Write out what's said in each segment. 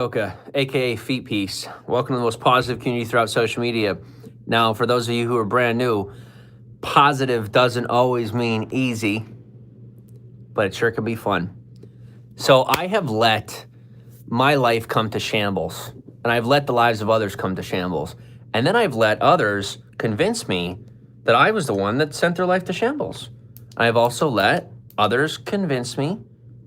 Okay, aka Feet Piece. Welcome to the most positive community throughout social media. Now, for those of you who are brand new, positive doesn't always mean easy, but it sure can be fun. So I have let my life come to shambles, and I've let the lives of others come to shambles. And then I've let others convince me that I was the one that sent their life to shambles. I've also let others convince me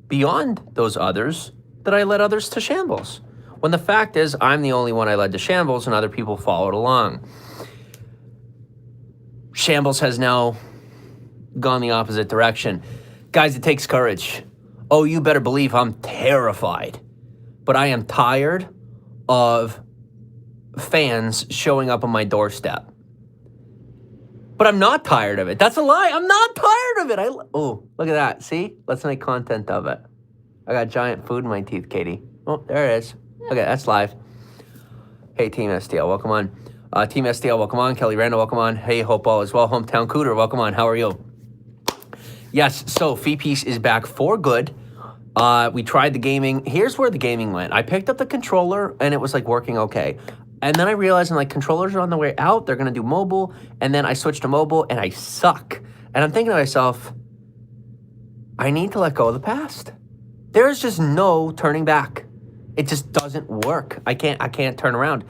beyond those others that I led others to shambles. When the fact is, I'm the only one I led to shambles and other people followed along. Shambles has now gone the opposite direction. Guys, it takes courage. Oh, you better believe I'm terrified. But I am tired of fans showing up on my doorstep. But I'm not tired of it. That's a lie. I'm not tired of it. Oh, look at that. See? Let's make content of it. I got giant food in my teeth, Katie. Oh, there it is. Okay, that's live. Hey, Team STL, welcome on. Team STL, welcome on. Kelly Randall, welcome on. Hey, Hope All as well. Hometown Cooter, welcome on. How are you? Yes, so Feet Piece is back for good. We tried the gaming. Here's where the gaming went. I picked up the controller, and it was, like, working okay. And then I realized, I'm like, controllers are on the way out. They're going to do mobile. And then I switched to mobile, and I suck. And I'm thinking to myself, I need to let go of the past. There's just no turning back. It just doesn't work. I can't turn around.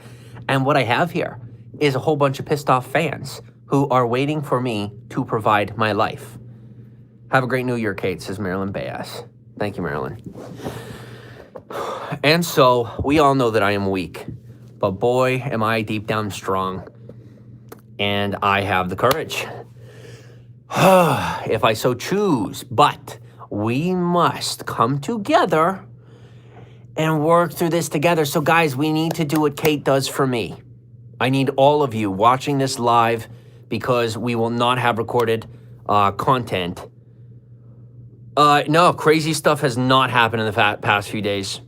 And what I have here is a whole bunch of pissed off fans who are waiting for me to provide my life. Have a great New Year, Kate, says Marilyn Bayas. Thank you, Marilyn. And so we all know that I am weak, but boy, am I deep down strong. And I have the courage. If I so choose, but we must come together and work through this together. So guys, we need to do what Kate does for me. I need all of you watching this live because we will not have recorded content. No, crazy stuff has not happened in the past few days.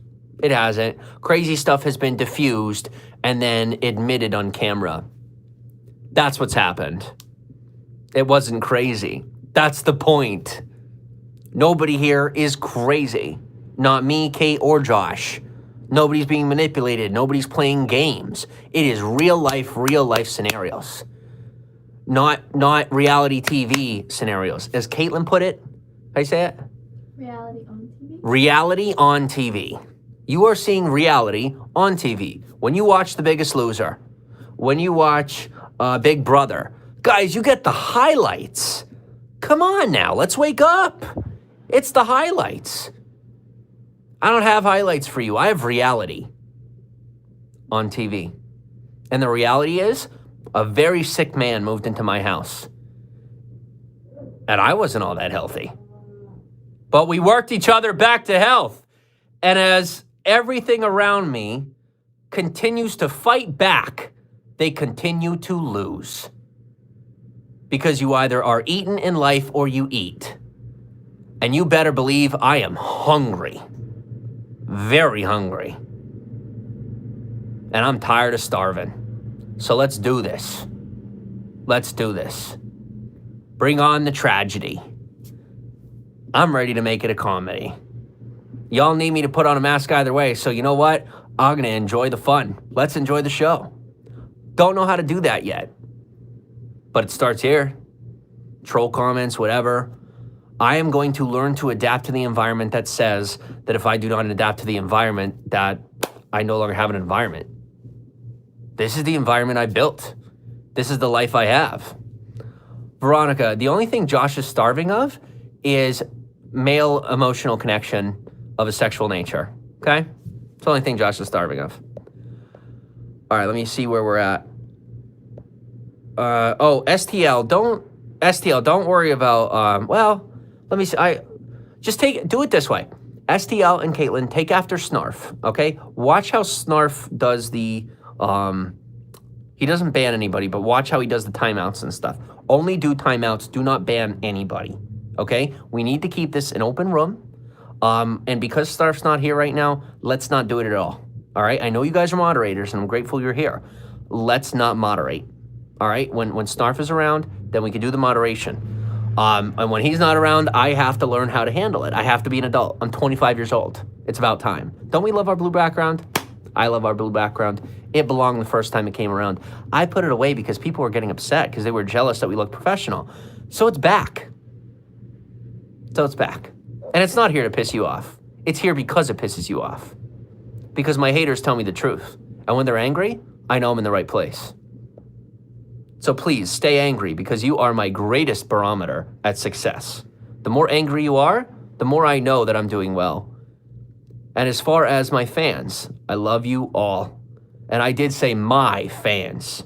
It hasn't. Crazy stuff has been diffused and then admitted on camera. That's what's happened. It wasn't crazy. That's the point. Nobody here is crazy. Not me, Kate, or Josh. Nobody's being manipulated. Nobody's playing games. It is real life scenarios. Not reality TV scenarios. As Caitlin put it, how you say it? Reality on TV? Reality on TV. You are seeing reality on TV. When you watch The Biggest Loser, when you watch Big Brother, guys, you get the highlights. Come on now, let's wake up. It's the highlights. I don't have highlights for you. I have reality on TV. And the reality is, a very sick man moved into my house. And I wasn't all that healthy. But we worked each other back to health. And as everything around me continues to fight back, they continue to lose. Because you either are eaten in life or you eat. And you better believe I am hungry. Very hungry. And I'm tired of starving. So let's do this. Let's do this. Bring on the tragedy. I'm ready to make it a comedy. Y'all need me to put on a mask either way, so you know what? I'm going to enjoy the fun. Let's enjoy the show. Don't know how to do that yet. But it starts here. Troll comments, whatever. I am going to learn to adapt to the environment that says that if I do not adapt to the environment, that I no longer have an environment. This is the environment I built. This is the life I have. Veronica, the only thing Josh is starving of is male emotional connection of a sexual nature, okay? It's the only thing Josh is starving of. All right, let me see where we're at. STL, don't worry about, let me see. Do it this way. STL and Caitlin, take after Snarf, okay? Watch how Snarf does the, he doesn't ban anybody, but watch how he does the timeouts and stuff. Only do timeouts, do not ban anybody, okay? We need to keep this an open room. And because Snarf's not here right now, let's not do it at all, all right? I know you guys are moderators, and I'm grateful you're here. Let's not moderate, all right? When Snarf is around, then we can do the moderation. And when he's not around, I have to learn how to handle it. I have to be an adult. I'm 25 years old. It's about time. Don't we love our blue background? I love our blue background. It belonged the first time it came around. I put it away because people were getting upset because they were jealous that we looked professional. So it's back. And it's not here to piss you off. It's here because it pisses you off. Because my haters tell me the truth. And when they're angry, I know I'm in the right place. So please stay angry because you are my greatest barometer at success. The more angry you are, the more I know that I'm doing well. And as far as my fans, I love you all. And I did say my fans.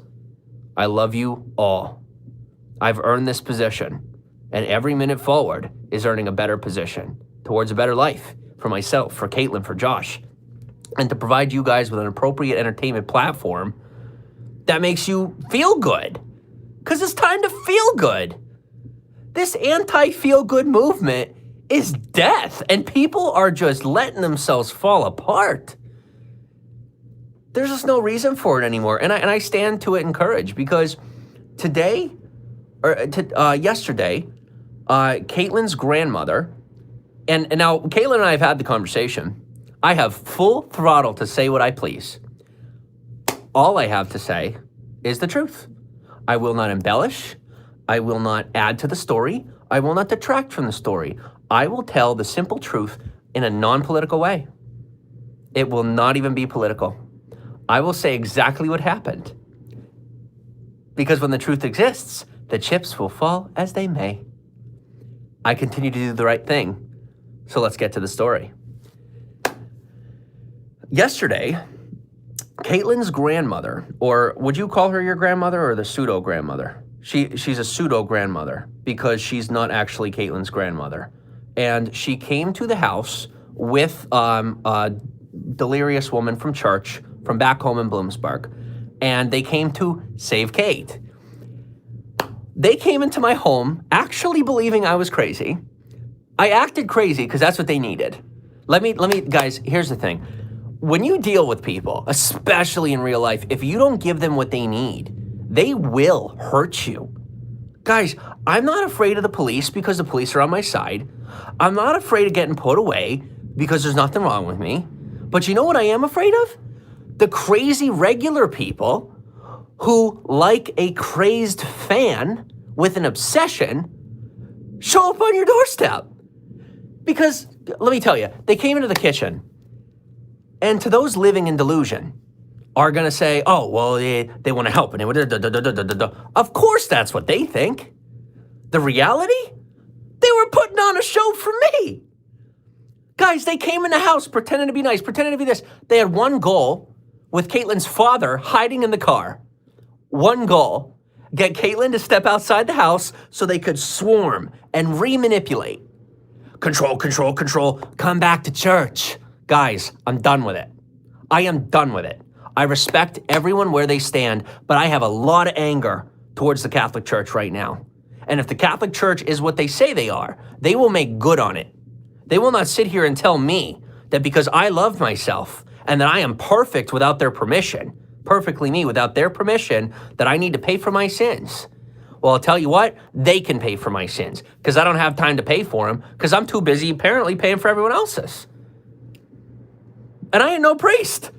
I love you all. I've earned this position. And every minute forward is earning a better position towards a better life for myself, for Caitlin, for Josh. And to provide you guys with an appropriate entertainment platform that makes you feel good. Because it's time to feel good. This anti-feel-good movement is death, and people are just letting themselves fall apart. There's just no reason for it anymore, and I stand to it in courage because yesterday, Caitlin's grandmother, and now Caitlin and I have had the conversation. I have full throttle to say what I please. All I have to say is the truth. I will not embellish. I will not add to the story. I will not detract from the story. I will tell the simple truth in a non-political way. It will not even be political. I will say exactly what happened. Because when the truth exists, the chips will fall as they may. I continue to do the right thing. So let's get to the story. Yesterday, Caitlin's grandmother, or would you call her your grandmother or the pseudo-grandmother? She's a pseudo-grandmother because she's not actually Caitlin's grandmother. And she came to the house with a delirious woman from church from back home in Bloomsburg. And they came to save Kate. They came into my home actually believing I was crazy. I acted crazy because that's what they needed. Let me, guys, here's the thing. When you deal with people, especially in real life, if you don't give them what they need, they will hurt you. Guys, I'm not afraid of the police because the police are on my side. I'm not afraid of getting put away because there's nothing wrong with me. But you know what I am afraid of? The crazy regular people who, like a crazed fan with an obsession, show up on your doorstep. Because, let me tell you, they came into the kitchen. And to those living in delusion are going to say, oh, well, they want to help. And of course that's what they think. The reality? They were putting on a show for me. Guys, they came in the house pretending to be nice, pretending to be this. They had one goal with Caitlin's father hiding in the car. One goal, get Caitlin to step outside the house so they could swarm and re-manipulate. Control, control, control, come back to church. Guys, I'm done with it. I am done with it. I respect everyone where they stand, but I have a lot of anger towards the Catholic Church right now. And if the Catholic Church is what they say they are, they will make good on it. They will not sit here and tell me that because I love myself and that I am perfect without their permission, perfectly me without their permission, that I need to pay for my sins. Well, I'll tell you what, they can pay for my sins because I don't have time to pay for them because I'm too busy apparently paying for everyone else's. And I ain't no priest.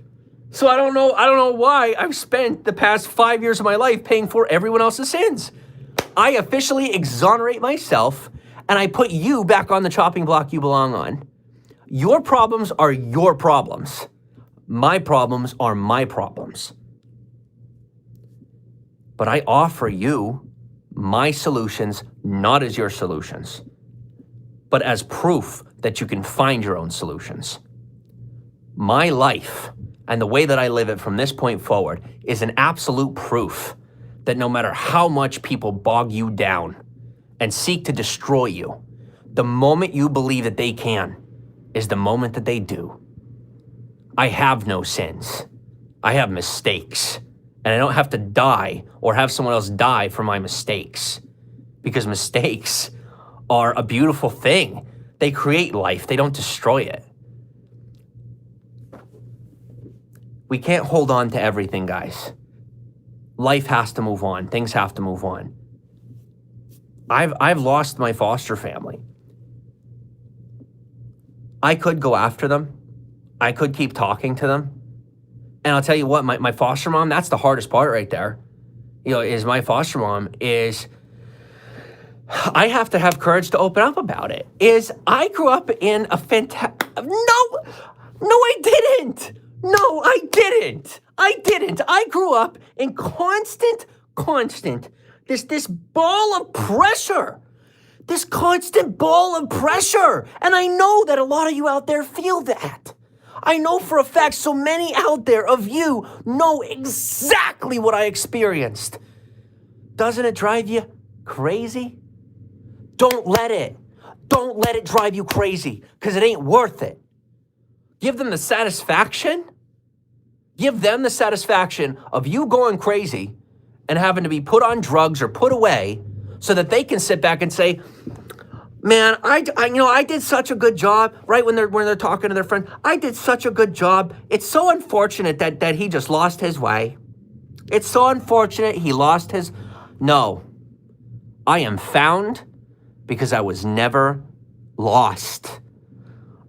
So I don't know why I've spent the past 5 years of my life paying for everyone else's sins. I officially exonerate myself and I put you back on the chopping block you belong on. Your problems are your problems. My problems are my problems. But I offer you my solutions, not as your solutions, but as proof that you can find your own solutions. My life and the way that I live it from this point forward is an absolute proof that no matter how much people bog you down and seek to destroy you, the moment you believe that they can is the moment that they do. I have no sins. I have mistakes. And I don't have to die or have someone else die for my mistakes. Because mistakes are a beautiful thing. They create life. They don't destroy it. We can't hold on to everything, guys. Life has to move on. Things have to move on. I've lost my foster family. I could go after them. I could keep talking to them. And I'll tell you what, my foster mom, that's the hardest part right there. Is my foster mom is, I have to have courage to open up about it. I grew up in a fantastic, no, I didn't. No, I didn't. I grew up in constant, this ball of pressure. This constant ball of pressure. And I know that a lot of you out there feel that. I know for a fact so many out there of you know exactly what I experienced. Doesn't it drive you crazy? Don't let it drive you crazy, because it ain't worth it. Give them the satisfaction of you going crazy and having to be put on drugs or put away so that they can sit back and say, man, I did such a good job, right? When they're talking to their friend, I did such a good job. It's so unfortunate that he just lost his way. It's so unfortunate he lost his. No, I am found because I was never lost.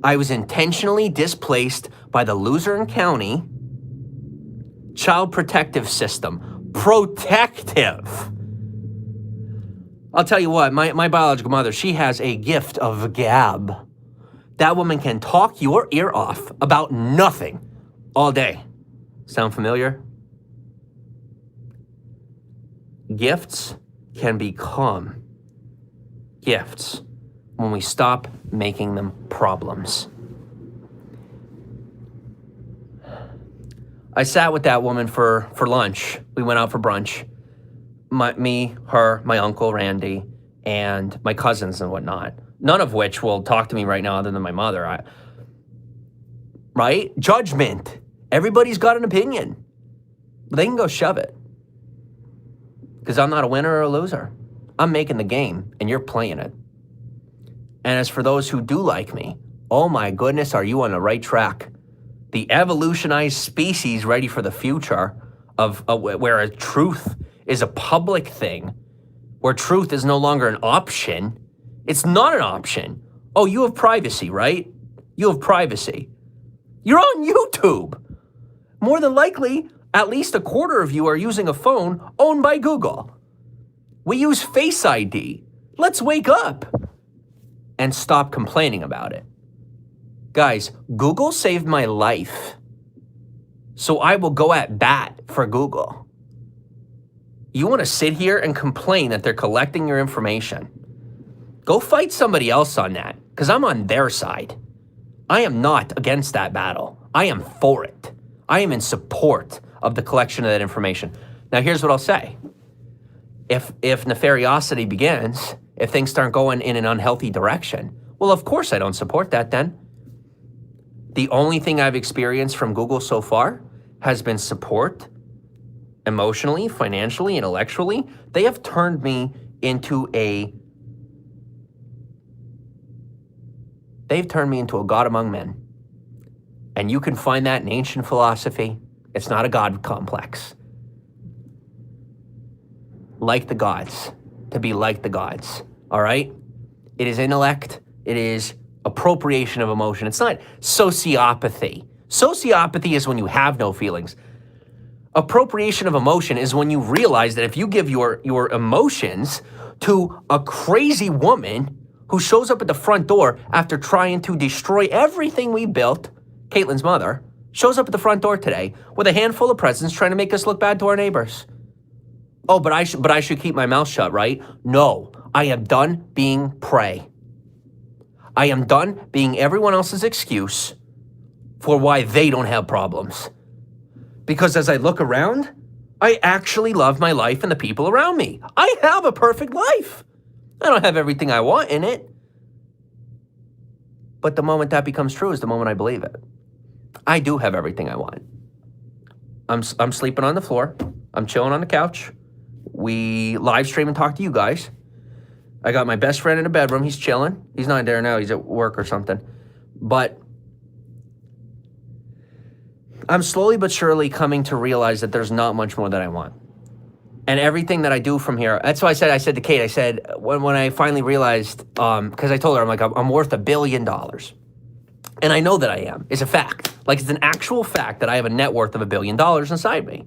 I was intentionally displaced by the Luzerne County Child Protective System. Protective. I'll tell you what, my biological mother, she has a gift of gab. That woman can talk your ear off about nothing all day. Sound familiar? Gifts can become gifts when we stop making them problems. I sat with that woman for lunch. We went out for brunch. Me, her, my uncle, Randy, and my cousins and whatnot. None of which will talk to me right now other than my mother. Right? Judgment. Everybody's got an opinion. But they can go shove it. Because I'm not a winner or a loser. I'm making the game, and you're playing it. And as for those who do like me, oh my goodness, are you on the right track? The evolutionized species ready for the future of where a truth is a public thing, where truth is no longer an option. It's not an option. Oh, you have privacy, right? You have privacy. You're on YouTube. More than likely, at least a quarter of you are using a phone owned by Google. We use Face ID. Let's wake up and stop complaining about it. Guys, Google saved my life, so I will go at bat for Google. You want to sit here and complain that they're collecting your information? Go fight somebody else on that, because I'm on their side. I am not against that battle. I am for it. I am in support of the collection of that information. Now, here's what I'll say. If nefariosity begins, if things start going in an unhealthy direction, well, of course I don't support that then. The only thing I've experienced from Google so far has been support, emotionally, financially, intellectually. They have turned me into a god among men. And you can find that in ancient philosophy. It's not a god complex. Like the gods, to be like the gods, all right? It is intellect, it is appropriation of emotion. It's not sociopathy. Sociopathy is when you have no feelings. Appropriation of emotion is when you realize that if you give your emotions to a crazy woman who shows up at the front door after trying to destroy everything we built, Caitlin's mother, shows up at the front door today with a handful of presents trying to make us look bad to our neighbors. Oh, but I should keep my mouth shut, right? No, I am done being prey. I am done being everyone else's excuse for why they don't have problems. Because as I look around, I actually love my life and the people around me. I have a perfect life. I don't have everything I want in it. But the moment that becomes true is the moment I believe it. I do have everything I want. I'm sleeping on the floor. I'm chilling on the couch. We live stream and talk to you guys. I got my best friend in the bedroom. He's chilling. He's not there now. He's at work or something. But I'm slowly but surely coming to realize that there's not much more that I want. And everything that I do from here, that's why I said to Kate, when I finally realized, because I told her, I'm like, I'm worth $1 billion. And I know that I am. It's a fact. Like, it's an actual fact that I have a net worth of $1 billion inside me.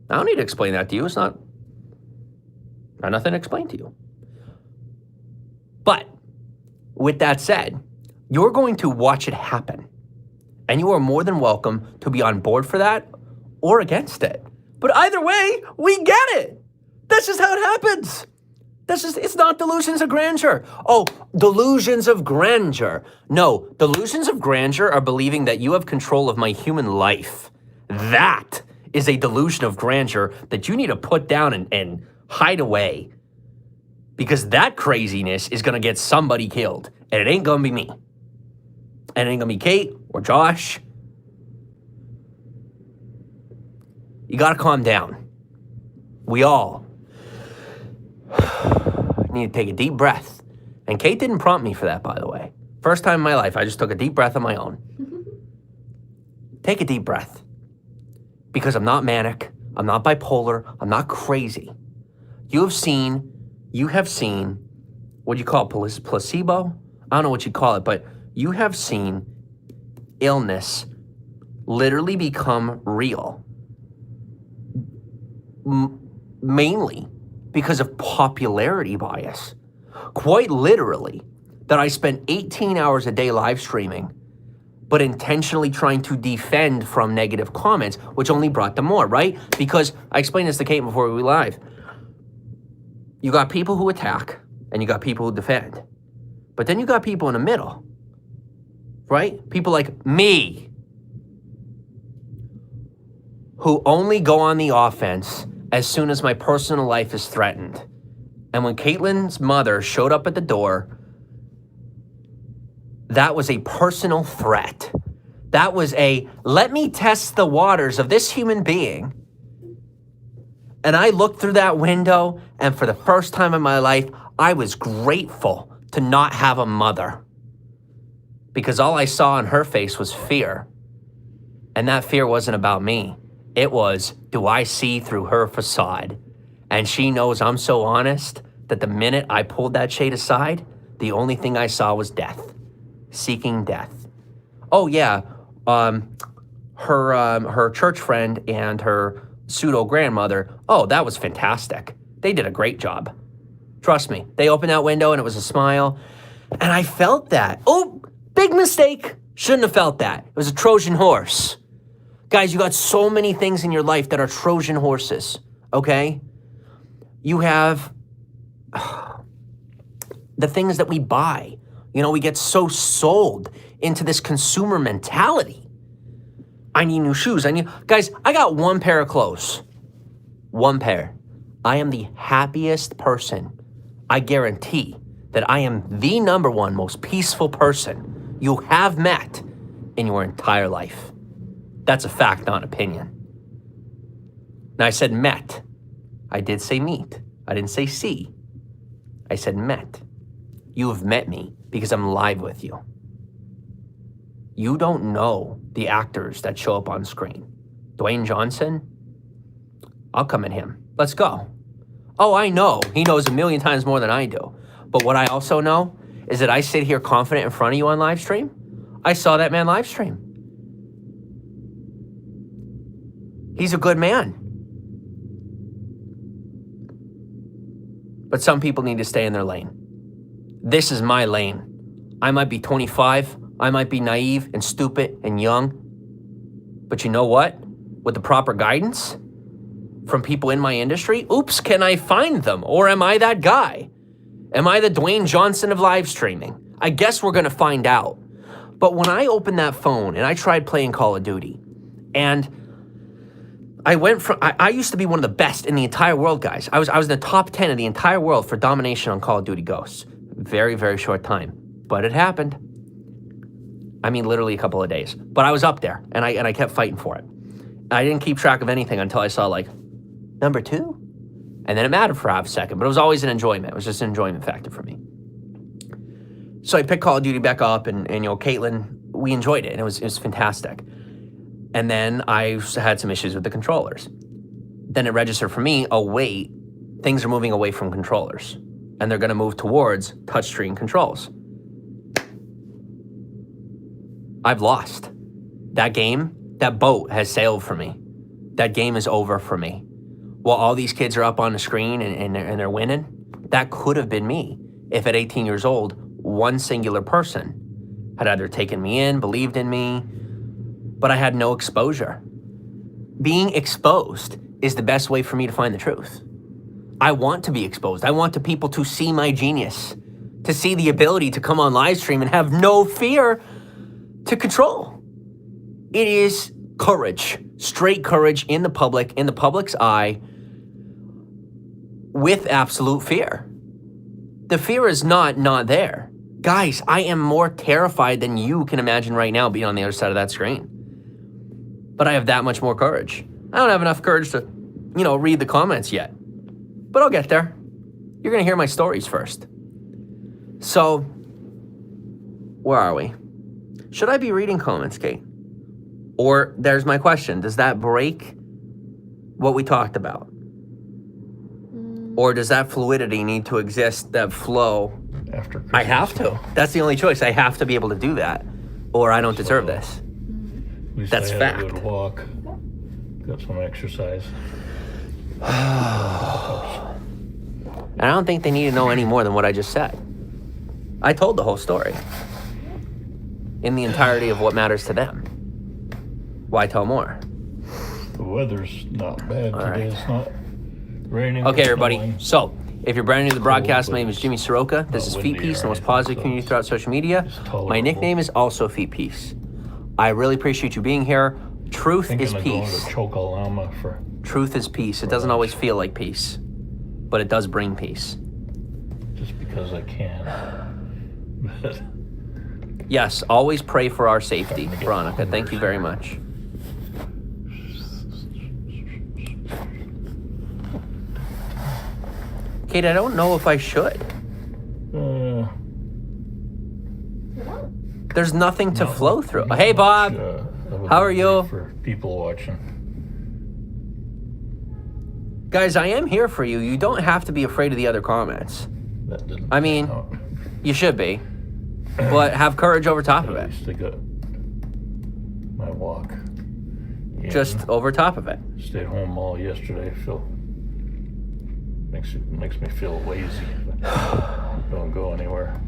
I don't need to explain that to you. It's not nothing to explain to you. But with that said, you're going to watch it happen. And you are more than welcome to be on board for that or against it. But either way, we get it. That's just how it happens. It's not delusions of grandeur. Oh, delusions of grandeur. No, delusions of grandeur are believing that you have control of my human life. That is a delusion of grandeur that you need to put down and hide away. Because that craziness is going to get somebody killed. And it ain't going to be me. And it ain't going to be Kate or Josh. You got to calm down. We all need to take a deep breath. And Kate didn't prompt me for that, by the way. First time in my life, I just took a deep breath on my own. Take a deep breath. Because I'm not manic. I'm not bipolar. I'm not crazy. You have seen, what do you call it, placebo? I don't know what you call it, but you have seen illness literally become real. Mainly because of popularity bias. Quite literally, that I spent 18 hours a day live streaming, but intentionally trying to defend from negative comments, which only brought them more, right? Because I explained this to Kate before we went live. You got people who attack, and you got people who defend. But then you got people in the middle, right? People like me, who only go on the offense as soon as my personal life is threatened. And when Caitlin's mother showed up at the door, that was a personal threat. That was a, let me test the waters of this human being. And I looked through that window, and for the first time in my life, I was grateful to not have a mother. Because all I saw on her face was fear. And that fear wasn't about me. It was, do I see through her facade? And she knows I'm so honest that the minute I pulled that shade aside, the only thing I saw was death. Seeking death. Oh yeah, her church friend and her pseudo-grandmother, oh, that was fantastic. They did a great job. Trust me, they opened that window and it was a smile. And I felt that. Oh, big mistake. Shouldn't have felt that. It was a Trojan horse. Guys, you got so many things in your life that are Trojan horses, okay? You have the things that we buy. You know, we get so sold into this consumer mentality. I need new shoes. Guys, I got one pair of clothes. One pair. I am the happiest person. I guarantee that I am the number one most peaceful person you have met in your entire life. That's a fact, not an opinion. Now, I said met. I did say meet. I didn't say see. I said met. You have met me because I'm live with you. You don't know the actors that show up on screen. Dwayne Johnson, I'll come at him. Let's go. Oh, I know. He knows a million times more than I do. But what I also know is that I sit here confident in front of you on live stream. I saw that man live stream. He's a good man. But some people need to stay in their lane. This is my lane. I might be 25. I might be naive and stupid and young. But you know what? With the proper guidance from people in my industry, oops, can I find them? Or am I that guy? Am I the Dwayne Johnson of live streaming? I guess we're going to find out. But when I opened that phone and I tried playing Call of Duty, and I used to be one of the best in the entire world, guys. I was in the top 10 of the entire world for domination on Call of Duty Ghosts. Very, very short time. But it happened. I mean, literally a couple of days. But I was up there, and I kept fighting for it. I didn't keep track of anything until I saw, like, number 2? And then it mattered for half a second, but it was always an enjoyment. It was just an enjoyment factor for me. So I picked Call of Duty back up, and you know, Caitlin, we enjoyed it, and it was fantastic. And then I had some issues with the controllers. Then it registered for me, oh wait, things are moving away from controllers, and they're gonna move towards touchscreen controls. I've lost. That game, that boat has sailed for me. That game is over for me. While all these kids are up on the screen and they're winning, that could have been me if at 18 years old, one singular person had either taken me in, believed in me, but I had no exposure. Being exposed is the best way for me to find the truth. I want to be exposed. I want the people to see my genius, to see the ability to come on live stream and have no fear to control. It is courage, straight courage in the public's eye, with absolute fear. The fear is not there. Guys, I am more terrified than you can imagine right now being on the other side of that screen. But I have that much more courage. I don't have enough courage to, read the comments yet. But I'll get there. You're going to hear my stories first. So, where are we? Should I be reading comments, Kate? Or there's my question. Does that break what we talked about? Or does that fluidity need to exist, that flow? After Christmas, I have to. That's the only choice. I have to be able to do that, or I don't deserve this. At least That's I had fact. a good walk. Got some exercise. And I don't think they need to know any more than what I just said. I told the whole story in the entirety of what matters to them. Why tell more? The weather's not bad All today. right. It's not raining. Okay, or everybody. snowing. So, if you're brand new to the broadcast, Cold, my name but is Jimmy Soroka. This is not Feet windy Peace, or the most anything, positive so community throughout social media. it's tolerable. My nickname is also Feet Peace. I really appreciate you being here. Truth Thinking is of going peace. to Chocolama for Truth is peace. It doesn't always feel like peace, but it does bring peace. just because I can. But Yes, always pray for our safety, Starting to get Veronica. Thank you very much. Kate, I don't know if I should. There's nothing to flow through. not Hey, much, Bob. of a How are good you? day for people watching. Guys, I am here for you. You don't have to be afraid of the other comments. That didn't. I mean, pan out. You should be. But have courage over top of At it. least I got my walk. in. Just over top of it. Stayed home all yesterday. Makes me feel lazy. Don't go anywhere.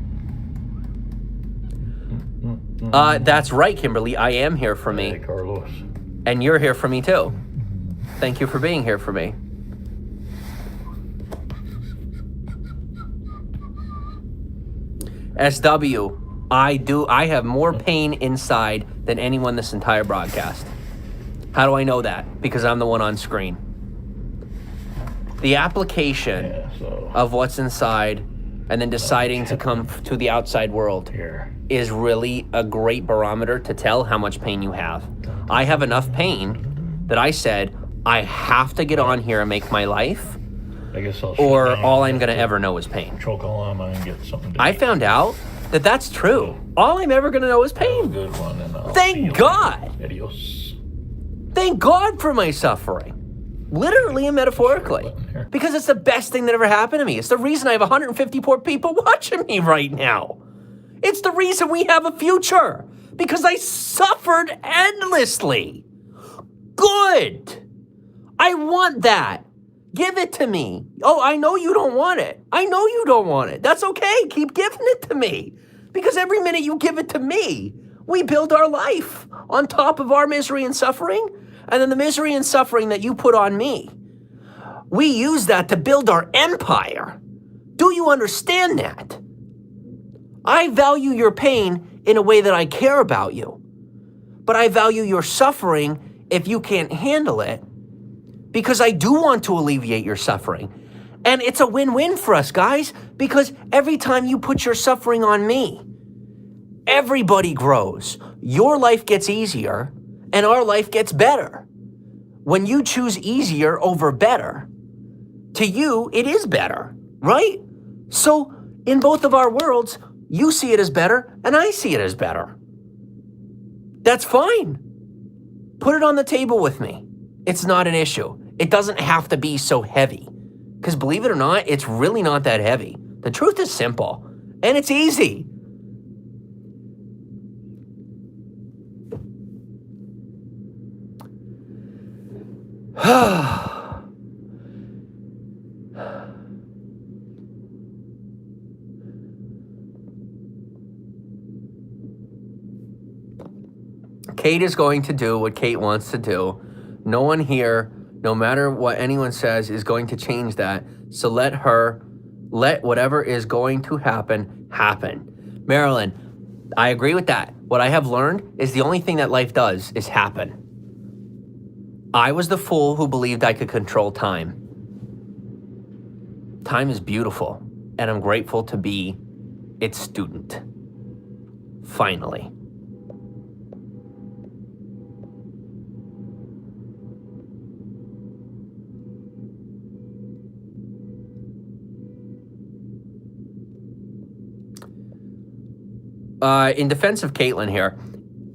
That's right, Kimberly. I am here for Hey, me. Carlos. And you're here for me, too. Thank you for being here for me. SW, I have more pain inside than anyone this entire broadcast. How do I know that? Because I'm the one on screen. The application Yeah, so of what's inside and then deciding to come to the outside world here. is really a great barometer to tell how much pain you have. I have enough pain that I said, I have to get on here and make my life, I guess I'll or shut down all I'm and going to get ever know is pain. Chocolama and get something to I eat. found out that that's true. All I'm ever going to know is That was a pain. good one. And I'll Thank see you God. later. Adios. Thank God for my suffering. Literally and metaphorically. Share button here. Because it's the best thing that ever happened to me. It's the reason I have 154 people watching me right now. It's the reason we have a future. Because I suffered endlessly. Good. I want that. Give it to me. Oh, I know you don't want it. I know you don't want it. That's okay. Keep giving it to me. Because every minute you give it to me, we build our life on top of our misery and suffering. And then the misery and suffering that you put on me, we use that to build our empire. Do you understand that? I value your pain in a way that I care about you. But I value your suffering if you can't handle it, because I do want to alleviate your suffering. And it's a win-win for us, guys, because every time you put your suffering on me, everybody grows. Your life gets easier, and our life gets better. When you choose easier over better, to you, it is better, right? So in both of our worlds, you see it as better, and I see it as better. That's fine. Put it on the table with me. It's not an issue. It doesn't have to be so heavy. Because believe it or not, it's really not that heavy. The truth is simple, and it's easy. Kate is going to do what Kate wants to do. No one here, no matter what anyone says, is going to change that. So let whatever is going to happen, happen. Marilyn, I agree with that. What I have learned is the only thing that life does is happen. I was the fool who believed I could control time. Time is beautiful, and I'm grateful to be its student. Finally. In defense of Caitlin here,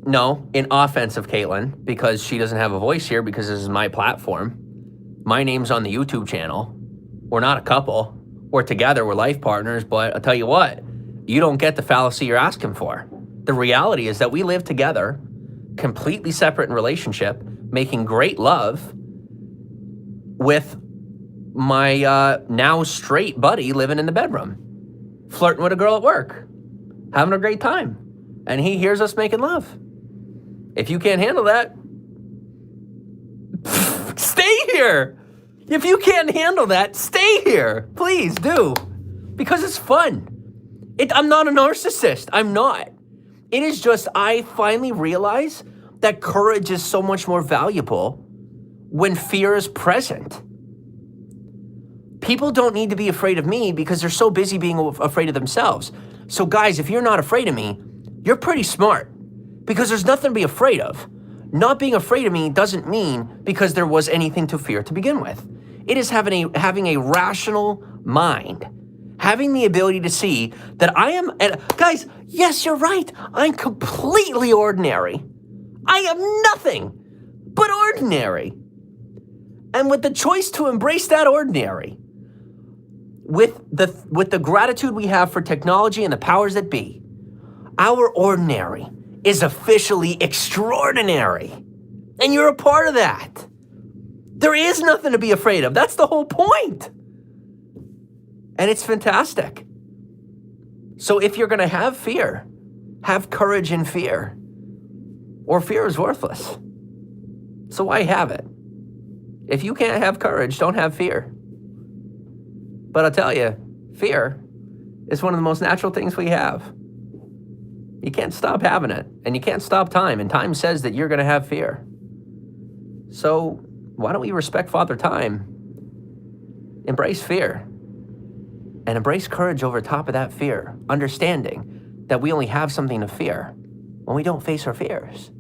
no, in offense of Caitlin, because she doesn't have a voice here because this is my platform. My name's on the YouTube channel. We're not a couple. We're together, we're life partners, but I'll tell you what, you don't get the fallacy you're asking for. The reality is that we live together, completely separate in relationship, making great love with my now straight buddy living in the bedroom, flirting with a girl at work, having a great time, and he hears us making love. If you can't handle that, stay here. If you can't handle that, stay here. Please do. Because it's fun. I'm not a narcissist. I'm not. It is just I finally realize that courage is so much more valuable when fear is present. People don't need to be afraid of me because they're so busy being afraid of themselves. So guys, if you're not afraid of me, you're pretty smart because there's nothing to be afraid of. Not being afraid of me doesn't mean because there was anything to fear to begin with. It is having a rational mind, having the ability to see that I am, and guys, yes, you're right. I'm completely ordinary. I am nothing but ordinary. And with the choice to embrace that ordinary, with the gratitude we have for technology and the powers that be, our ordinary is officially extraordinary. And you're a part of that. There is nothing to be afraid of. That's the whole point. And it's fantastic. So if you're going to have fear, have courage in fear. Or fear is worthless. So why have it? If you can't have courage, don't have fear. But I'll tell you, fear is one of the most natural things we have. You can't stop having it, and you can't stop time, and time says that you're going to have fear. So why don't we respect Father Time, embrace fear, and embrace courage over top of that fear, understanding that we only have something to fear when we don't face our fears.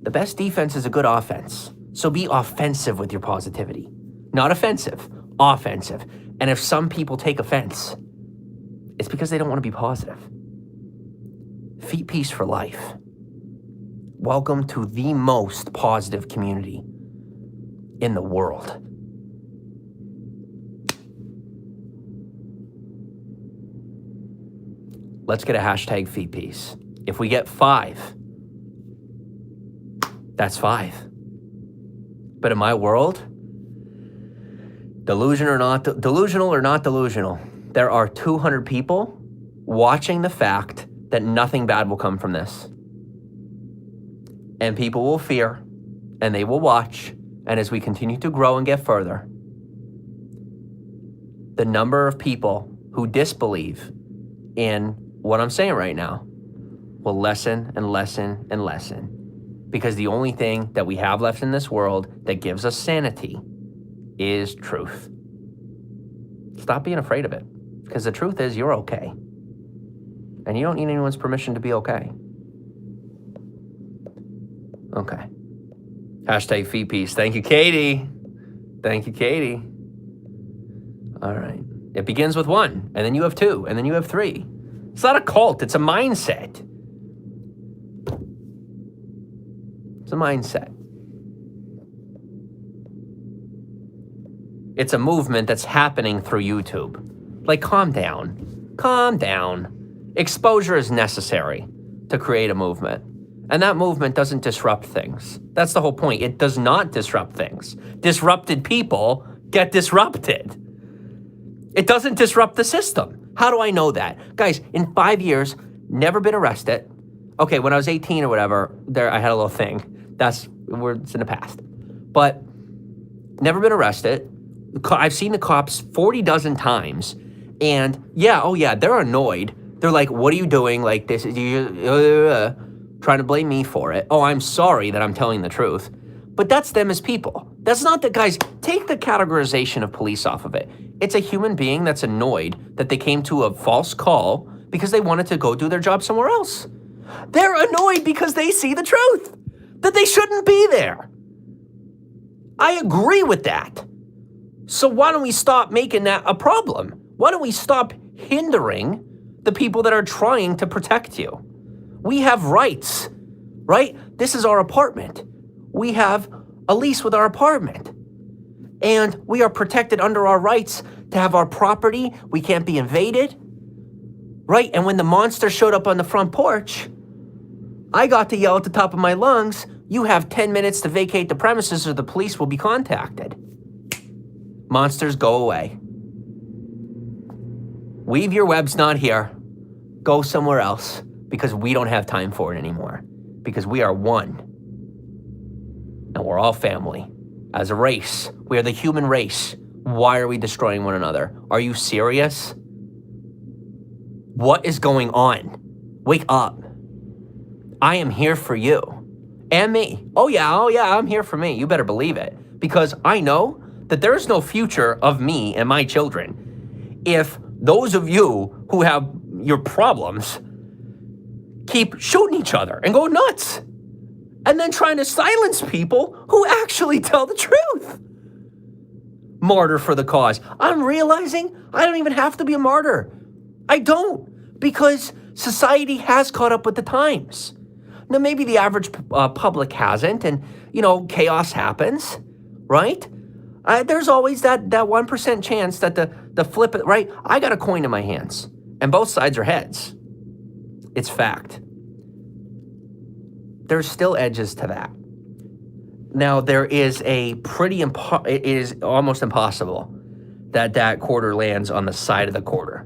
The best defense is a good offense, so be offensive with your positivity. Not offensive, offensive. And if some people take offense, it's because they don't want to be positive. Feet Peace for life. Welcome to the most positive community in the world. Let's get a hashtag Feet Peace. If we get 5, that's 5. But in my world, delusional or not delusional, there are 200 people watching the fact that nothing bad will come from this. And people will fear, and they will watch, and as we continue to grow and get further, the number of people who disbelieve in what I'm saying right now will lessen and lessen and lessen. Because the only thing that we have left in this world that gives us sanity is truth. Stop being afraid of it, because the truth is you're okay. And you don't need anyone's permission to be okay. Okay. Hashtag Feet Peace. Thank you, Katie. Thank you, Katie. All right. It begins with 1, and then you have 2, and then you have 3. It's not a cult. It's a mindset. It's a mindset. It's a movement that's happening through YouTube. Like, calm down. Calm down. Exposure is necessary to create a movement. And that movement doesn't disrupt things. That's the whole point. It does not disrupt things. Disrupted people get disrupted. It doesn't disrupt the system. How do I know that? Guys, in 5 years, never been arrested. Okay, when I was 18 or whatever, I had a little thing. It's in the past. But never been arrested. I've seen the cops 40 dozen times. And they're annoyed. They're like, what are you doing? Like, this is trying to blame me for it. Oh, I'm sorry that I'm telling the truth. But that's them as people. That's not the guys. Take the categorization of police off of it. It's a human being that's annoyed that they came to a false call because they wanted to go do their job somewhere else. They're annoyed because they see the truth, that they shouldn't be there. I agree with that. So why don't we stop making that a problem? Why don't we stop hindering the people that are trying to protect you? We have rights, right? This is our apartment. We have a lease with our apartment. And we are protected under our rights to have our property. We can't be invaded, right? And when the monster showed up on the front porch, I got to yell at the top of my lungs, you have 10 minutes to vacate the premises or the police will be contacted. Monsters, go away. Weave your web's not here. Go somewhere else because we don't have time for it anymore. Because we are one. And we're all family. As a race, we are the human race. Why are we destroying one another? Are you serious? What is going on? Wake up. I am here for you. And me. Oh yeah, I'm here for me. You better believe it. Because I know that there is no future of me and my children if those of you who have your problems keep shooting each other and going nuts and then trying to silence people who actually tell the truth. Martyr for the cause. I'm realizing I don't even have to be a martyr. I don't, because society has caught up with the times. Now, maybe the average public hasn't, and, chaos happens, right? There's always that 1% chance that the flip, right? I got a coin in my hands, and both sides are heads. It's fact. There's still edges to that. Now, there is it is almost impossible that quarter lands on the side of the quarter.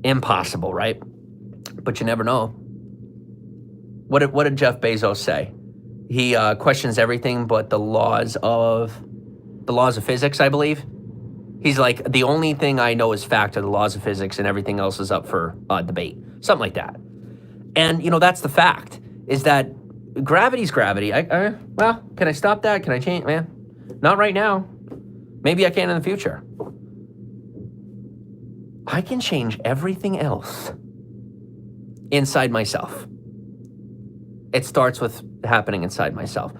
Impossible, right? But you never know. What did Jeff Bezos say? He questions everything but the laws of physics, I believe. He's like, the only thing I know is fact are the laws of physics, and everything else is up for debate. Something like that. And, that's the fact, is that gravity's gravity. Well, can I stop that? Can I change? Man, not right now. Maybe I can in the future. I can change everything else inside myself. It starts with happening inside myself.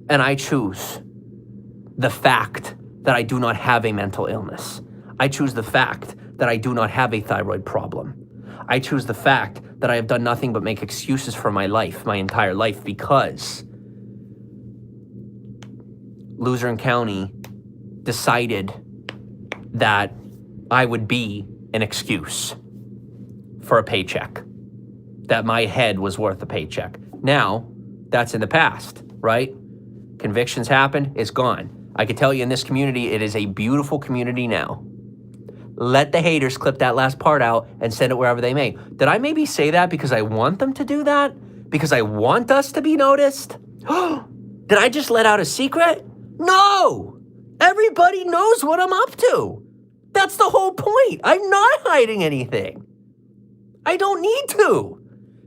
And I choose the fact that I do not have a mental illness. I choose the fact that I do not have a thyroid problem. I choose the fact that I have done nothing but make excuses for my life, my entire life, because Luzerne County decided that I would be an excuse for a paycheck, that my head was worth a paycheck. Now, that's in the past, right? Convictions happened, it's gone. I can tell you in this community, it is a beautiful community now. Let the haters clip that last part out and send it wherever they may. Did I maybe say that because I want them to do that? Because I want us to be noticed? Did I just let out a secret? No! Everybody knows what I'm up to. That's the whole point. I'm not hiding anything. I don't need to.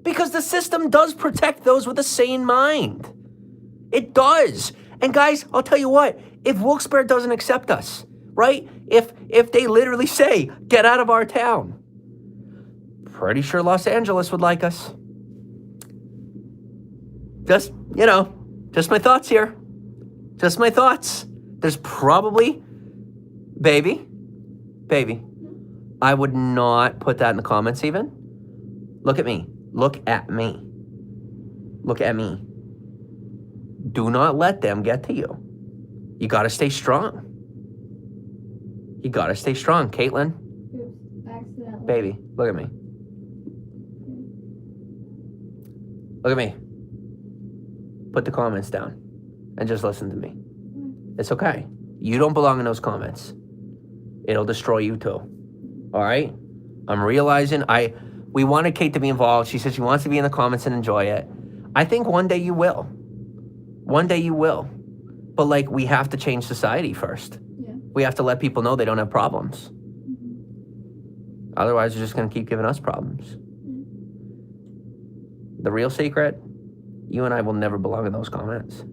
Because the system does protect those with a sane mind. It does. And guys, I'll tell you what, if Wilkes-Barre doesn't accept us, right? If they literally say, get out of our town, pretty sure Los Angeles would like us. Just my thoughts here. Just my thoughts. There's probably, baby, I would not put that in the comments even. Look at me. Look at me. Look at me. Do not let them get to you. You got to stay strong. You got to stay strong, Caitlin. Oops, accidentally. Baby, look at me. Look at me. put the comments down and just listen to me. It's okay. You don't belong in those comments. It'll destroy you too. All right? I'm realizing we wanted Kate to be involved. She said she wants to be in the comments and enjoy it. I think one day you will. One day you will. But like, we have to change society first. Yeah. We have to let people know they don't have problems. Otherwise, they're just going to keep giving us problems. The real secret, you and I will never belong in those comments.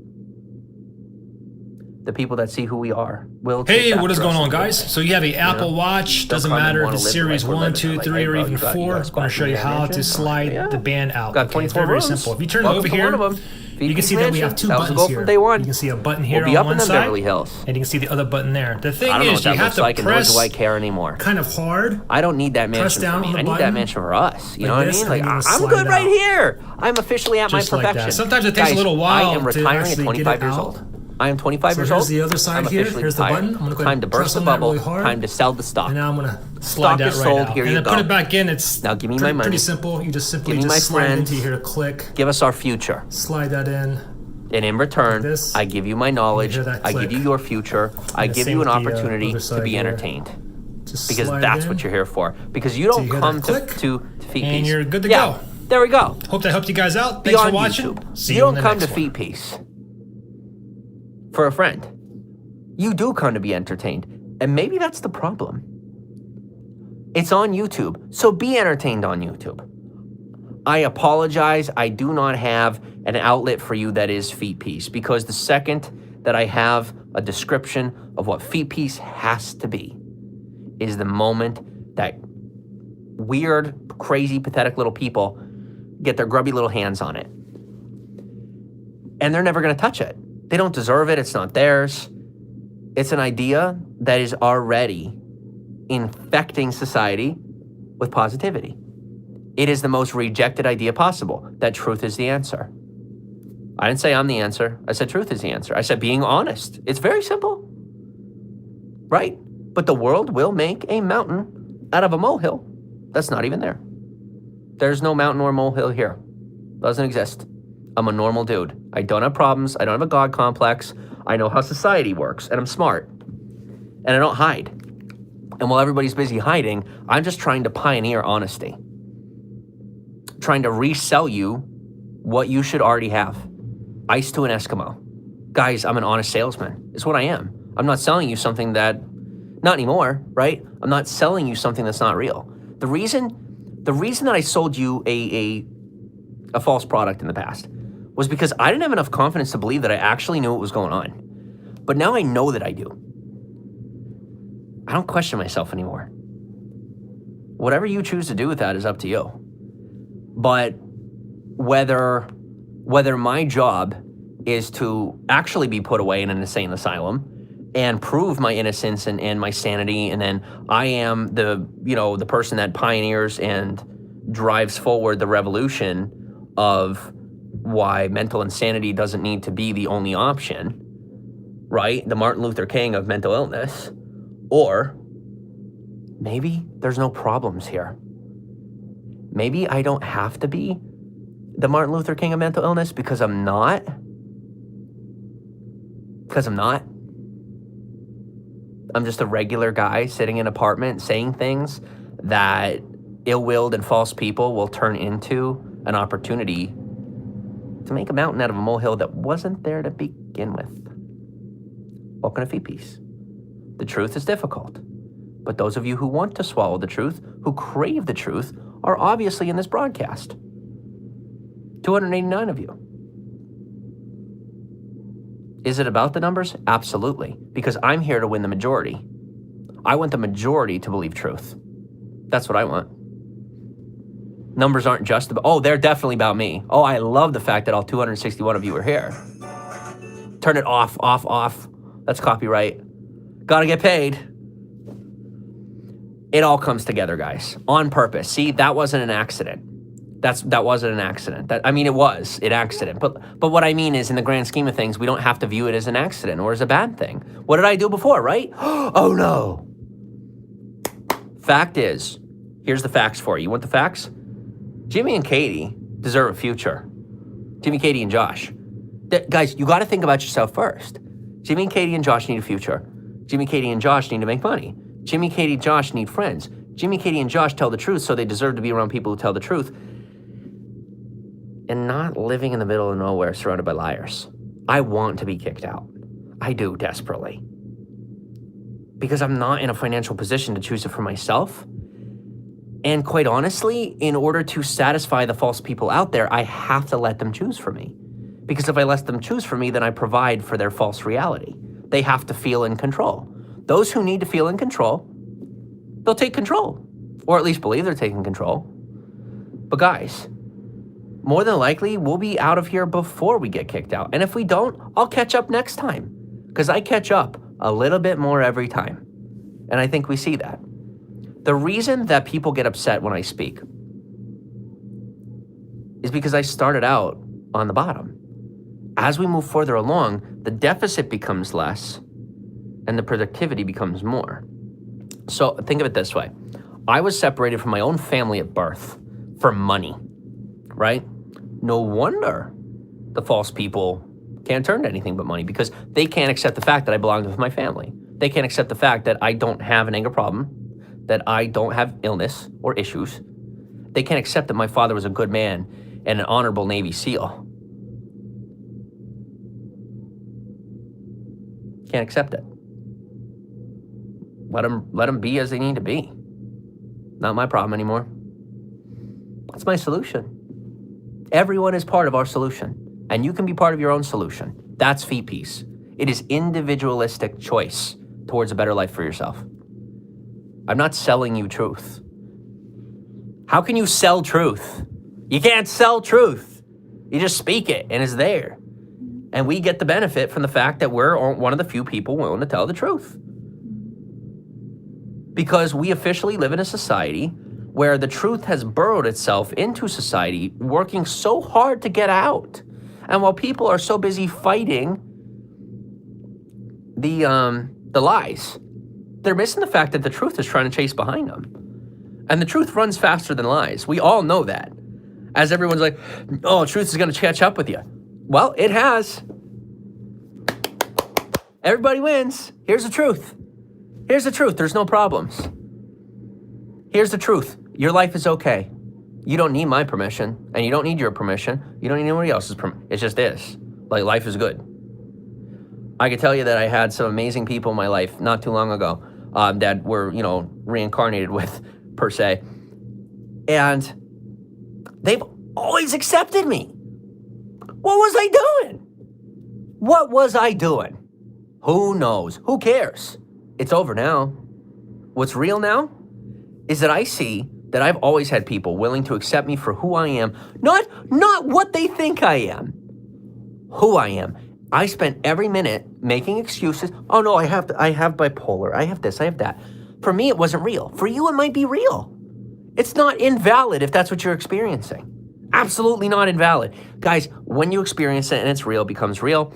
The people that see who we are will. Hey, what is going on, guys? So you have a Apple Watch. Doesn't matter if it's Series 1, 2, 3, or even 4. I'm going to show you how to slide the band out. Okay, it's very, very simple. If you turn it over here, you can see that we have two buttons here. You can see a button here on one side, and you can see the other button there. The thing is, you have to press kind of hard. I don't need that mansion for me. I need that mansion for us. You know what I mean? Like, I'm good right here. I'm officially at my perfection. Sometimes it takes a little while. I am retiring at 25 years old. I am 25 years old. Here's the other side here. Here's the button. I'm going to time to burst the bubble. Really time to sell the stock. And now I'm going to slide that right out. Here and you then put it back in. It's now give me my money. Pretty simple. You just simply just slide into here to click. Give us our future. Slide that in. And in return, I give you my knowledge. I give you your future. I give you an opportunity to be entertained. Because that's what you're here for. Because you don't come to Feet Piece. And you're good to go. There we go. Hope that helped you guys out. Thanks for watching. See you don't come to Feet Piece for a friend. You do come to be entertained. And maybe that's the problem. It's on YouTube, so be entertained on YouTube. I apologize. I do not have an outlet for you that is Feet Piece, because the second that I have a description of what Feet Piece has to be is the moment that weird, crazy, pathetic little people get their grubby little hands on it. And they're never going to touch it. They don't deserve it. It's not theirs. It's an idea that is already infecting society with positivity. It is the most rejected idea possible, that truth is the answer. I didn't say I'm the answer. I said truth is the answer. I said being honest. It's very simple, right? But the world will make a mountain out of a molehill that's not even there. There's no mountain or molehill here. Doesn't exist. I'm a normal dude. I don't have problems. I don't have a God complex. I know how society works, and I'm smart. And I don't hide. And while everybody's busy hiding, I'm just trying to pioneer honesty. Trying to resell you what you should already have. Ice to an Eskimo. Guys, I'm an honest salesman. It's what I am. I'm not selling you something that, not anymore, right? I'm not selling you something that's not real. The reason that I sold you a false product in the past was because I didn't have enough confidence to believe that I actually knew what was going on. But now I know that I do. I don't question myself anymore. Whatever you choose to do with that is up to you. But whether my job is to actually be put away in an insane asylum and prove my innocence and my sanity, and then I am the person that pioneers and drives forward the revolution of why mental insanity doesn't need to be the only option, right? The Martin Luther King of mental illness. Or maybe there's no problems here. Maybe I don't have to be the Martin Luther King of mental illness because I'm not. I'm just a regular guy sitting in an apartment saying things that ill-willed and false people will turn into an opportunity to make a mountain out of a molehill that wasn't there to begin with. Welcome to Feet Piece. The truth is difficult, but those of you who want to swallow the truth, who crave the truth, are obviously in this broadcast. 289 of you. Is it about the numbers? Absolutely, because I'm here to win the majority. I want the majority to believe truth. That's what I want. Numbers aren't just about, they're definitely about me. Oh, I love the fact that all 261 of you are here. Turn it off. That's copyright. Gotta get paid. It all comes together, guys, on purpose. See, that wasn't an accident. That wasn't an accident. It was an accident. But what I mean is, in the grand scheme of things, we don't have to view it as an accident or as a bad thing. What did I do before, right? Oh, no. Fact is, here's the facts for you. You want the facts? Jimmy and Katie deserve a future. Jimmy, Katie, and Josh. Guys, you got to think about yourself first. Jimmy, Katie, and Josh need a future. Jimmy, Katie, and Josh need to make money. Jimmy, Katie, Josh need friends. Jimmy, Katie, and Josh tell the truth, so they deserve to be around people who tell the truth. And not living in the middle of nowhere surrounded by liars. I want to be kicked out. I do, desperately. Because I'm not in a financial position to choose it for myself. And quite honestly, in order to satisfy the false people out there, I have to let them choose for me. Because if I let them choose for me, then I provide for their false reality. They have to feel in control. Those who need to feel in control, they'll take control. Or at least believe they're taking control. But guys, more than likely, we'll be out of here before we get kicked out. And if we don't, I'll catch up next time. Because I catch up a little bit more every time. And I think we see that. The reason that people get upset when I speak is because I started out on the bottom. As we move further along, the deficit becomes less and the productivity becomes more. So think of it this way. I was separated from my own family at birth for money, right? No wonder the false people can't turn to anything but money, because they can't accept the fact that I belong with my family. They can't accept the fact that I don't have an anger problem, that I don't have illness or issues. They can't accept that my father was a good man and an honorable Navy SEAL. Can't accept it. Let them be as they need to be. Not my problem anymore. That's my solution. Everyone is part of our solution, and you can be part of your own solution. That's Feet Peace. It is individualistic choice towards a better life for yourself. I'm not selling you truth. How can you sell truth? You can't sell truth. You just speak it, and it's there. And we get the benefit from the fact that we're one of the few people willing to tell the truth. Because we officially live in a society where the truth has burrowed itself into society, working so hard to get out. And while people are so busy fighting the lies, they're missing the fact that the truth is trying to chase behind them. And the truth runs faster than lies. We all know that. As everyone's like, oh, truth is going to catch up with you. Well, it has. Everybody wins. Here's the truth. Here's the truth. There's no problems. Here's the truth. Your life is okay. You don't need my permission, and you don't need your permission. You don't need anybody else's permission. It just is. Like, life is good. I can tell you that I had some amazing people in my life not too long ago that were, reincarnated with, per se. And they've always accepted me. What was I doing? What was I doing? Who knows? Who cares? It's over now. What's real now is that I see that I've always had people willing to accept me for who I am, not what they think I am, who I am. I spent every minute making excuses. Oh no, I have bipolar. I have this, I have that. For me, it wasn't real. For you, it might be real. It's not invalid if that's what you're experiencing. Absolutely not invalid. Guys, when you experience it and it's real, it becomes real.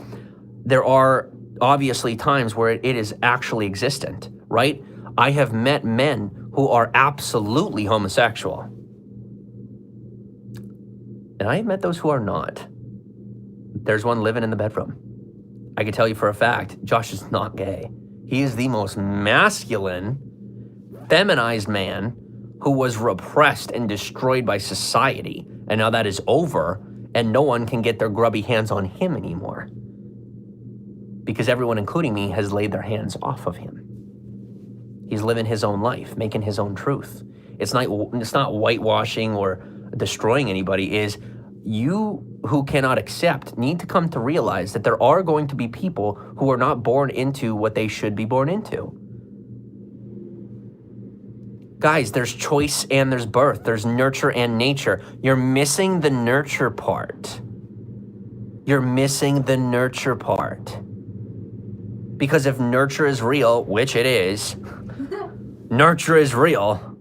There are obviously times where it is actually existent, right? I have met men who are absolutely homosexual. And I have met those who are not. There's one living in the bedroom. I can tell you for a fact, Josh is not gay. He is the most masculine, feminized man who was repressed and destroyed by society. And now that is over, and no one can get their grubby hands on him anymore. Because everyone, including me, has laid their hands off of him. He's living his own life, making his own truth. It's not whitewashing or destroying anybody. Is you who cannot accept need to come to realize that there are going to be people who are not born into what they should be born into. Guys, there's choice and there's birth. There's nurture and nature. You're missing the nurture part. You're missing the nurture part. Because if nurture is real, which it is, nurture is real,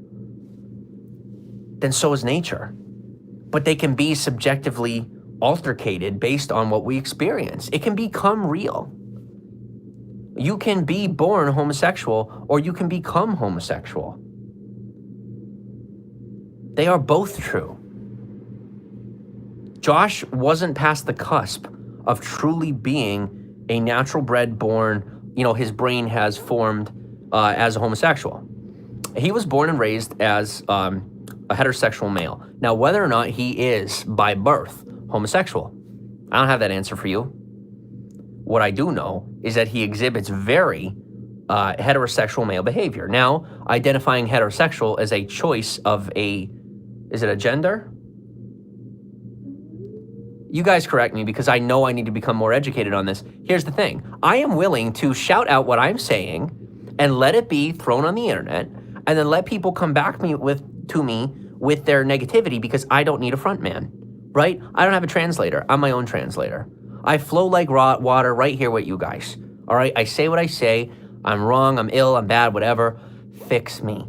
then so is nature. But they can be subjectively altercated based on what we experience. It can become real. You can be born homosexual or you can become homosexual. They are both true. Josh wasn't past the cusp of truly being a natural bred born, his brain has formed as a homosexual. He was born and raised as a heterosexual male. Now, whether or not he is by birth homosexual, I don't have that answer for you. What I do know is that he exhibits very heterosexual male behavior. Now, identifying heterosexual as a choice of is it a gender? You guys correct me because I know I need to become more educated on this. Here's the thing. I am willing to shout out what I'm saying and let it be thrown on the internet and then let people come back to me with their negativity because I don't need a front man, right? I don't have a translator. I'm my own translator. I flow like water right here with you guys, all right? I say what I say. I'm wrong, I'm ill, I'm bad, whatever. Fix me,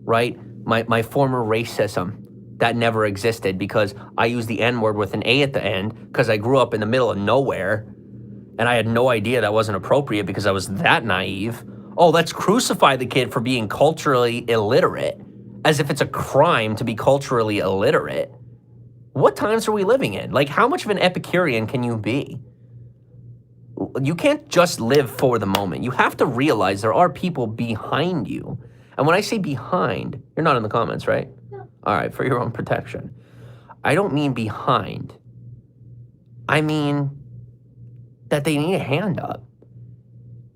right? My former racism that never existed because I used the N-word with an A at the end because I grew up in the middle of nowhere and I had no idea that wasn't appropriate because I was that naive. Oh, let's crucify the kid for being culturally illiterate as if it's a crime to be culturally illiterate. What times are we living in? Like, how much of an Epicurean can you be? You can't just live for the moment. You have to realize there are people behind you. And when I say behind, you're not in the comments, right? No. All right, for your own protection. I don't mean behind. I mean that they need a hand up.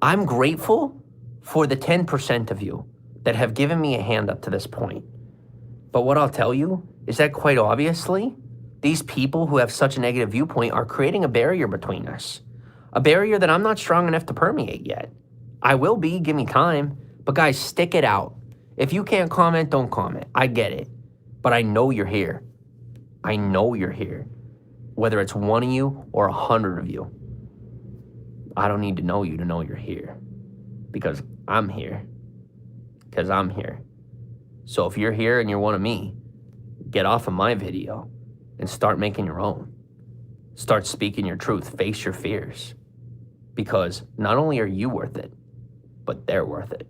I'm grateful for the 10% of you that have given me a hand up to this point. But what I'll tell you is that quite obviously, these people who have such a negative viewpoint are creating a barrier between us. A barrier that I'm not strong enough to permeate yet. I will be, give me time. But guys, stick it out. If you can't comment, don't comment. I get it. But I know you're here. I know you're here. Whether it's one of you or 100 of you. I don't need to know you to know you're here. Because I'm here. Because I'm here. So if you're here and you're one of me, get off of my video and start making your own. Start speaking your truth. Face your fears. Because not only are you worth it, but they're worth it.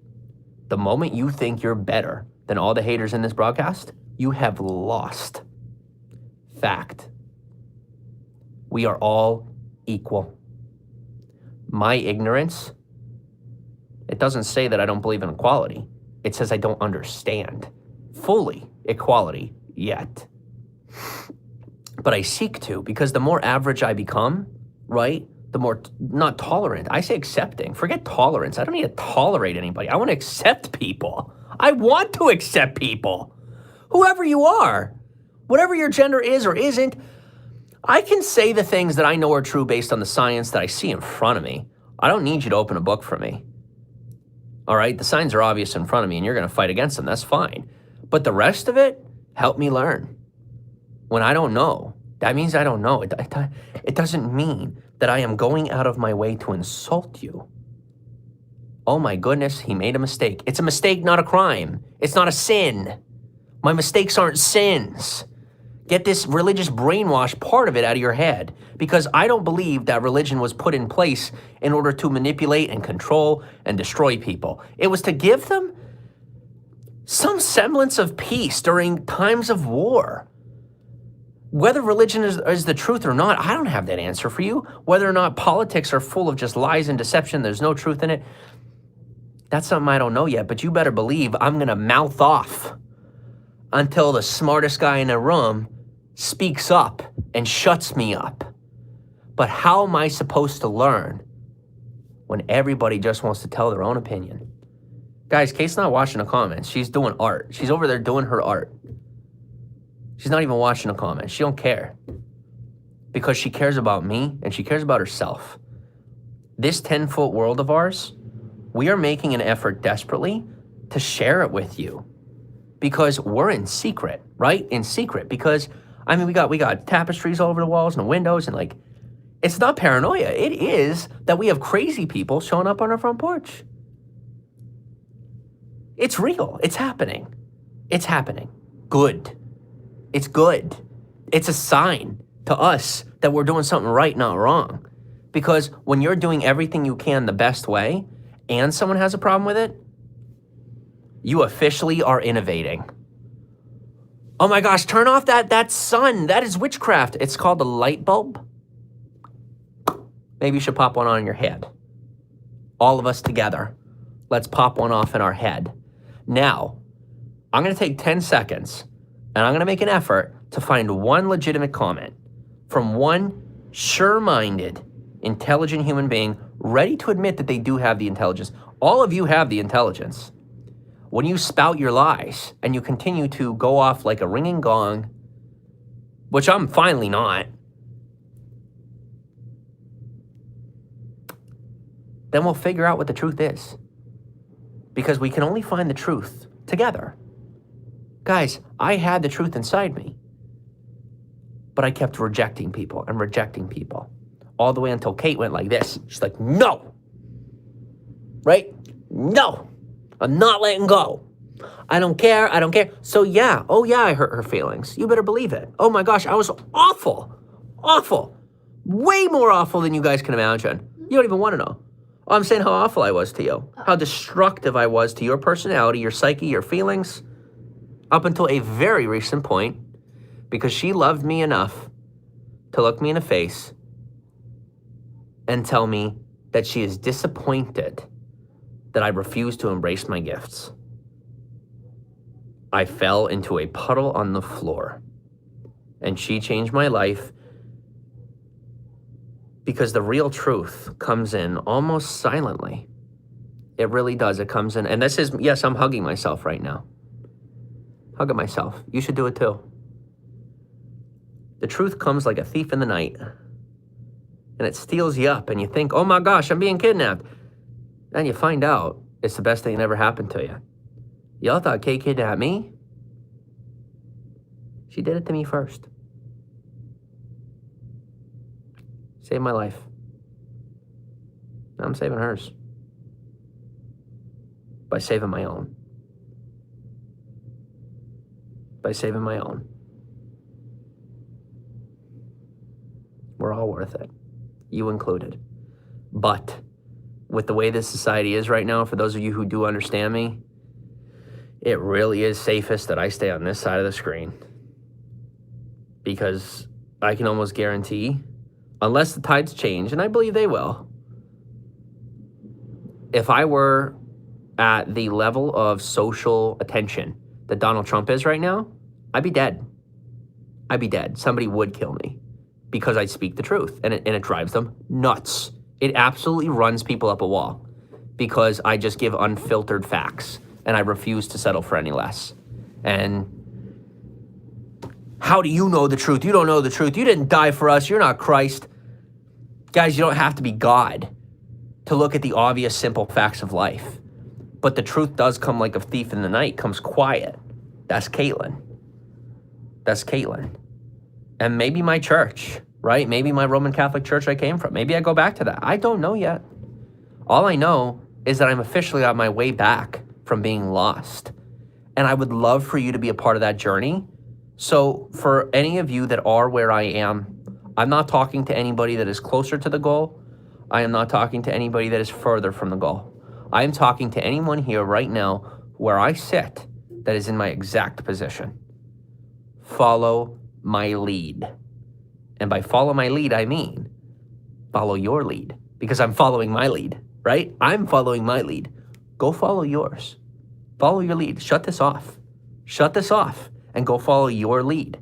The moment you think you're better than all the haters in this broadcast, you have lost. Fact. We are all equal. My ignorance, it doesn't say that I don't believe in equality. It says I don't understand fully equality yet. But I seek to, because the more average I become, right, the more not tolerant. I say accepting. Forget tolerance. I don't need to tolerate anybody. I want to accept people. I want to accept people. Whoever you are, whatever your gender is or isn't, I can say the things that I know are true based on the science that I see in front of me. I don't need you to open a book for me. All right? The signs are obvious in front of me and you're going to fight against them. That's fine. But the rest of it, help me learn. When I don't know, that means I don't know. It doesn't mean that I am going out of my way to insult you. Oh my goodness, he made a mistake. It's a mistake, not a crime. It's not a sin. My mistakes aren't sins. Get this religious brainwash part of it out of your head, because I don't believe that religion was put in place in order to manipulate and control and destroy people. It was to give them some semblance of peace during times of war. Whether religion is the truth or not, I don't have that answer for you. Whether or not politics are full of just lies and deception, there's no truth in it, that's something I don't know yet, but you better believe I'm gonna mouth off until the smartest guy in the room speaks up and shuts me up. But how am I supposed to learn when everybody just wants to tell their own opinion? Guys, Kate's not watching the comments. She's doing art. She's over there doing her art. She's not even watching the comments. She don't care. Because she cares about me and she cares about herself. This 10-foot world of ours, we are making an effort desperately to share it with you. Because we're in secret, right? In secret. Because, I mean, we got tapestries all over the walls and the windows and like, it's not paranoia. It is that we have crazy people showing up on our front porch. It's real. It's happening. It's happening. Good. It's good. It's a sign to us that we're doing something right, not wrong. Because when you're doing everything you can the best way and someone has a problem with it, you officially are innovating. Oh my gosh, turn off that sun. That is witchcraft. It's called a light bulb. Maybe you should pop one on in your head. All of us together. Let's pop one off in our head. Now, I'm going to take 10 seconds and I'm going to make an effort to find one legitimate comment from one sure-minded, intelligent human being ready to admit that they do have the intelligence. All of you have the intelligence. When you spout your lies and you continue to go off like a ringing gong, which I'm finally not, then we'll figure out what the truth is. Because we can only find the truth together. Guys, I had the truth inside me, but I kept rejecting people and rejecting people all the way until Kate went like this. She's like, no, right? No, I'm not letting go. I don't care. I don't care. So yeah, oh yeah, I hurt her feelings. You better believe it. Oh my gosh, I was awful, awful, way more awful than you guys can imagine. You don't even want to know. I'm saying how awful I was to you, how destructive I was to your personality, your psyche, your feelings, up until a very recent point, because she loved me enough to look me in the face and tell me that she is disappointed that I refuse to embrace my gifts. I fell into a puddle on the floor, and she changed my life. Because the real truth comes in almost silently. It really does. It comes in. And this is, yes, I'm hugging myself right now. Hugging myself. You should do it too. The truth comes like a thief in the night. And it steals you up and you think, oh my gosh, I'm being kidnapped. And you find out it's the best thing that ever happened to you. Y'all thought Kate kidnapped me? She did it to me first. Saved my life. Now I'm saving hers. By saving my own. By saving my own. We're all worth it. You included. But with the way this society is right now, for those of you who do understand me, it really is safest that I stay on this side of the screen. Because I can almost guarantee, unless the tides change, and I believe they will, if I were at the level of social attention that Donald Trump is right now, I'd be dead. I'd be dead. Somebody would kill me because I speak the truth, and it drives them nuts. It absolutely runs people up a wall because I just give unfiltered facts, and I refuse to settle for any less. And how do you know the truth? You don't know the truth. You didn't die for us. You're not Christ. Guys, you don't have to be God to look at the obvious, simple facts of life. But the truth does come like a thief in the night, comes quiet. That's Caitlin. That's Caitlin. And maybe my church, right? Maybe my Roman Catholic church I came from. Maybe I go back to that. I don't know yet. All I know is that I'm officially on my way back from being lost. And I would love for you to be a part of that journey. So for any of you that are where I am, I'm not talking to anybody that is closer to the goal. I am not talking to anybody that is further from the goal. I am talking to anyone here right now where I sit that is in my exact position. Follow my lead. And by follow my lead, I mean follow your lead, because I'm following my lead, right? I'm following my lead. Go follow yours. Follow your lead. Shut this off. Shut this off and go follow your lead.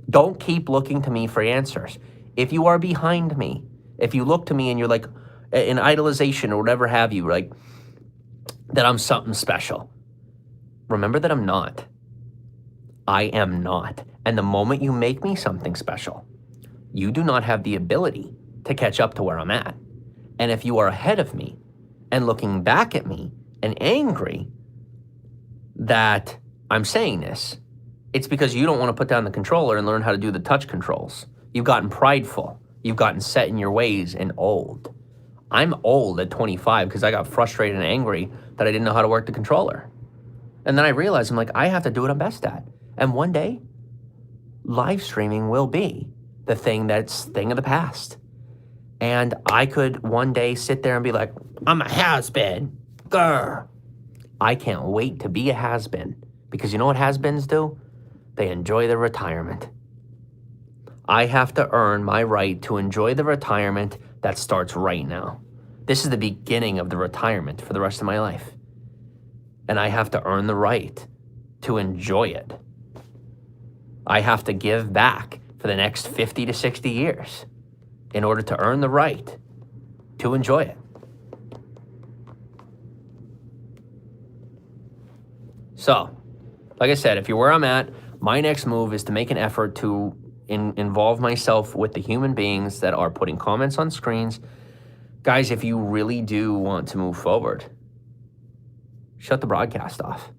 Don't keep looking to me for answers. If you are behind me, if you look to me and you're like in idolization or whatever have you, like that I'm something special, remember that I'm not. I am not. And the moment you make me something special, you do not have the ability to catch up to where I'm at. And if you are ahead of me and looking back at me and angry that I'm saying this, it's because you don't want to put down the controller and learn how to do the touch controls. You've gotten prideful. You've gotten set in your ways and old. I'm old at 25 because I got frustrated and angry that I didn't know how to work the controller. And then I realized, I'm like, I have to do what I'm best at. And one day, live streaming will be the thing that's thing of the past. And I could one day sit there and be like, I'm a has-been. Grr. I can't wait to be a has-been. Because you know what has-beens do? They enjoy their retirement. I have to earn my right to enjoy the retirement that starts right now. This is the beginning of the retirement for the rest of my life. And I have to earn the right to enjoy it. I have to give back for the next 50 to 60 years in order to earn the right to enjoy it. So, like I said, if you're where I'm at, my next move is to make an effort to involve myself with the human beings that are putting comments on screens. Guys, if you really do want to move forward, shut the broadcast off.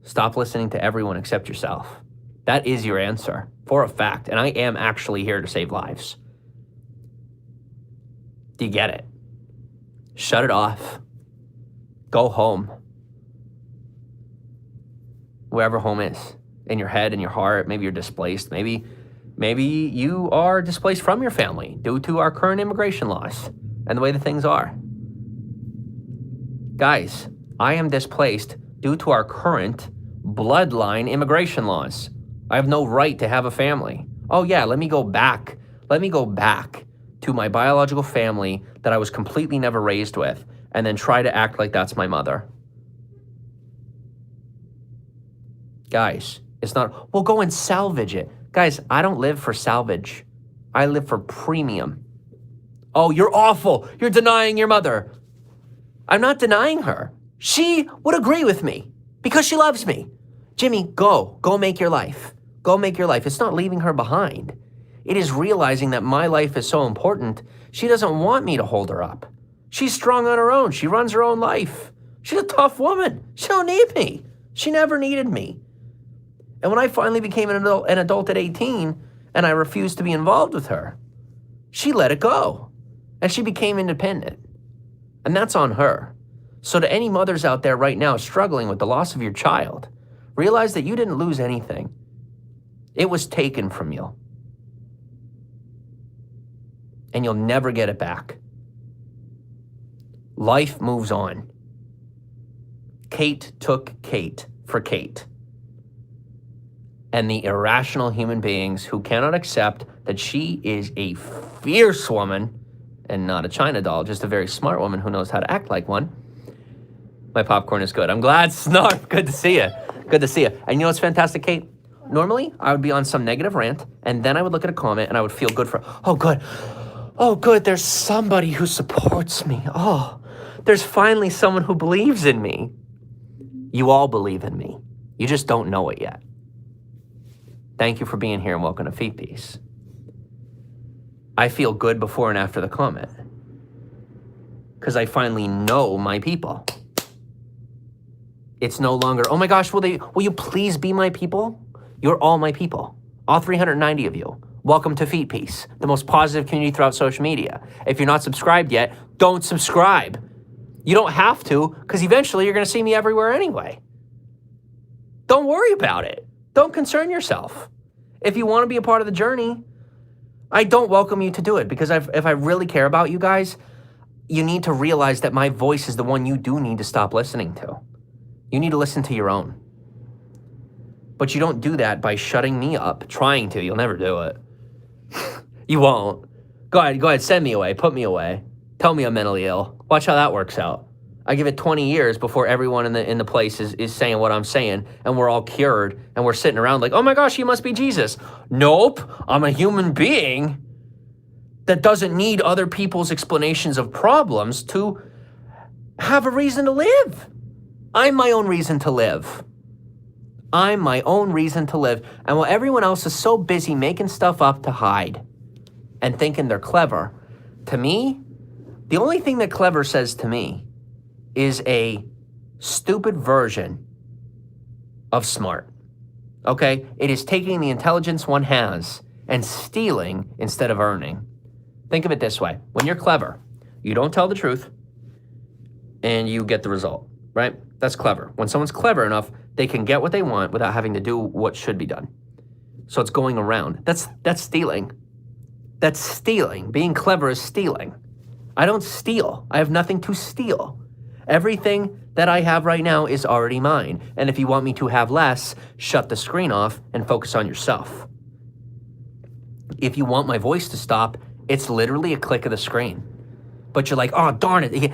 Stop listening to everyone except yourself. That is your answer, for a fact. And I am actually here to save lives. Do you get it? Shut it off. Go home. Wherever home is. In your head, in your heart. Maybe you're displaced. Maybe you are displaced from your family due to our current immigration laws and the way that things are. Guys, I am displaced due to our current bloodline immigration laws. I have no right to have a family. Oh yeah, let me go back. Let me go back to my biological family that I was completely never raised with and then try to act like that's my mother. Guys, it's not, well, go and salvage it. Guys, I don't live for salvage. I live for premium. Oh, you're awful. You're denying your mother. I'm not denying her. She would agree with me because she loves me. Jimmy, go make your life. Go make your life. It's not leaving her behind. It is realizing that my life is so important. She doesn't want me to hold her up. She's strong on her own. She runs her own life. She's a tough woman. She don't need me. She never needed me. And when I finally became an adult at 18 and I refused to be involved with her, she let it go and she became independent. And that's on her. So to any mothers out there right now struggling with the loss of your child, realize that you didn't lose anything. It was taken from you. And you'll never get it back. Life moves on. Kate took Kate for Kate. And the irrational human beings who cannot accept that she is a fierce woman and not a China doll, just a very smart woman who knows how to act like one. My popcorn is good. I'm glad, Snarf. Good to see you. Good to see you. And you know what's fantastic, Kate? Normally, I would be on some negative rant, and then I would look at a comment, and I would feel good for, oh, good. Oh, good, there's somebody who supports me. Oh, there's finally someone who believes in me. You all believe in me. You just don't know it yet. Thank you for being here and welcome to Feet Piece. I feel good before and after the comment because I finally know my people. It's no longer, oh my gosh, will you please be my people? You're all my people, all 390 of you. Welcome to Feet Piece, the most positive community throughout social media. If you're not subscribed yet, don't subscribe. You don't have to because eventually you're going to see me everywhere anyway. Don't worry about it. Don't concern yourself. If you want to be a part of the journey, I don't welcome you to do it because if I really care about you guys, you need to realize that my voice is the one you do need to stop listening to. You need to listen to your own. But you don't do that by shutting me up, trying to. You'll never do it. You won't. Go ahead, send me away, put me away. Tell me I'm mentally ill. Watch how that works out. I give it 20 years before everyone in the place is saying what I'm saying, and we're all cured, and we're sitting around like, oh my gosh, you must be Jesus. Nope, I'm a human being that doesn't need other people's explanations of problems to have a reason to live. I'm my own reason to live. I'm my own reason to live. And while everyone else is so busy making stuff up to hide and thinking they're clever, to me, the only thing that clever says to me is a stupid version of smart, okay? It is taking the intelligence one has and stealing instead of earning. Think of it this way. When you're clever, you don't tell the truth and you get the result, right? That's clever. When someone's clever enough, they can get what they want without having to do what should be done. So it's going around. That's stealing. That's stealing. Being clever is stealing. I don't steal. I have nothing to steal. Everything that I have right now is already mine. And if you want me to have less, shut the screen off and focus on yourself. If you want my voice to stop It's literally a click of the screen. But you're like, oh, darn it.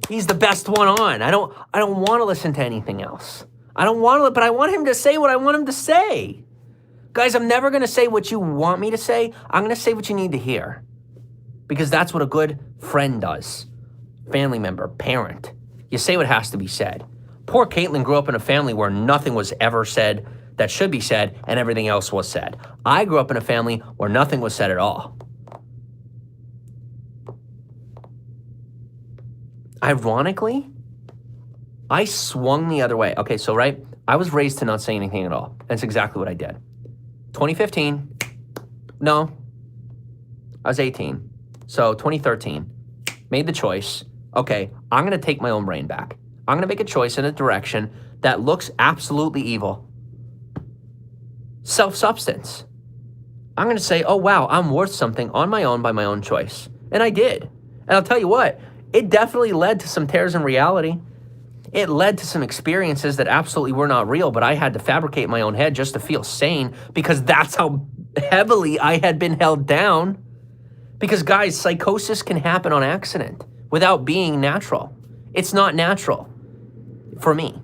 He's the best one on. I don't want to listen to anything else. I don't want to, but I want him to say what I want him to say. Guys, I'm never going to say what you want me to say. I'm going to say what you need to hear. Because that's what a good friend does. Family member, parent. You say what has to be said. Poor Caitlin grew up in a family where nothing was ever said that should be said and everything else was said. I grew up in a family where nothing was said at all. Ironically, I swung the other way. Okay, so right, I was raised to not say anything at all. That's exactly what I did. 2015, no, I was 18. So 2013, made the choice, okay, I'm gonna take my own brain back. I'm gonna make a choice in a direction that looks absolutely evil. Self-substance. I'm gonna say, oh wow, I'm worth something on my own by my own choice. And I did. And I'll tell you what, it definitely led to some tears in reality. It led to some experiences that absolutely were not real, but I had to fabricate my own head just to feel sane because that's how heavily I had been held down. Because guys, psychosis can happen on accident without being natural. It's not natural for me,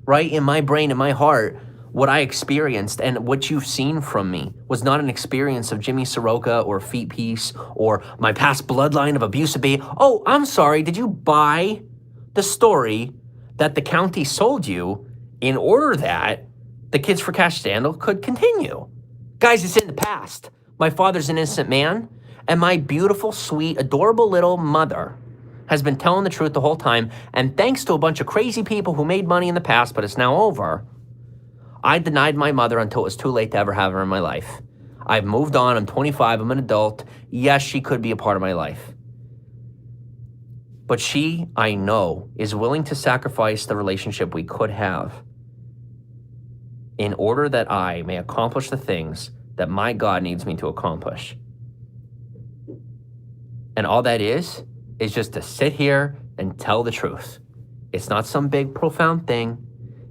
right? In my brain, in my heart, what I experienced and what you've seen from me was not an experience of Jimmy Soroka or Feet Piece or my past bloodline of abuse. Oh, I'm sorry, did you buy the story that the county sold you in order that the Kids for Cash scandal could continue? Guys, it's in the past. My father's an innocent man, and my beautiful, sweet, adorable little mother has been telling the truth the whole time, and thanks to a bunch of crazy people who made money in the past, but it's now over, I denied my mother until it was too late to ever have her in my life. I've moved on, I'm 25, I'm an adult. Yes, she could be a part of my life. But she, I know, is willing to sacrifice the relationship we could have in order that I may accomplish the things that my God needs me to accomplish. And all that is just to sit here and tell the truth. It's not some big, profound thing.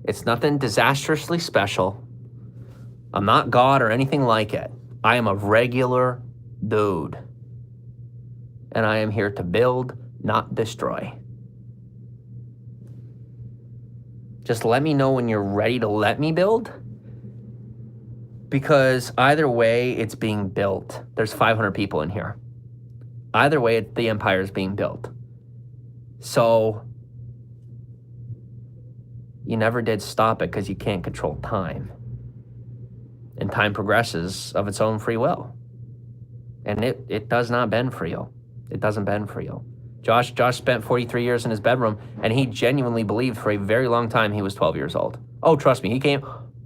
It's nothing disastrously special. I'm not God or anything like it. I am a regular dude. And I am here to build, not destroy. Just let me know when you're ready to let me build. Because either way, it's being built. There's 500 people in here. Either way, the empire is being built. So you never did stop it because you can't control time. And time progresses of its own free will. And it does not bend for you. It doesn't bend for you. Josh spent 43 years in his bedroom, and he genuinely believed for a very long time he was 12 years old. Oh, trust me, he came,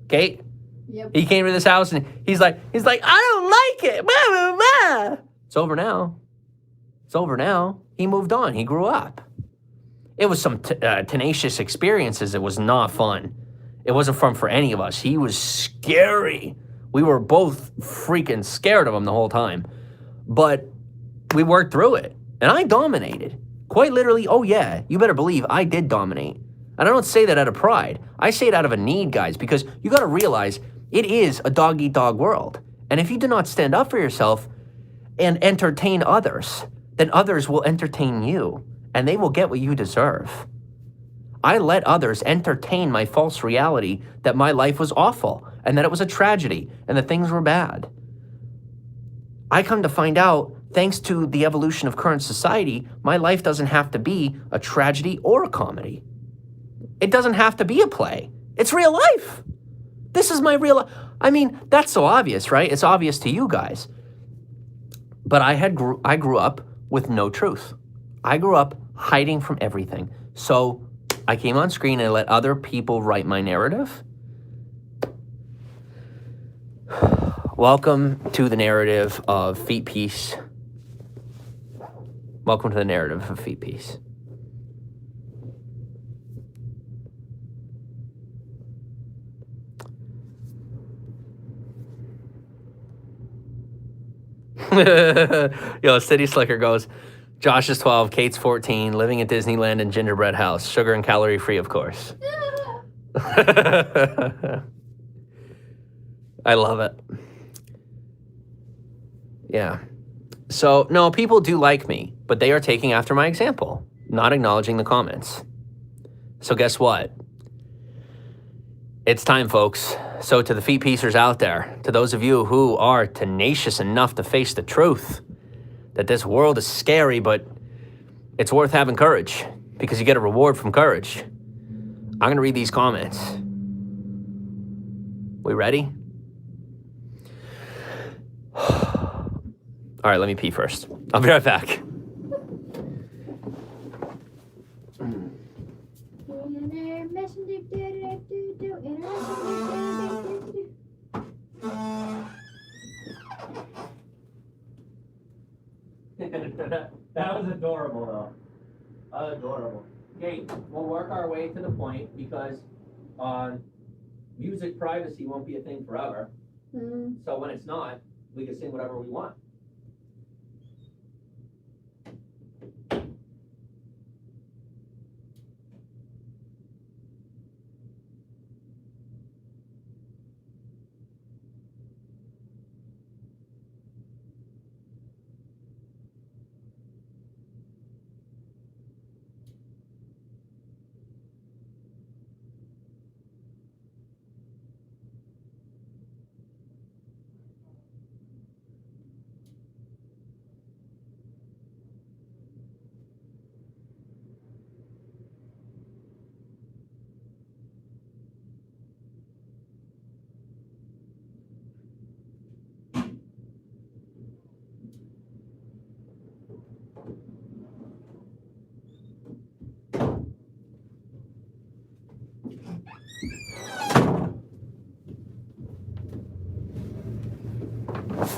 Kate? Yep. He came to this house, and he's like, I don't like it. Blah, blah, blah. It's over now. It's over now. He moved on. He grew up. It was some tenacious experiences. It was not fun. It wasn't fun for any of us. He was scary. We were both freaking scared of him the whole time. But we worked through it. And I dominated. Quite literally, oh yeah, you better believe I did dominate. And I don't say that out of pride. I say it out of a need, guys, because you got to realize it is a dog-eat-dog world. And if you do not stand up for yourself and entertain others, then others will entertain you, and they will get what you deserve. I let others entertain my false reality that my life was awful, and that it was a tragedy, and that things were bad. I come to find out, thanks to the evolution of current society, my life doesn't have to be a tragedy or a comedy. It doesn't have to be a play. It's real life. This is my real life. I mean, that's so obvious, right? It's obvious to you guys. But I grew up with no truth. I grew up hiding from everything. So I came on screen and let other people write my narrative. Welcome to the narrative of Feet Piece. Welcome to the narrative of Feet Piece. Yo, City Slicker goes, Josh is 12, Kate's 14, living at Disneyland and gingerbread house. Sugar and calorie free, of course. I love it. Yeah. So, no, people do like me, but they are taking after my example, not acknowledging the comments. So guess what? It's time, folks. So to the feet piecers out there, to those of you who are tenacious enough to face the truth, that this world is scary, but it's worth having courage, because you get a reward from courage. I'm going to read these comments. We ready? All right, let me pee first. I'll be right back. That was adorable, though. Adorable. Okay, we'll work our way to the point because music privacy won't be a thing forever. So when it's not, we can sing whatever we want.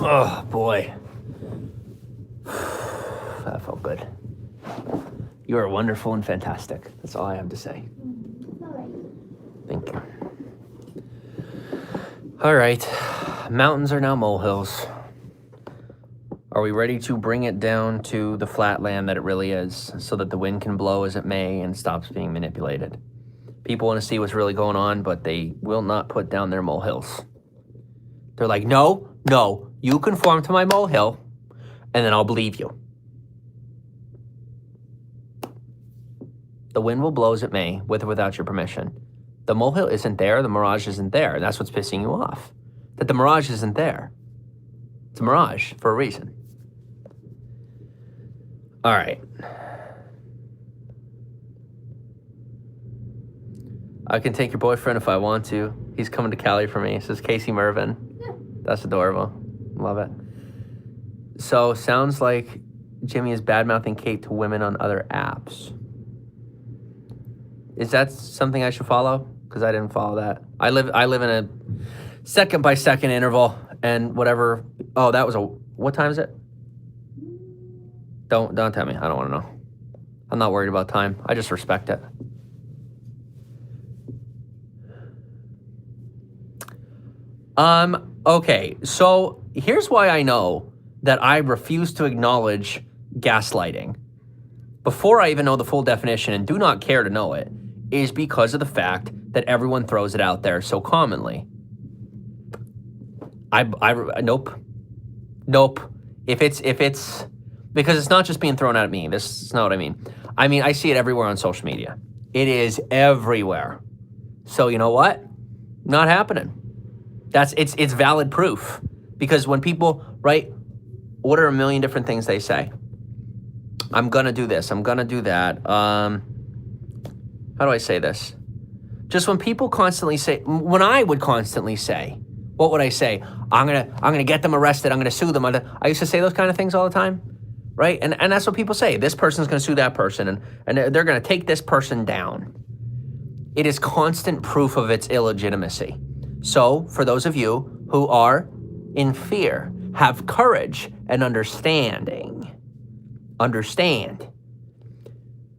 Oh, boy. That felt good. You are wonderful and fantastic. That's all I have to say. Thank you. All right. Mountains are now molehills. Are we ready to bring it down to the flat land that it really is so that the wind can blow as it may and stops being manipulated? People want to see what's really going on, but they will not put down their molehills. They're like, no, you conform to my molehill, and then I'll believe you. The wind will blow as it may, with or without your permission. The molehill isn't there, the mirage isn't there, and that's what's pissing you off. That the mirage isn't there. It's a mirage for a reason. All right. I can take your boyfriend if I want to. He's coming to Cali for me, says Casey Mervin. That's adorable. Love it. So, sounds like Jimmy is bad-mouthing Kate to women on other apps. Is that something I should follow? Because I didn't follow that. I live in a second-by-second interval, and whatever. Oh, that was a. What time is it? Don't tell me. I don't want to know. I'm not worried about time. I just respect it. Okay, so here's why I know that I refuse to acknowledge gaslighting before I even know the full definition and do not care to know it, is because of the fact that everyone throws it out there so commonly. Nope. If it's, because it's not just being thrown at me. This is not what I mean. I see it everywhere on social media. It is everywhere. So you know what? Not happening. It's valid proof, because when people, right, what are a million different things they say? I'm gonna do this. I'm gonna do that. How do I say this? Just when people constantly say, when I would constantly say, what would I say? I'm gonna get them arrested. I'm gonna sue them. I used to say those kind of things all the time, right? And that's what people say. This person's gonna sue that person, and they're gonna take this person down. It is constant proof of its illegitimacy. So, for those of you who are in fear, have courage and understand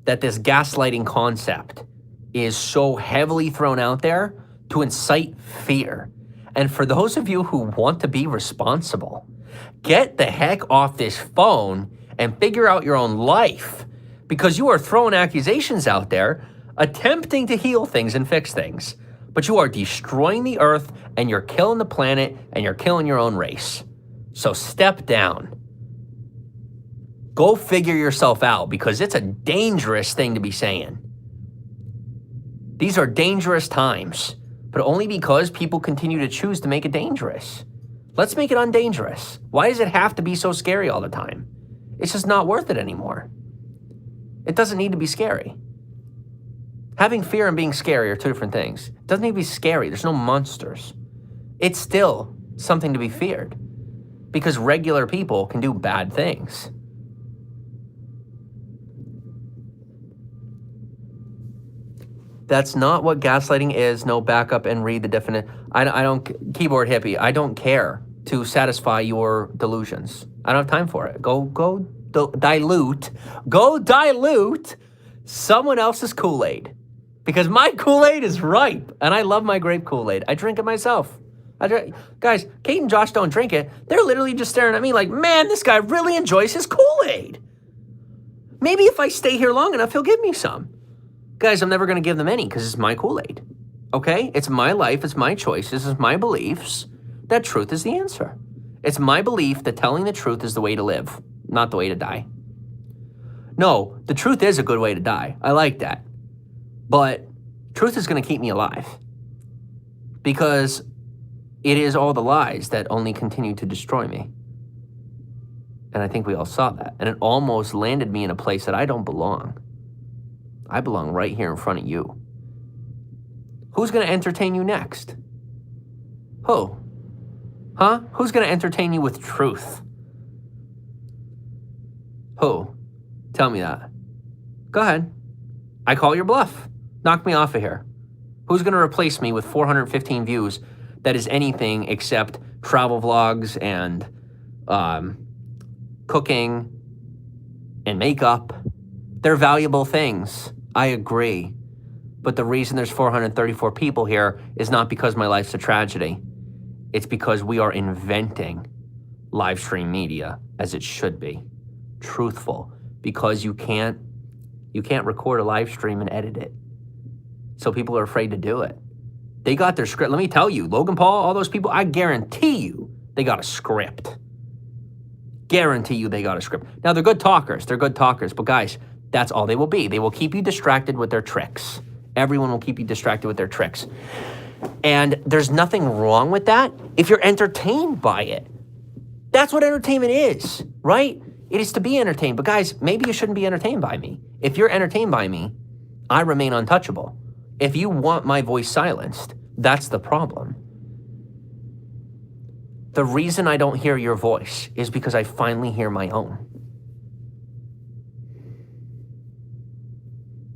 that this gaslighting concept is so heavily thrown out there to incite fear. And for those of you who want to be responsible, get the heck off this phone and figure out your own life, because you are throwing accusations out there, attempting to heal things and fix things. But you are destroying the earth, and you're killing the planet, and you're killing your own race. So step down. Go figure yourself out, because it's a dangerous thing to be saying. These are dangerous times, but only because people continue to choose to make it dangerous. Let's make it undangerous. Why does it have to be so scary all the time? It's just not worth it anymore. It doesn't need to be scary. Having fear and being scary are two different things. It doesn't need to be scary. There's no monsters. It's still something to be feared, because regular people can do bad things. That's not what gaslighting is. No, back up and read the definition. I don't, keyboard hippie, I don't care to satisfy your delusions. I don't have time for it. Go dilute someone else's Kool-Aid, because my Kool-Aid is ripe, and I love my grape Kool-Aid. I drink it myself. Guys, Kate and Josh don't drink it. They're literally just staring at me like, man, this guy really enjoys his Kool-Aid. Maybe if I stay here long enough, he'll give me some. Guys, I'm never going to give them any, because it's my Kool-Aid. Okay? It's my life. It's my choices. It's my beliefs. That truth is the answer. It's my belief that telling the truth is the way to live, not the way to die. No, the truth is a good way to die. I like that. But truth is going to keep me alive, because it is all the lies that only continue to destroy me. And I think we all saw that. And it almost landed me in a place that I don't belong. I belong right here in front of you. Who's going to entertain you next? Who? Huh? Who's going to entertain you with truth? Who? Tell me that. Go ahead. I call your bluff. Knock me off of here. Who's going to replace me with 415 views that is anything except travel vlogs and cooking and makeup? They're valuable things. I agree. But the reason there's 434 people here is not because my life's a tragedy. It's because we are inventing live stream media as it should be. Truthful. Because you can't record a live stream and edit it. So people are afraid to do it. They got their script. Let me tell you, Logan Paul, all those people, I guarantee you they got a script. Guarantee you they got a script. Now, they're good talkers. But guys, that's all they will be. They will keep you distracted with their tricks. Everyone will keep you distracted with their tricks. And there's nothing wrong with that if you're entertained by it. That's what entertainment is, right? It is to be entertained. But guys, maybe you shouldn't be entertained by me. If you're entertained by me, I remain untouchable. If you want my voice silenced, that's the problem. The reason I don't hear your voice is because I finally hear my own.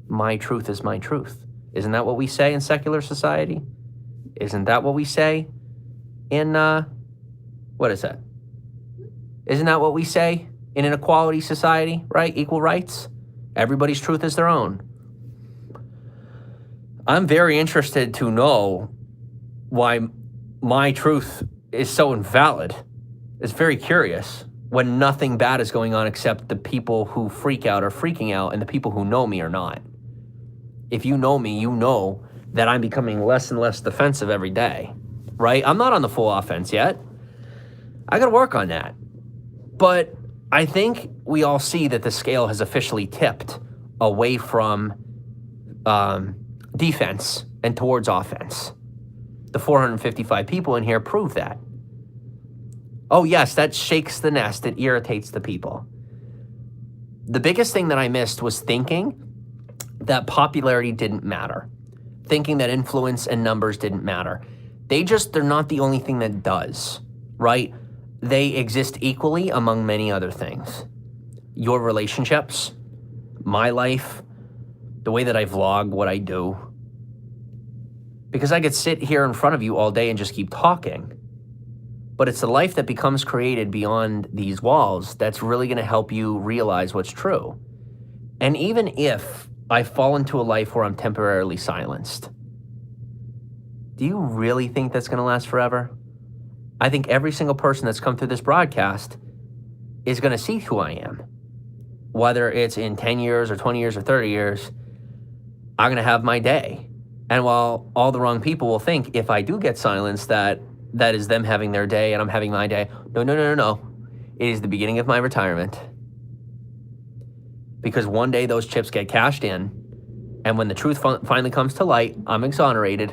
My truth is my truth. Isn't that what we say in secular society? Isn't that what we say in, what is that? Isn't that what we say in an equality society, right? Equal rights? Everybody's truth is their own. I'm very interested to know why my truth is so invalid. It's very curious when nothing bad is going on except the people who freak out are freaking out and the people who know me are not. If you know me, you know that I'm becoming less and less defensive every day, right? I'm not on the full offense yet. I got to work on that. But I think we all see that the scale has officially tipped away from defense and towards offense. The 455 people in here prove that. Oh yes, that shakes the nest. It irritates the people. The biggest thing that I missed was thinking that popularity didn't matter. Thinking that influence and numbers didn't matter. They're not the only thing that does, right? They exist equally among many other things. Your relationships, my life, the way that I vlog, what I do. Because I could sit here in front of you all day and just keep talking. But it's the life that becomes created beyond these walls that's really going to help you realize what's true. And even if I fall into a life where I'm temporarily silenced, do you really think that's going to last forever? I think every single person that's come through this broadcast is going to see who I am. Whether it's in 10 years or 20 years or 30 years, I'm going to have my day. And while all the wrong people will think if I do get silenced that is them having their day and I'm having my day, no. It is the beginning of my retirement. Because one day those chips get cashed in, and when the truth finally comes to light, I'm exonerated,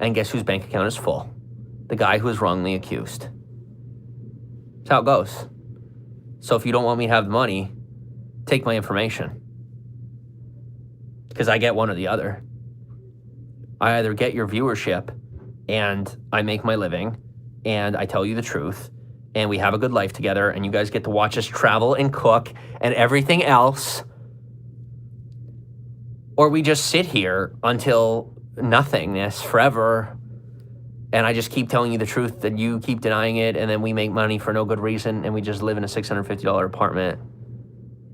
and guess whose bank account is full? The guy who was wrongly accused. That's how it goes. So if you don't want me to have the money, take my information. Because I get one or the other. I either get your viewership and I make my living and I tell you the truth and we have a good life together and you guys get to watch us travel and cook and everything else, or we just sit here until nothingness forever and I just keep telling you the truth and you keep denying it, and then we make money for no good reason and we just live in a $650 apartment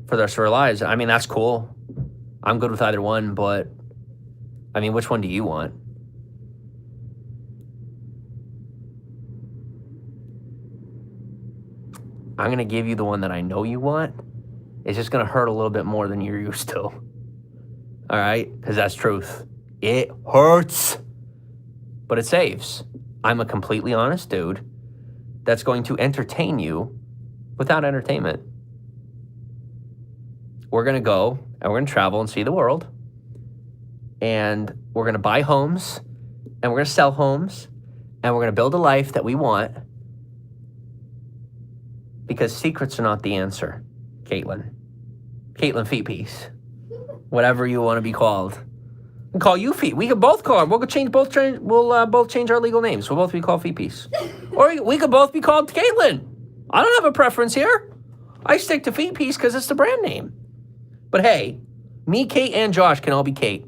for the rest of our lives. I mean, that's cool. I'm good with either one, but I mean, which one do you want? I'm going to give you the one that I know you want. It's just going to hurt a little bit more than you're used to. All right? Because that's truth. It hurts, but it saves. I'm a completely honest dude that's going to entertain you without entertainment. We're going to go and we're going to travel and see the world. And we're going to buy homes and we're going to sell homes and we're going to build a life that we want. Because secrets are not the answer, Caitlin. Caitlin Feet Piece. Whatever you want to be called. And call you Feet. We can both call them. We'll both change our legal names. We'll both be called Feet Piece. Or we could both be called Caitlin. I don't have a preference here. I stick to Feet Piece because it's the brand name. But hey, me, Kate, and Josh can all be Kate.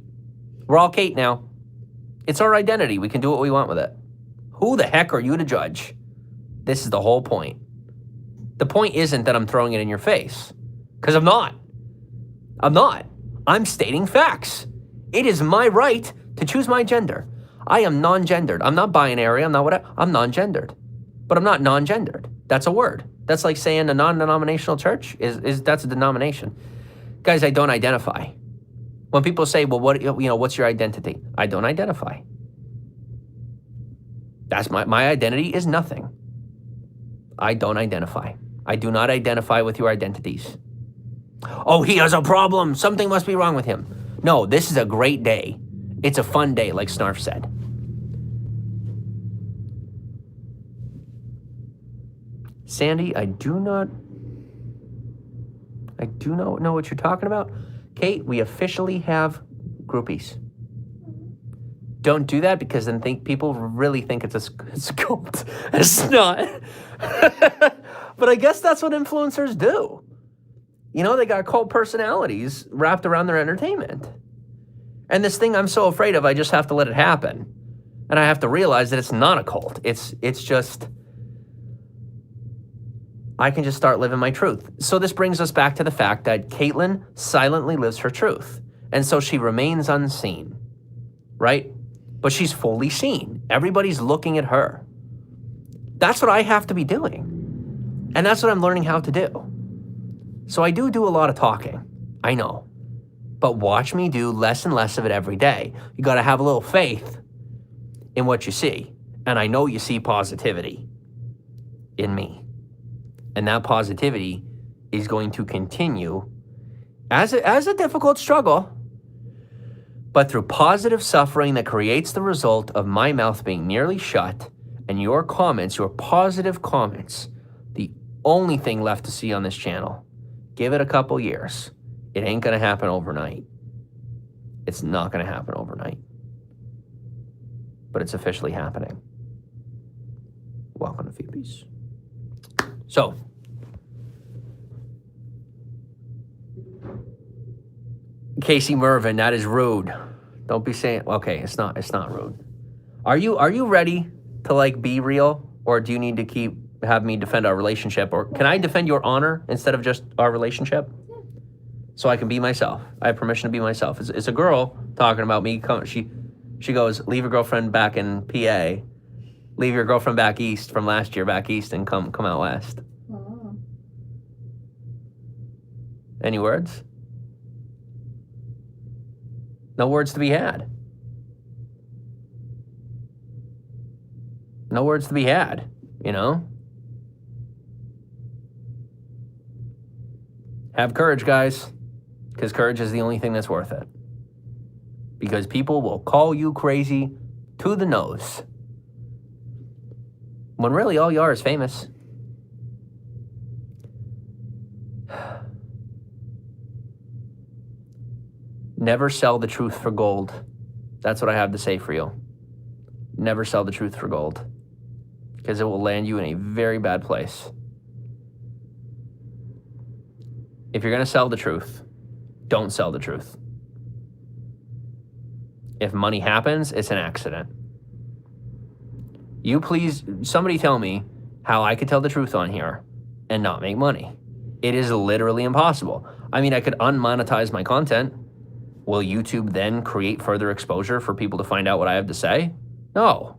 We're all Kate now. It's our identity. We can do what we want with it. Who the heck are you to judge? This is the whole point. The point isn't that I'm throwing it in your face. Because I'm not. I'm not. I'm stating facts. It is my right to choose my gender. I am non-gendered. I'm not binary. I'm not whatever. I'm non-gendered. But I'm not non-gendered. That's a word. That's like saying a non-denominational church that's a denomination. Guys, I don't identify. When people say, well, what's your identity? I don't identify. That's my identity is nothing. I don't identify. I do not identify with your identities. Oh, he has a problem. Something must be wrong with him. No, this is a great day. It's a fun day, like Snarf said. Sandy, I do not know what you're talking about. Kate, we officially have groupies. Don't do that because then people really think it's a cult. It's not. But I guess that's what influencers do. You know, they got cult personalities wrapped around their entertainment. And this thing I'm so afraid of, I just have to let it happen. And I have to realize that it's not a cult. It's just, I can just start living my truth. So this brings us back to the fact that Caitlin silently lives her truth. And so she remains unseen, right? But she's fully seen. Everybody's looking at her. That's what I have to be doing. And that's what I'm learning how to do. So I do a lot of talking. I know. But watch me do less and less of it every day. You got to have a little faith in what you see. And I know you see positivity in me. And that positivity is going to continue as a difficult struggle, but through positive suffering that creates the result of my mouth being nearly shut and your comments, your positive comments, the only thing left to see on this channel. Give it a couple years. It ain't going to happen overnight. It's not going to happen overnight. But it's officially happening. Welcome to Feet Piece. So, Casey Mervin, that is rude. Don't be saying, okay, it's not rude. Are you ready to be real, or do you need to have me defend our relationship, or can I defend your honor instead of just our relationship? So I can be myself. I have permission to be myself. It's a girl talking about me. She goes, leave your girlfriend back in PA. Leave your girlfriend back east from last year back east and come out west. Oh. Any words? No words to be had. No words to be had, you know? Have courage, guys. Because courage is the only thing that's worth it. Because people will call you crazy to the nose. When really all you are is famous. Never sell the truth for gold. That's what I have to say for you. Never sell the truth for gold. Because it will land you in a very bad place. If you're going to sell the truth, don't sell the truth. If money happens, it's an accident. You please, somebody tell me how I could tell the truth on here and not make money. It is literally impossible. I mean, I could unmonetize my content. Will YouTube then create further exposure for people to find out what I have to say? No.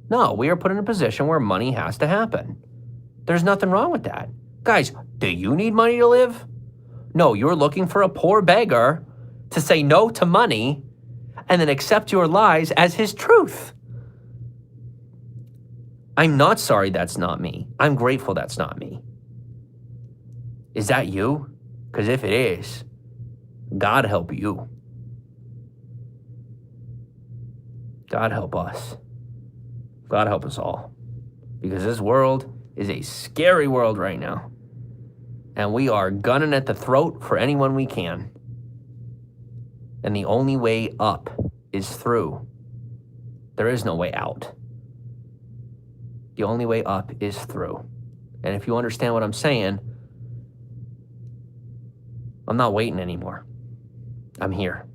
No, we are put in a position where money has to happen. There's nothing wrong with that. Guys, do you need money to live? No, you're looking for a poor beggar to say no to money and then accept your lies as his truth. I'm not sorry that's not me. I'm grateful that's not me. Is that you? Because if it is, God help you. God help us. God help us all. Because this world is a scary world right now. And we are gunning at the throat for anyone we can. And the only way up is through. There is no way out. The only way up is through. And if you understand what I'm saying, I'm not waiting anymore. I'm here.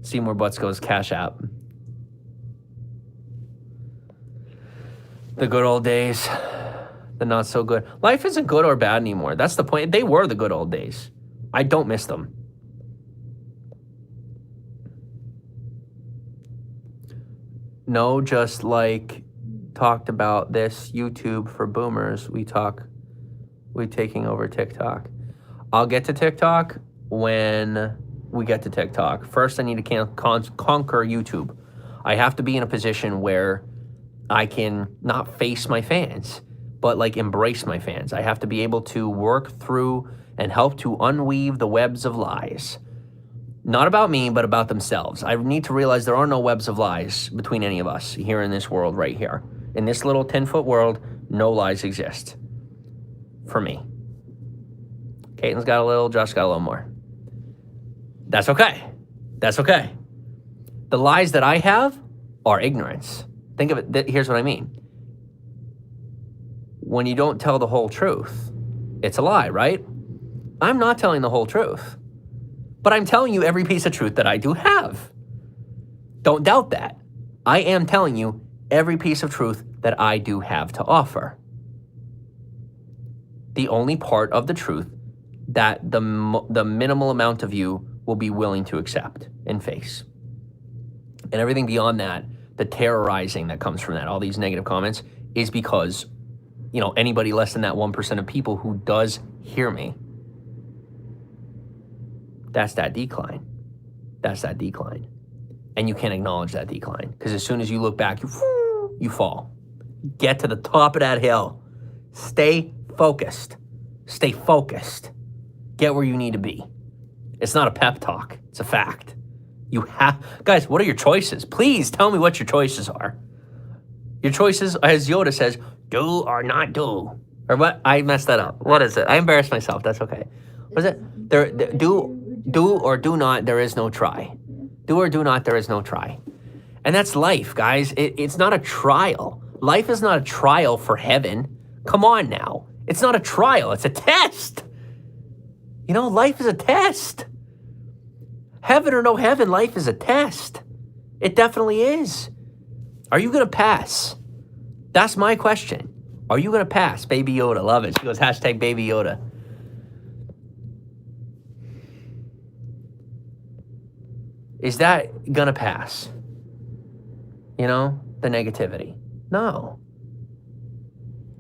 Seymour Butzko's Cash App. The good old days. The not so good. Life isn't good or bad anymore. That's the point. They were the good old days. I don't miss them. No, just like talked about this YouTube for boomers, we taking over TikTok. I'll get to TikTok when we get to TikTok. First, I need to conquer YouTube. I have to be in a position where I can not face my fans, but like embrace my fans. I have to be able to work through and help to unweave the webs of lies. Not about me, but about themselves. I need to realize there are no webs of lies between any of us here in this world right here. In this little 10-foot world, no lies exist. For me. Caitlin's got a little, Josh got a little more. That's okay. That's okay. The lies that I have are ignorance. Think of it, here's what I mean. When you don't tell the whole truth, it's a lie, right? I'm not telling the whole truth. But I'm telling you every piece of truth that I do have. Don't doubt that. I am telling you every piece of truth that I do have to offer. The only part of the truth that the minimal amount of you will be willing to accept and face. And everything beyond that, the terrorizing that comes from that, all these negative comments, is because, you know, anybody less than that 1% of people who does hear me, that's that decline. That's that decline. And you can't acknowledge that decline. Because as soon as you look back, you fall. Get to the top of that hill. Stay focused. Stay focused. Get where you need to be. It's not a pep talk. It's a fact. You have... Guys, what are your choices? Please tell me what your choices are. Your choices, as Yoda says, do or not do. Or what? I messed that up. What is it? I embarrassed myself. That's okay. What is it? Do or do not, there is no try. Do or do not, there is no try. And that's life, guys. It's not a trial. Life is not a trial for heaven. Come on now. It's not a trial. It's a test. You know, life is a test. Heaven or no heaven, life is a test. It definitely is. Are you going to pass? That's my question. Are you going to pass? Baby Yoda. Love it. She goes, hashtag Baby Yoda. Is that gonna pass? You know, the negativity. No.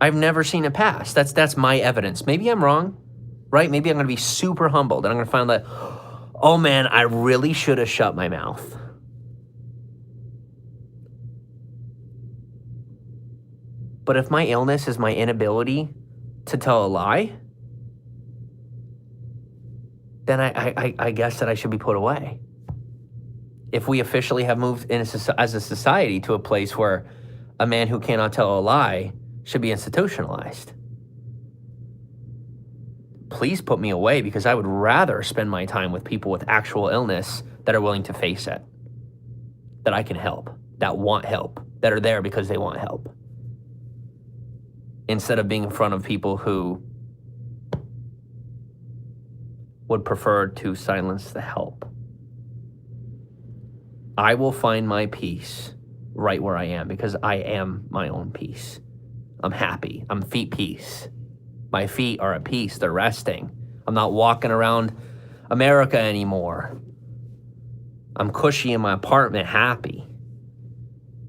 I've never seen it pass. That's my evidence. Maybe I'm wrong, right? Maybe I'm gonna be super humbled and I'm gonna find that, oh man, I really should have shut my mouth. But if my illness is my inability to tell a lie, then I guess that I should be put away. If we officially have moved as a society to a place where a man who cannot tell a lie should be institutionalized. Please put me away, because I would rather spend my time with people with actual illness that are willing to face it, that I can help, that want help, that are there because they want help, instead of being in front of people who would prefer to silence the help. I will find my peace right where I am, because I am my own peace. I'm happy. I'm feet peace. My feet are at peace. They're resting. I'm not walking around America anymore. I'm cushy in my apartment, happy.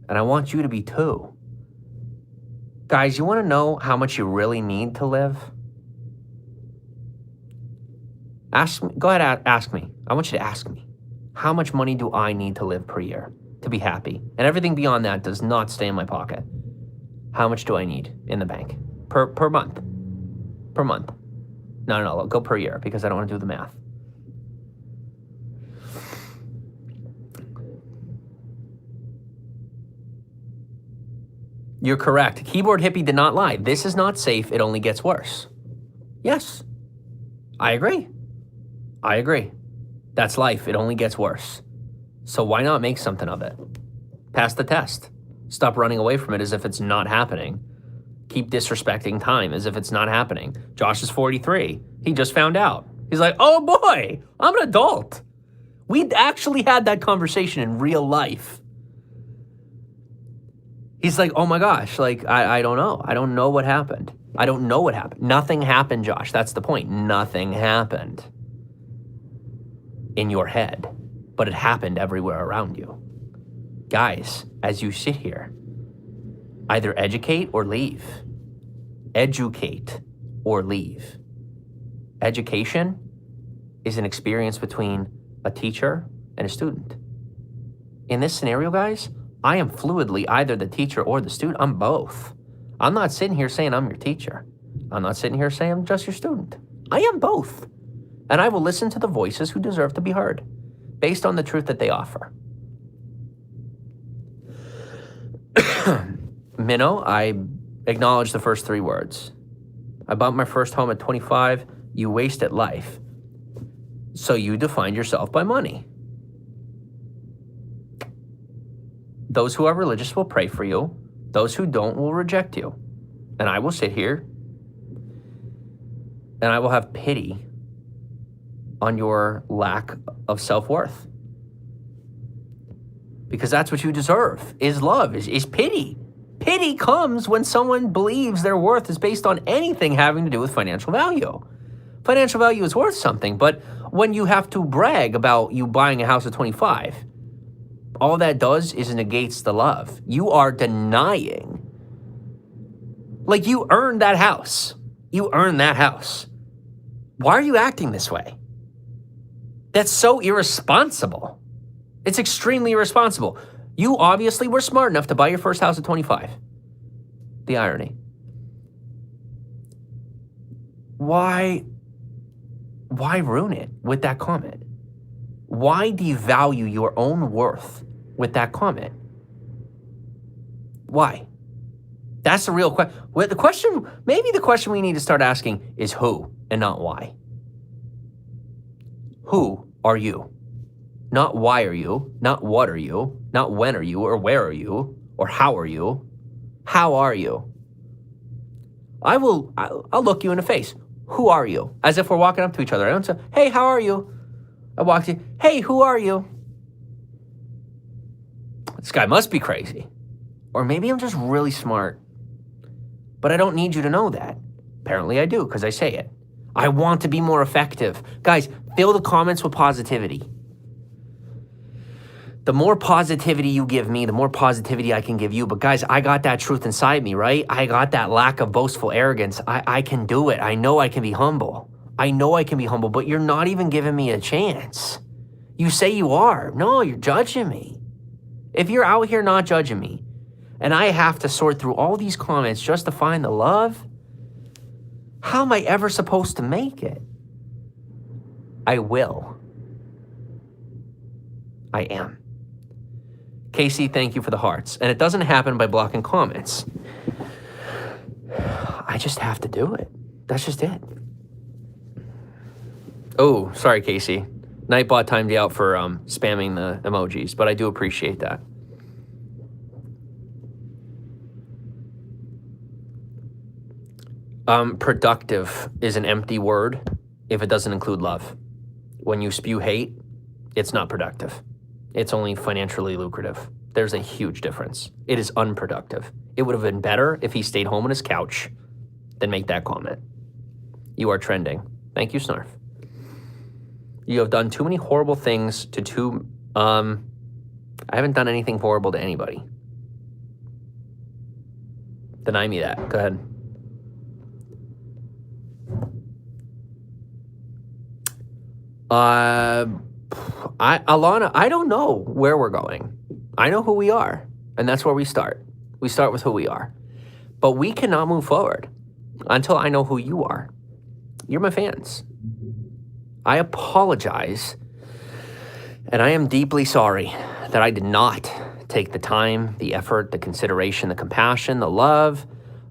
And I want you to be too. Guys, you want to know how much you really need to live? Ask me. Go ahead, ask me. I want you to ask me. How much money do I need to live per year to be happy? And everything beyond that does not stay in my pocket. How much do I need in the bank? Per month. Per month. No, go per year, because I don't want to do the math. You're correct. Keyboard hippie did not lie. This is not safe. It only gets worse. Yes. I agree. That's life. It only gets worse. So why not make something of it? Pass the test. Stop running away from it as if it's not happening. Keep disrespecting time as if it's not happening. Josh is 43. He just found out. He's like, oh boy, I'm an adult. We actually had that conversation in real life. He's like, oh my gosh, like, I don't know. I don't know what happened. I don't know what happened. Nothing happened, Josh. That's the point. Nothing happened in your head, but it happened everywhere around you. Guys, as you sit here, either educate or leave. Educate or leave. Education is an experience between a teacher and a student. In this scenario, guys, I am fluidly either the teacher or the student. I'm both. I'm not sitting here saying I'm your teacher. I'm not sitting here saying I'm just your student. I am both. And I will listen to the voices who deserve to be heard based on the truth that they offer. Minnow, I acknowledge the first three words. I bought my first home at 25. You wasted life. So you defined yourself by money. Those who are religious will pray for you. Those who don't will reject you. And I will sit here and I will have pity on your lack of self-worth. Because that's what you deserve, is love, is pity. Pity comes when someone believes their worth is based on anything having to do with financial value. Financial value is worth something, but when you have to brag about you buying a house at 25, all that does is negates the love. You are denying. Like, you earned that house. You earned that house. Why are you acting this way? That's so irresponsible. It's extremely irresponsible. You obviously were smart enough to buy your first house at 25. The irony. Why ruin it with that comment? Why devalue your own worth with that comment? Why? That's the real question. Maybe the question we need to start asking is who and not why. Who are you? Not why are you, not what are you, not when are you, or where are you, or how are you. How are you? I'll look you in the face. Who are you? As if we're walking up to each other. I don't say, hey, how are you? I walk to you, hey, who are you? This guy must be crazy. Or maybe I'm just really smart. But I don't need you to know that. Apparently I do, because I say it. I want to be more effective. Guys, fill the comments with positivity. The more positivity you give me, the more positivity I can give you. But guys, I got that truth inside me, right? I got that lack of boastful arrogance. I can do it. I know I can be humble. But you're not even giving me a chance. You say you are. No, you're judging me. If you're out here not judging me, and I have to sort through all these comments just to find the love, how am I ever supposed to make it? I will. I am. Casey, thank you for the hearts. And it doesn't happen by blocking comments. I just have to do it. That's just it. Oh, sorry, Casey. Nightbot timed you out for spamming the emojis, but I do appreciate that. Productive is an empty word if it doesn't include love. When you spew hate, it's not productive. It's only financially lucrative. There's a huge difference. It is unproductive. It would have been better if he stayed home on his couch than make that comment. You are trending. Thank you, Snarf. You have done too many horrible things to I haven't done anything horrible to anybody. Deny me that. Go ahead. Alana, I don't know where we're going. I know who we are, and that's where we start. We start with who we are. But we cannot move forward until I know who you are. You're my fans. I apologize, and I am deeply sorry that I did not take the time, the effort, the consideration, the compassion, the love,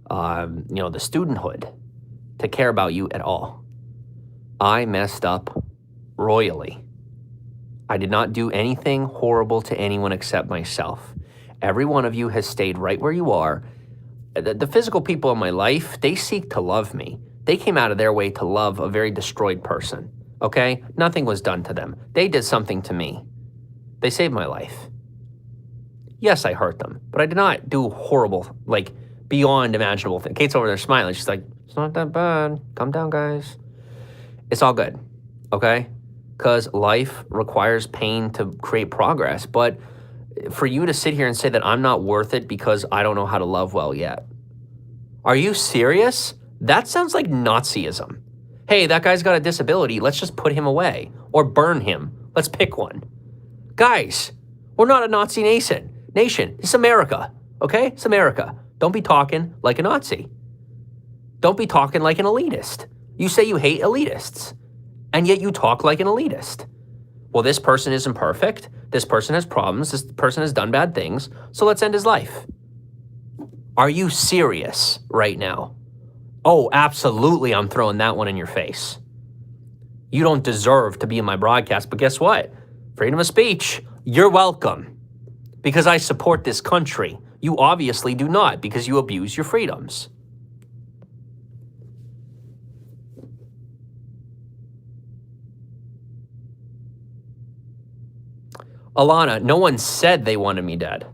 the studenthood to care about you at all. I messed up royally. I did not do anything horrible to anyone except myself. Every one of you has stayed right where you are. The physical people in my life, they seek to love me. They came out of their way to love a very destroyed person, okay? Nothing was done to them. They did something to me. They saved my life. Yes, I hurt them, but I did not do horrible, beyond imaginable things. Kate's over there smiling. She's like, it's not that bad. Calm down, guys. It's all good, okay? Because life requires pain to create progress. But for you to sit here and say that I'm not worth it because I don't know how to love well yet. Are you serious? That sounds like Nazism. Hey, that guy's got a disability. Let's just put him away or burn him. Let's pick one. Guys, we're not a Nazi nation. It's America, okay? It's America. Don't be talking like a Nazi. Don't be talking like an elitist. You say you hate elitists, and yet you talk like an elitist. Well, this person isn't perfect. This person has problems. This person has done bad things. So let's end his life. Are you serious right now? Oh, absolutely, I'm throwing that one in your face. You don't deserve to be in my broadcast, but guess what? Freedom of speech, you're welcome. Because I support this country. You obviously do not, because you abuse your freedoms. Alana, no one said they wanted me dead.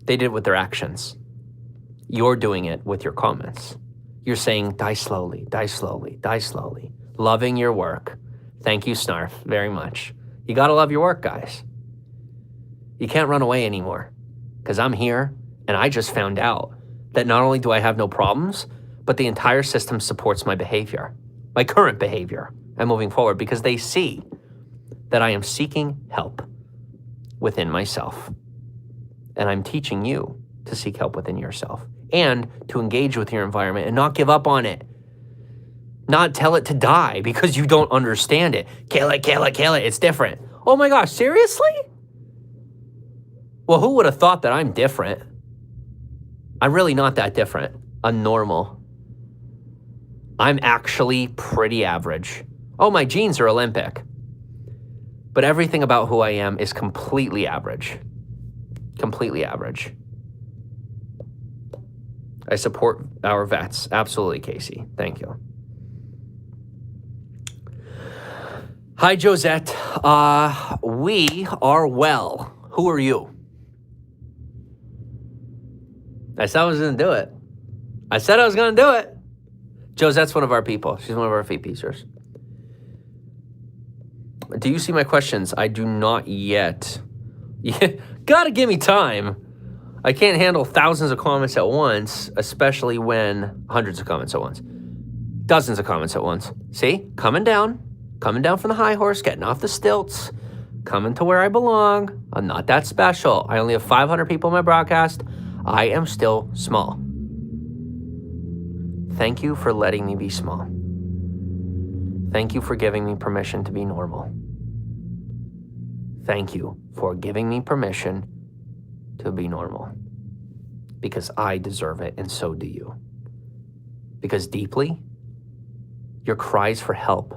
They did it with their actions. You're doing it with your comments. You're saying, die slowly, die slowly, die slowly. Loving your work. Thank you, Snarf, very much. You gotta love your work, guys. You can't run away anymore. Because I'm here, and I just found out that not only do I have no problems, but the entire system supports my behavior, my current behavior, and moving forward, because they see that I am seeking help within myself. And I'm teaching you to seek help within yourself and to engage with your environment and not give up on it. Not tell it to die because you don't understand it. Kill it, kill it, kill it. It's different. Oh my gosh, seriously? Well, who would have thought that I'm different? I'm really not that different. I'm normal. I'm actually pretty average. Oh, my genes are Olympic. But everything about who I am is completely average. Completely average. I support our vets. Absolutely, Casey. Thank you. Hi, Josette. We are well. Who are you? I said I was going to do it. I said I was going to do it. Josette's one of our people. She's one of our feet piecers. Do you see my questions? I do not yet. Gotta give me time. I can't handle thousands of comments at once, especially when hundreds of comments at once. Dozens of comments at once. See? Coming down from the high horse, getting off the stilts, coming to where I belong. I'm not that special. I only have 500 people in my broadcast. I am still small. Thank you for letting me be small. Thank you for giving me permission to be normal. Thank you for giving me permission to be normal. Because I deserve it, and so do you. Because deeply, your cries for help,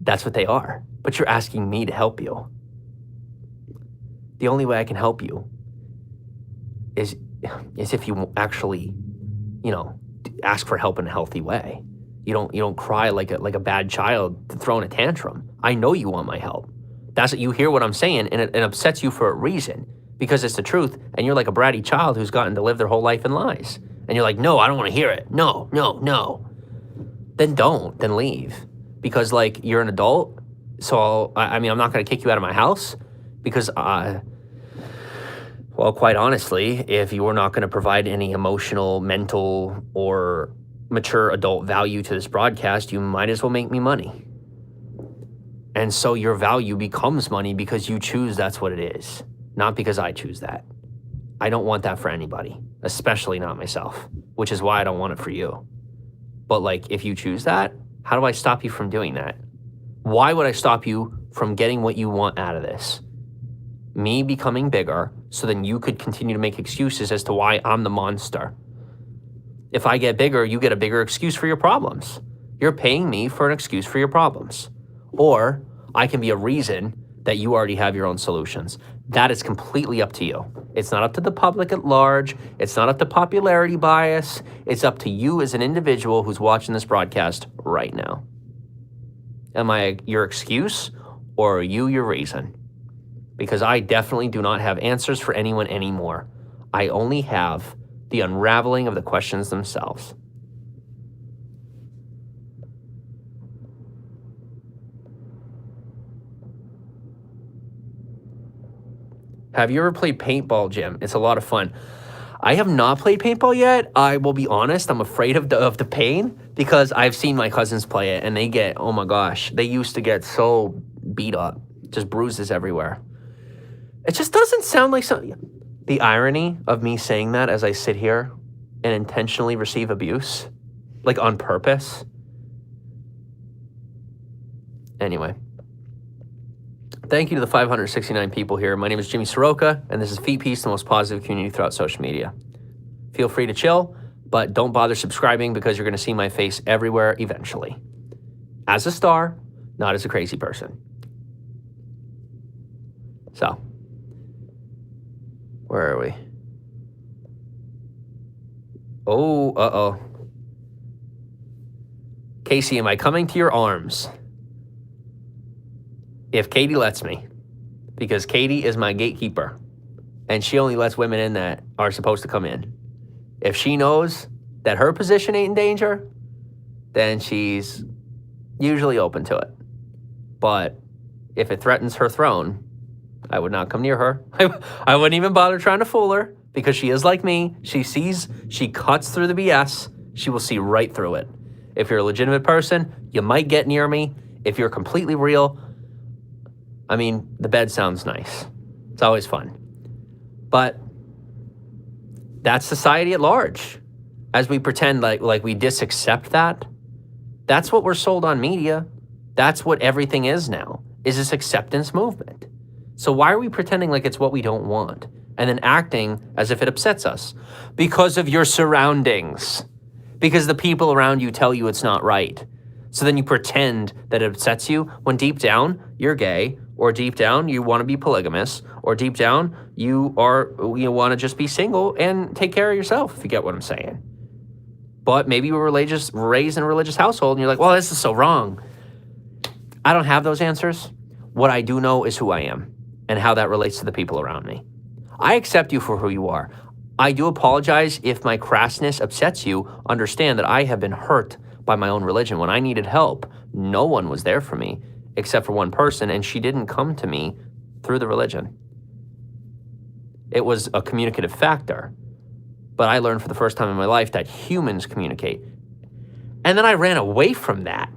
that's what they are. But you're asking me to help you. The only way I can help you is if you actually, ask for help in a healthy way. You don't cry like a bad child throwing a tantrum. I know you want my help. That's what you hear what I'm saying, and it upsets you for a reason, because it's the truth, and you're like a bratty child who's gotten to live their whole life in lies. And you're like, no, I don't want to hear it. No. Then don't. Then leave. Because, you're an adult, so I'm not going to kick you out of my house, because, quite honestly, if you are not going to provide any emotional, mental, or mature adult value to this broadcast, you might as well make me money. And so your value becomes money because you choose that's what it is, not because I choose that. I don't want that for anybody, especially not myself, which is why I don't want it for you. But if you choose that, how do I stop you from doing that? Why would I stop you from getting what you want out of this? Me becoming bigger, so then you could continue to make excuses as to why I'm the monster. If I get bigger, you get a bigger excuse for your problems. You're paying me for an excuse for your problems. Or I can be a reason that you already have your own solutions. That is completely up to you. It's not up to the public at large. It's not up to popularity bias. It's up to you as an individual who's watching this broadcast right now. Am I your excuse, or are you your reason? Because I definitely do not have answers for anyone anymore. I only have the unraveling of the questions themselves. Have you ever played paintball, Jim? It's a lot of fun. I have not played paintball yet. I will be honest, I'm afraid of the pain, because I've seen my cousins play it, and they get, oh my gosh, they used to get so beat up, just bruises everywhere. It just doesn't sound like something. The irony of me saying that as I sit here and intentionally receive abuse, on purpose. Anyway. Thank you to the 569 people here. My name is Jimmy Soroka, and this is Feet Peace, the most positive community throughout social media. Feel free to chill, but don't bother subscribing, because you're going to see my face everywhere eventually. As a star, not as a crazy person. So, where are we? Oh, uh-oh. Casey, am I coming to your arms? If Katie lets me, because Katie is my gatekeeper, and she only lets women in that are supposed to come in. If she knows that her position ain't in danger, then she's usually open to it. But if it threatens her throne, I would not come near her. I wouldn't even bother trying to fool her, because she is like me. She cuts through the BS. She will see right through it. If you're a legitimate person, you might get near me. If you're completely real, the bed sounds nice. It's always fun. But that's society at large. As we pretend like we disaccept that, that's what we're sold on media. That's what everything is now, is this acceptance movement. So why are we pretending like it's what we don't want, and then acting as if it upsets us? Because of your surroundings. Because the people around you tell you it's not right. So then you pretend that it upsets you, when deep down you're gay, or deep down you want to be polygamous, or deep down you want to just be single and take care of yourself, if you get what I'm saying. But maybe you were raised in a religious household, and you're like, well, this is so wrong. I don't have those answers. What I do know is who I am and how that relates to the people around me. I accept you for who you are. I do apologize if my crassness upsets you. Understand that I have been hurt by my own religion. When I needed help, no one was there for me except for one person, and she didn't come to me through the religion. It was a communicative factor, but I learned for the first time in my life that humans communicate. And then I ran away from that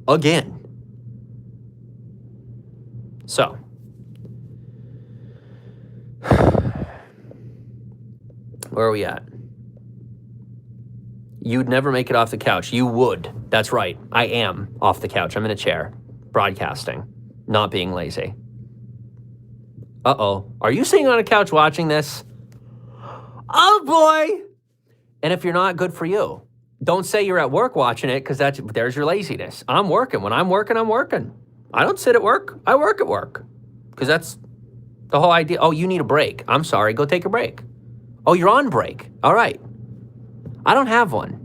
again. So, where are we at? You'd never make it off the couch. You would. That's right. I am off the couch. I'm in a chair, broadcasting, not being lazy. Uh-oh. Are you sitting on a couch watching this? Oh, boy. And if you're not, good for you. Don't say you're at work watching it, because there's your laziness. I'm working. When I'm working, I'm working. I don't sit at work. I work at work. Because that's the whole idea. Oh, you need a break. I'm sorry. Go take a break. Oh, you're on break. All right. I don't have one.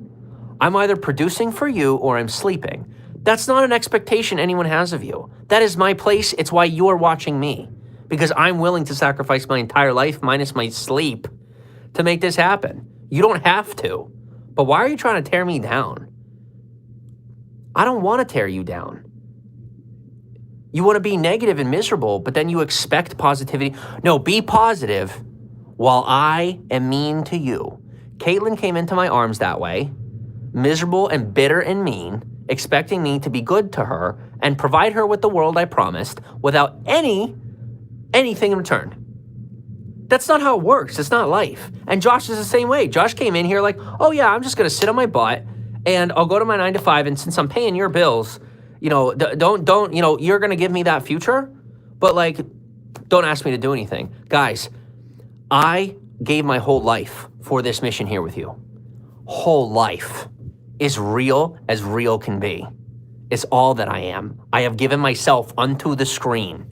I'm either producing for you or I'm sleeping. That's not an expectation anyone has of you. That is my place. It's why you're watching me. Because I'm willing to sacrifice my entire life minus my sleep to make this happen. You don't have to. But why are you trying to tear me down? I don't want to tear you down. You want to be negative and miserable, but then you expect positivity. No, be positive while I am mean to you. Caitlin came into my arms that way, miserable and bitter and mean, expecting me to be good to her and provide her with the world I promised without anything in return. That's not how it works. It's not life. And Josh is the same way. Josh came in here like, oh yeah, I'm just going to sit on my butt and I'll go to my 9 to 5. And since I'm paying your bills, don't, you're going to give me that future, but like, don't ask me to do anything. Guys, I gave my whole life for this mission here with you. Whole life is real as real can be. It's all that I am. I have given myself unto the screen.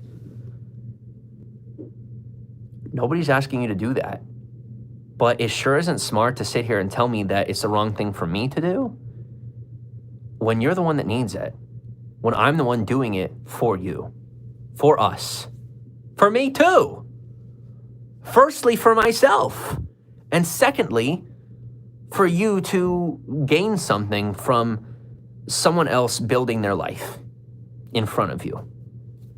Nobody's asking you to do that. But it sure isn't smart to sit here and tell me that it's the wrong thing for me to do when you're the one that needs it. When I'm the one doing it for you, for us, for me too. Firstly, for myself. And secondly, for you to gain something from someone else building their life in front of you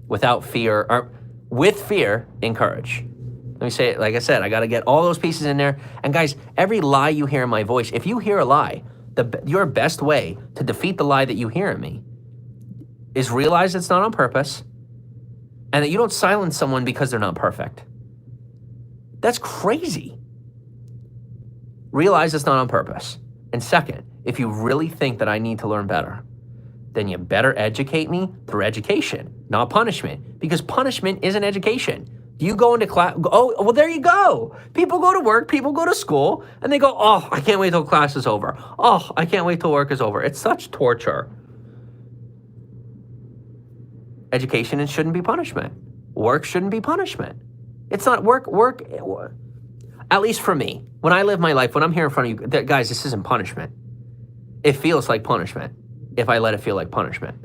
without fear, or with fear, encourage. Let me say it, like I said, I got to get all those pieces in there. And guys, every lie you hear in my voice, if you hear a lie, your best way to defeat the lie that you hear in me is realize it's not on purpose and that you don't silence someone because they're not perfect. That's crazy. Realize it's not on purpose. And second, if you really think that I need to learn better, then you better educate me through education, not punishment, because punishment isn't education. Do you go into class? Oh, well, there you go. People go to work, people go to school, and they go, oh, I can't wait till class is over. Oh, I can't wait till work is over. It's such torture. Education shouldn't be punishment. Work shouldn't be punishment. It's not work, at least for me. When I live my life, when I'm here in front of you, guys, this isn't punishment. It feels like punishment if I let it feel like punishment.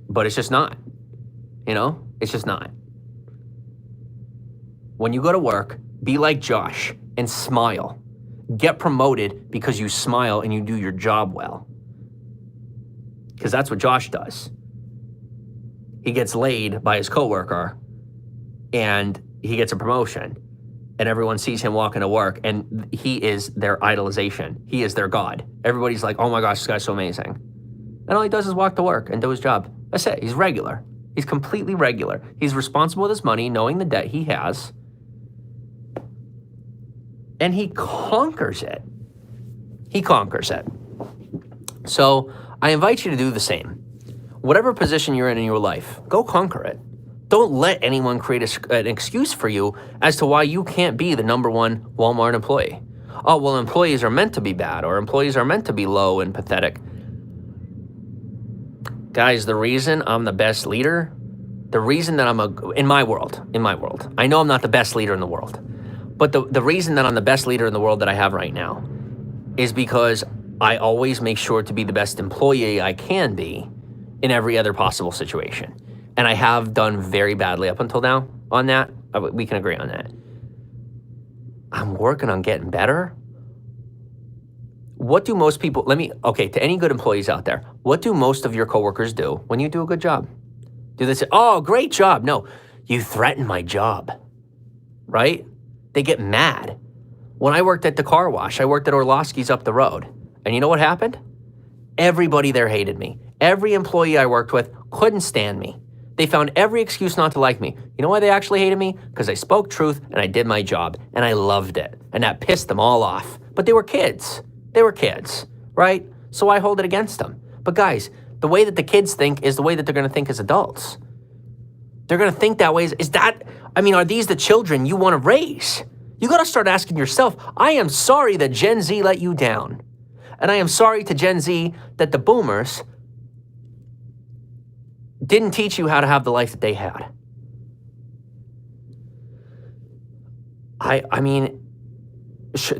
But it's just not. It's just not. When you go to work, be like Josh and smile. Get promoted because you smile and you do your job well. Because that's what Josh does. He gets laid by his coworker and he gets a promotion and everyone sees him walking to work and he is their idolization. He is their God. Everybody's like, oh my gosh, this guy's so amazing. And all he does is walk to work and do his job. That's it. He's regular. He's completely regular. He's responsible with his money, knowing the debt he has. And he conquers it. He conquers it. So I invite you to do the same. Whatever position you're in your life, go conquer it. Don't let anyone create an excuse for you as to why you can't be the #1 Walmart employee. Oh, well, employees are meant to be bad, or employees are meant to be low and pathetic. Guys, the reason I'm the best leader, the reason that in my world, I know I'm not the best leader in the world, but the reason that I'm the best leader in the world that I have right now is because I always make sure to be the best employee I can be in every other possible situation. And I have done very badly up until now on that. We can agree on that. I'm working on getting better. What do most people, to any good employees out there, what do most of your coworkers do when you do a good job? Do they say, oh, great job? No, you threaten my job, right? They get mad. When I worked at the car wash, I worked at Orlowski's up the road. And you know what happened? Everybody there hated me. Every employee I worked with couldn't stand me. They found every excuse not to like me. You know why they actually hated me? Because I spoke truth and I did my job and I loved it. And that pissed them all off. But they were kids. They were kids, right? So I hold it against them. But guys, the way that the kids think is the way that they're going to think as adults. They're going to think that way. Are these the children you want to raise? You got to start asking yourself, I am sorry that Gen Z let you down. And I am sorry to Gen Z that the boomers didn't teach you how to have the life that they had.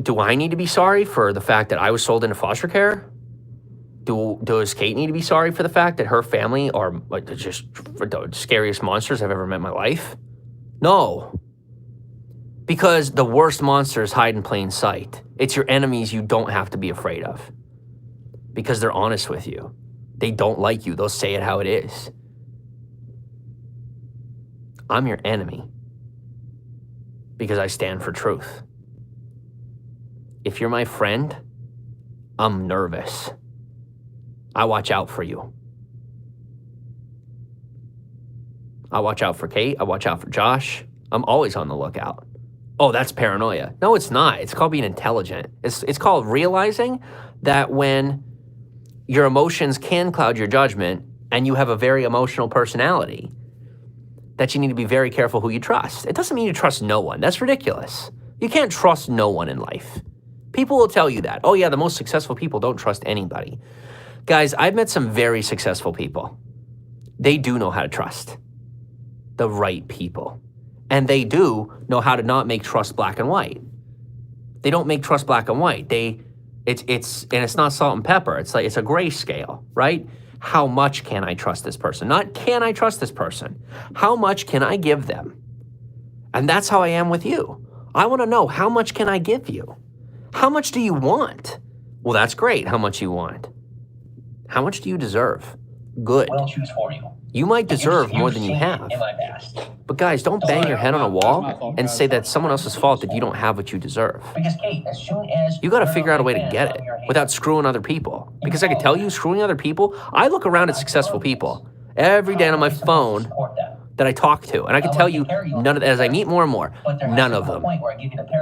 Do I need to be sorry for the fact that I was sold into foster care? Does Kate need to be sorry for the fact that her family are just the scariest monsters I've ever met in my life? No. Because the worst monsters hide in plain sight. It's your enemies you don't have to be afraid of. Because they're honest with you. They don't like you. They'll say it how it is. I'm your enemy. Because I stand for truth. If you're my friend, I'm nervous. I watch out for you. I watch out for Kate. I watch out for Josh. I'm always on the lookout. Oh, that's paranoia. No, it's not. It's called being intelligent. It's called realizing that when your emotions can cloud your judgment and you have a very emotional personality, that you need to be very careful who you trust. It doesn't mean you trust no one. That's ridiculous. You can't trust no one in life. People will tell you that. Oh yeah, the most successful people don't trust anybody. Guys, I've met some very successful people. They do know how to trust the right people. And they do know how to not make trust black and white. They don't make trust black and white. It's not salt and pepper. It's a gray scale, right? How much can I trust this person? Not can I trust this person? How much can I give them? And that's how I am with you. I want to know, how much can I give you? How much do you want? Well, that's great. How much you want? How much do you deserve? Good. We'll choose for you. You might deserve more than you have. In my past. But guys, don't bang your head on a wall and say that's someone else's fault that you don't have what you deserve. Because Kate, as soon as You got to figure out a way to get it without screwing other people. Because I can tell you, screwing other people, I look around at successful people every day on my phone that I talk to. And I can tell you, as I meet more and more, none of them,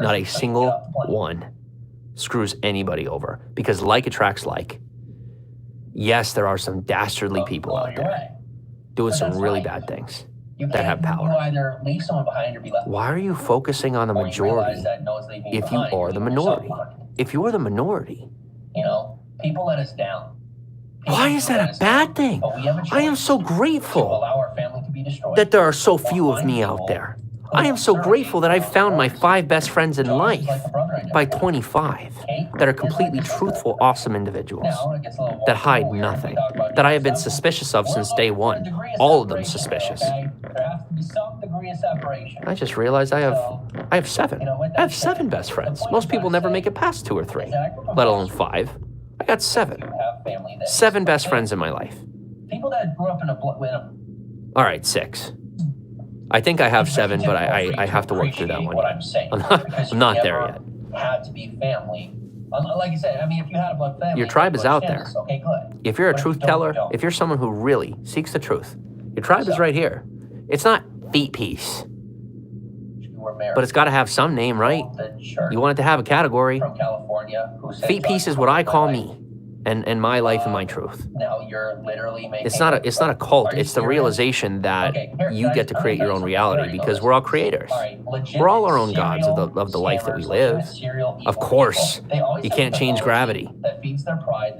not a single one, screws anybody over. Because like attracts like. Yes, there are some dastardly people out there doing some really bad things that have power. Why are you focusing on the majority if you are the minority? If you are the minority, people let us down. Why is that a bad thing? I am so grateful that there are so few of me out there. I am so grateful that I've found my 5 best friends in life by 25 that are completely truthful, awesome individuals that hide nothing, that I have been suspicious of since day one. All of them suspicious. I just realized I have 7. I have 7 best friends. Most people never make it past 2 or 3, let alone 5. I got 7. 7 best friends in my life. People that grew up in a all right, 6. I think I have 7, but I have to work through that one. I'm not there yet. Had to be family. Like you said, if you had a blood family, your tribe is out there. Okay, good. If you're a truth teller, if you're someone who really seeks the truth, your tribe is right here. It's not Feet Piece, but it's got to have some name, right? You want it to have a category. From California, Feet Piece is what I call me. And my life and my truth. Now you're literally making it's not a cult. It's the realization that you get to create your own reality because we're all creators. We're all our own gods of the life that we live. Of course, you can't change gravity.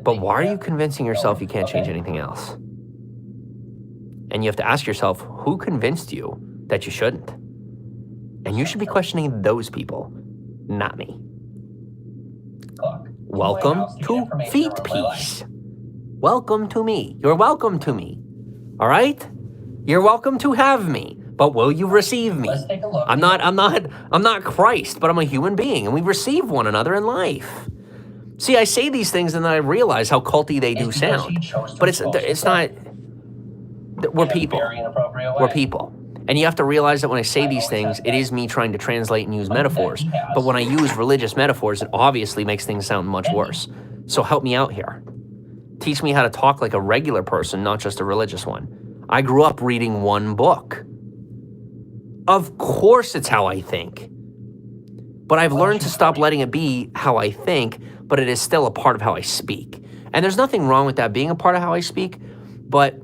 But why are you convincing yourself you can't change anything else? And you have to ask yourself, who convinced you that you shouldn't? And you should be questioning those people, not me. Welcome to Feet Piece. Welcome to me. You're welcome to me. All right? You're welcome to have me. But will you receive me? I'm not Christ, but I'm a human being, and we receive one another in life. See, I say these things and then I realize how culty they do sound. But it's not. We're people. We're people. And you have to realize that when I say these things, it is me trying to translate and use metaphors. But when I use religious metaphors, it obviously makes things sound much worse. So help me out here. Teach me how to talk like a regular person, not just a religious one. I grew up reading one book. Of course it's how I think. But I've learned to stop letting it be how I think but it is still a part of how I speak. And there's nothing wrong with that being a part of how I speak, but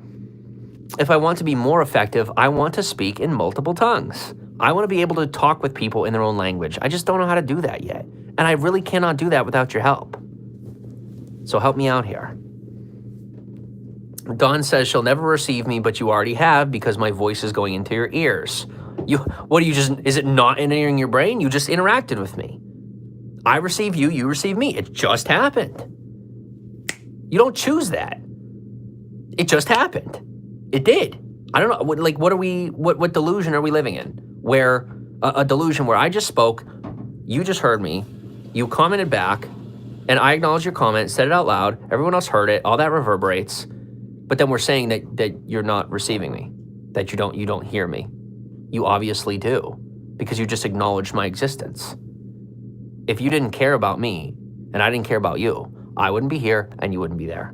if I want to be more effective, I want to speak in multiple tongues. I want to be able to talk with people in their own language. I just don't know how to do that yet. And I really cannot do that without your help. So help me out here. Dawn says she'll never receive me, but you already have because my voice is going into your ears. Is it not entering your brain? You just interacted with me. I receive you, you receive me. It just happened. You don't choose that. It just happened. It did. I don't know. What delusion are we living in? Where a delusion where I just spoke, you just heard me, you commented back, and I acknowledged your comment, said it out loud, everyone else heard it, all that reverberates, but then we're saying that you're not receiving me, that you don't hear me. You obviously do, because you just acknowledged my existence. If you didn't care about me, and I didn't care about you, I wouldn't be here, and you wouldn't be there.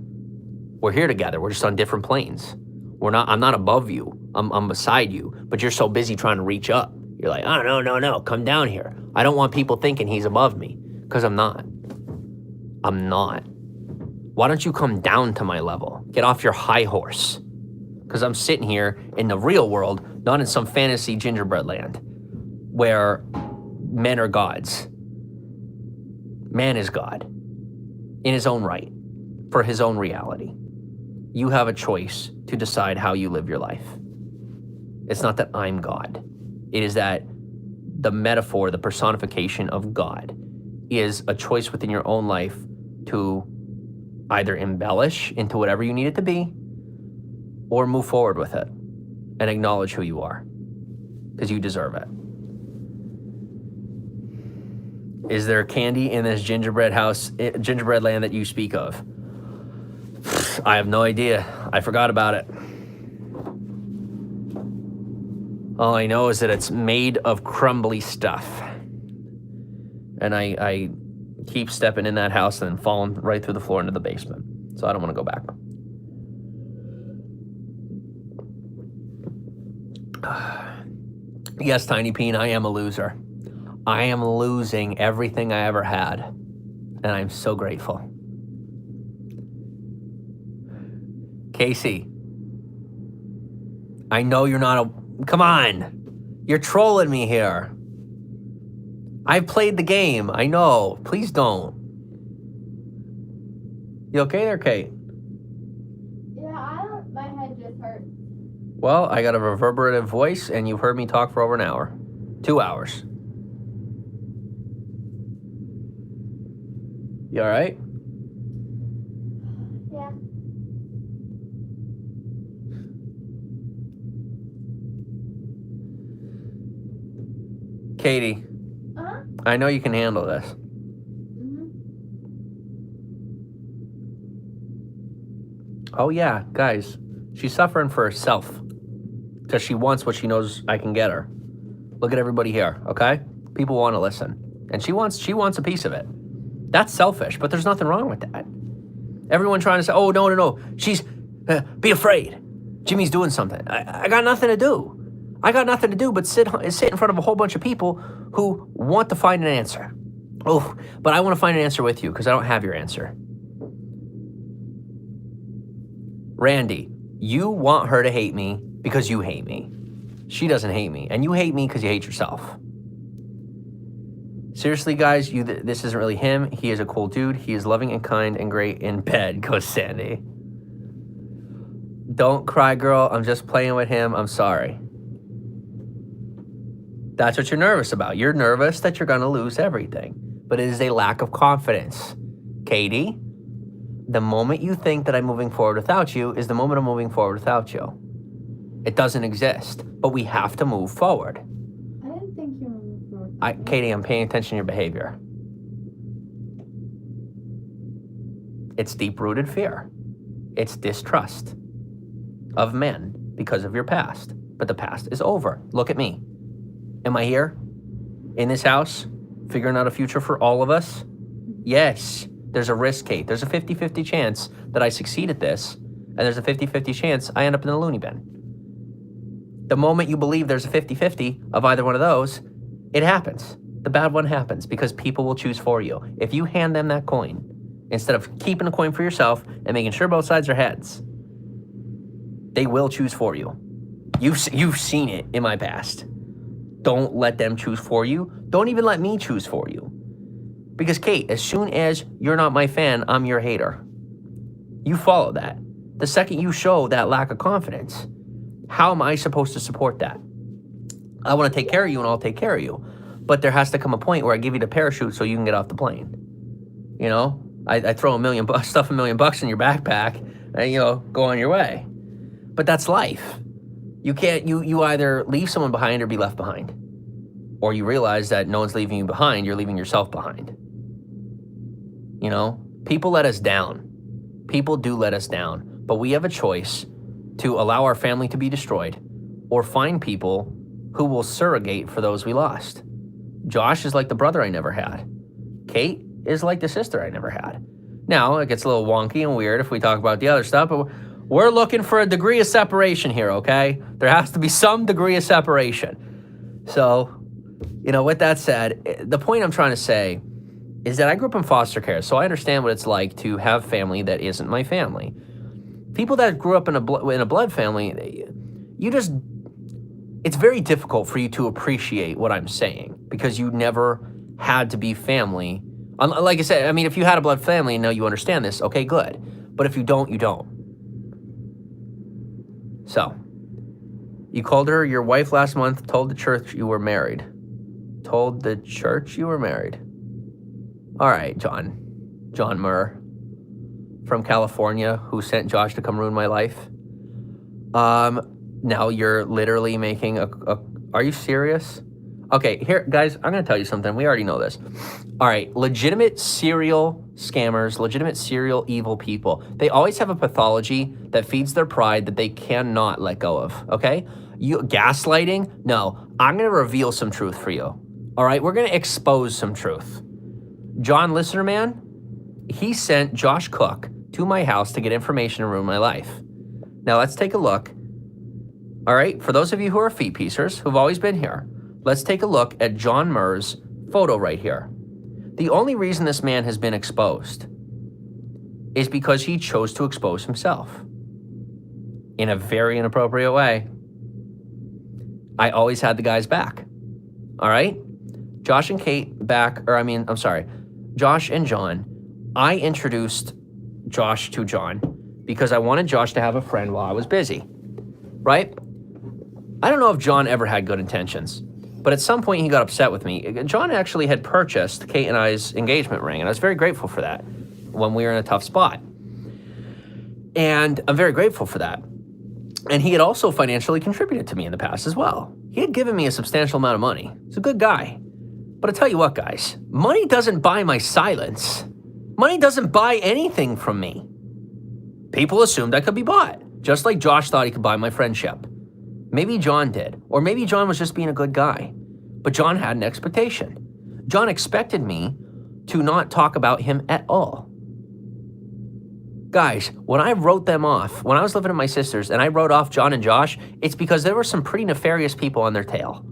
We're here together, we're just on different planes. I'm not above you, I'm beside you, but you're so busy trying to reach up. You're like, oh, no, come down here. I don't want people thinking he's above me, because I'm not. I'm not. Why don't you come down to my level? Get off your high horse. Because I'm sitting here in the real world, not in some fantasy gingerbread land, where men are gods. Man is God, in his own right, for his own reality. You have a choice to decide how you live your life. It's not that I'm God. It is that the metaphor, the personification of God is a choice within your own life to either embellish into whatever you need it to be or move forward with it and acknowledge who you are because you deserve it. Is there candy in this gingerbread land that you speak of? I have no idea. I forgot about it. All I know is that it's made of crumbly stuff. And I keep stepping in that house and then falling right through the floor into the basement. So I don't want to go back. Yes, Tiny Peen, I am a loser. I am losing everything I ever had. And I'm so grateful. Casey, I know you're not a... Come on. You're trolling me here. I've played the game. I know. Please don't. You okay there, Kate? Yeah, my head just hurt. Well, I got a reverberative voice, and you've heard me talk for over an hour. 2 hours. You all right? Yeah. Katie, I know you can handle this. Mm-hmm. Oh yeah, guys, she's suffering for herself because she wants what she knows I can get her. Look at everybody here, okay? People want to listen, and she wants a piece of it. That's selfish, but there's nothing wrong with that. Everyone trying to say, oh, no, she's, be afraid. Jimmy's doing something. I got nothing to do. I got nothing to do but sit in front of a whole bunch of people who want to find an answer. Oh, but I want to find an answer with you because I don't have your answer. Randy, you want her to hate me because you hate me. She doesn't hate me, and you hate me because you hate yourself. Seriously, guys, this isn't really him. He is a cool dude. He is loving and kind and great in bed, goes Sandy. Don't cry, girl. I'm just playing with him. I'm sorry. That's what you're nervous about. You're nervous that you're going to lose everything. But it is a lack of confidence. Katie, the moment you think that I'm moving forward without you is the moment I'm moving forward without you. It doesn't exist. But we have to move forward. I didn't think you were moving forward. Katie, I'm paying attention to your behavior. It's deep-rooted fear. It's distrust of men because of your past. But the past is over. Look at me. Am I here? In this house? Figuring out a future for all of us? Yes. There's a risk, Kate. There's a 50-50 chance that I succeed at this, and there's a 50-50 chance I end up in the loony bin. The moment you believe there's a 50-50 of either one of those, it happens. the bad one happens because people will choose for you. If you hand them that coin, instead of keeping the coin for yourself and making sure both sides are heads, they will choose for you. You've seen it in my past. Don't let them choose for you. Don't even let me choose for you. Because, Kate, as soon as you're not my fan, I'm your hater. You follow that. The second you show that lack of confidence, how am I supposed to support that? I want to take care of you and I'll take care of you. But there has to come a point where I give you the parachute so you can get off the plane. You know, I throw stuff $1 million in your backpack and, go on your way. But that's life. You can't, you either leave someone behind or be left behind. Or you realize that no one's leaving you behind, you're leaving yourself behind. People let us down. People do let us down. But we have a choice to allow our family to be destroyed or find people who will surrogate for those we lost. Josh is like the brother I never had. Kate is like the sister I never had. Now, it gets a little wonky and weird if we talk about the other stuff, but we're looking for a degree of separation here, okay? There has to be some degree of separation. So, with that said, the point I'm trying to say is that I grew up in foster care, so I understand what it's like to have family that isn't my family. People that grew up in a blood family, it's very difficult for you to appreciate what I'm saying because you never had to be family. Like I said, if you had a blood family and now you understand this, okay, good. But if you don't, you don't. So, you called her your wife last month, told the church you were married. Told the church you were married. All right, John Murr from California who sent Josh to come ruin my life. Now you're literally making are you serious? Okay, here, guys, I'm going to tell you something. We already know this. All right, legitimate serial scammers, legitimate serial evil people, they always have a pathology that feeds their pride that they cannot let go of, okay? Gaslighting? No, I'm going to reveal some truth for you. All right, we're going to expose some truth. John Listener Man, he sent Josh Cook to my house to get information and ruin my life. Now, let's take a look. All right, for those of you who are feet piecers, who've always been here, let's take a look at John Murr's photo right here. The only reason this man has been exposed is because he chose to expose himself in a very inappropriate way. I always had the guy's back. All right? Josh and John, I introduced Josh to John because I wanted Josh to have a friend while I was busy, right? I don't know if John ever had good intentions, but at some point he got upset with me. John actually had purchased Kate and I's engagement ring, and I was very grateful for that when we were in a tough spot. And I'm very grateful for that. And he had also financially contributed to me in the past as well. He had given me a substantial amount of money. He's a good guy. But I tell you what, guys, money doesn't buy my silence. Money doesn't buy anything from me. People assumed I could be bought, just like Josh thought he could buy my friendship. Maybe John did, or maybe John was just being a good guy. But John had an expectation. John expected me to not talk about him at all. Guys, when I wrote them off, when I was living at my sister's and I wrote off John and Josh, it's because there were some pretty nefarious people on their tail.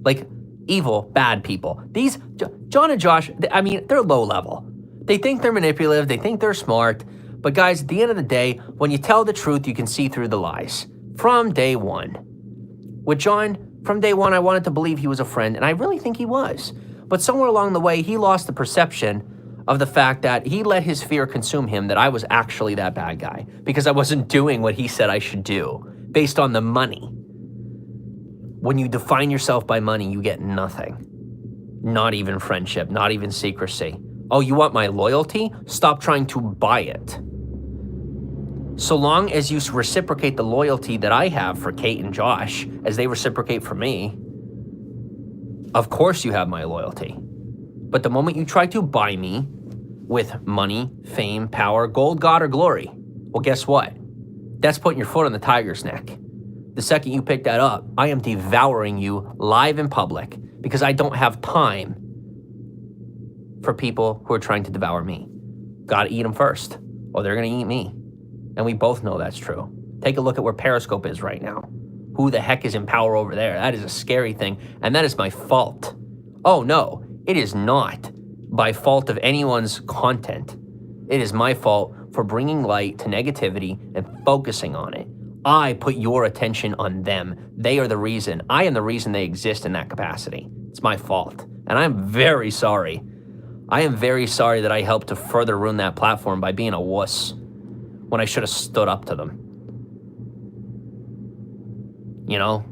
Like, evil, bad people. These, John and Josh, they're low level. They think they're manipulative, they think they're smart, but guys, at the end of the day, when you tell the truth, you can see through the lies. From day one. With John, from day one, I wanted to believe he was a friend, and I really think he was. But somewhere along the way, he lost the perception of the fact that he let his fear consume him, that I was actually that bad guy, because I wasn't doing what he said I should do, based on the money. When you define yourself by money, you get nothing. Not even friendship, not even secrecy. Oh, you want my loyalty? Stop trying to buy it. So long as you reciprocate the loyalty that I have for Kate and Josh, as they reciprocate for me, of course you have my loyalty. But the moment you try to buy me with money, fame, power, gold, God, or glory, well, guess what? That's putting your foot on the tiger's neck. The second you pick that up, I am devouring you live in public because I don't have time for people who are trying to devour me. Gotta eat them first, or they're gonna eat me. And we both know that's true. Take a look at where Periscope is right now. Who the heck is in power over there? That is a scary thing, and that is my fault. Oh no, It is not by fault of anyone's content. It is my fault for bringing light to negativity and focusing on it. I put your attention on them. They are the reason. I am the reason they exist in that capacity. It's my fault. And I'm very sorry. I am very sorry that I helped to further ruin that platform by being a wuss when I should have stood up to them. You know,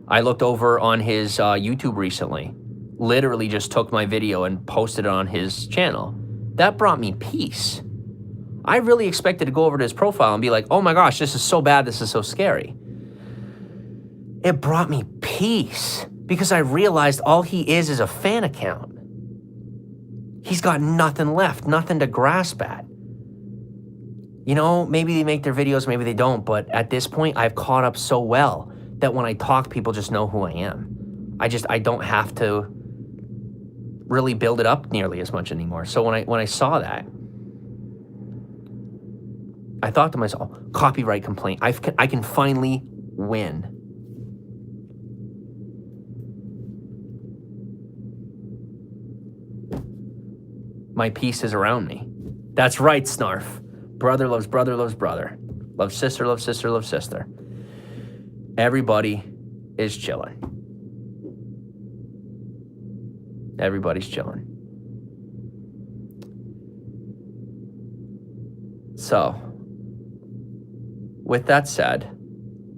I looked over on his YouTube recently, literally just took my video and posted it on his channel. That brought me peace. I really expected to go over to his profile and be like, oh my gosh, this is so bad, this is so scary. It brought me peace because I realized all he is a fan account. He's got nothing left, nothing to grasp at. You know, maybe they make their videos, maybe they don't, but at this point, I've caught up so well that when I talk, people just know who I am. I don't have to really build it up nearly as much anymore. So when I saw that, I thought to myself, copyright complaint, I can finally win. My peace is around me. That's right, Snarf. Brother loves brother loves brother. Loves sister, loves sister, loves sister. Everybody is chilling. Everybody's chilling. So, with that said,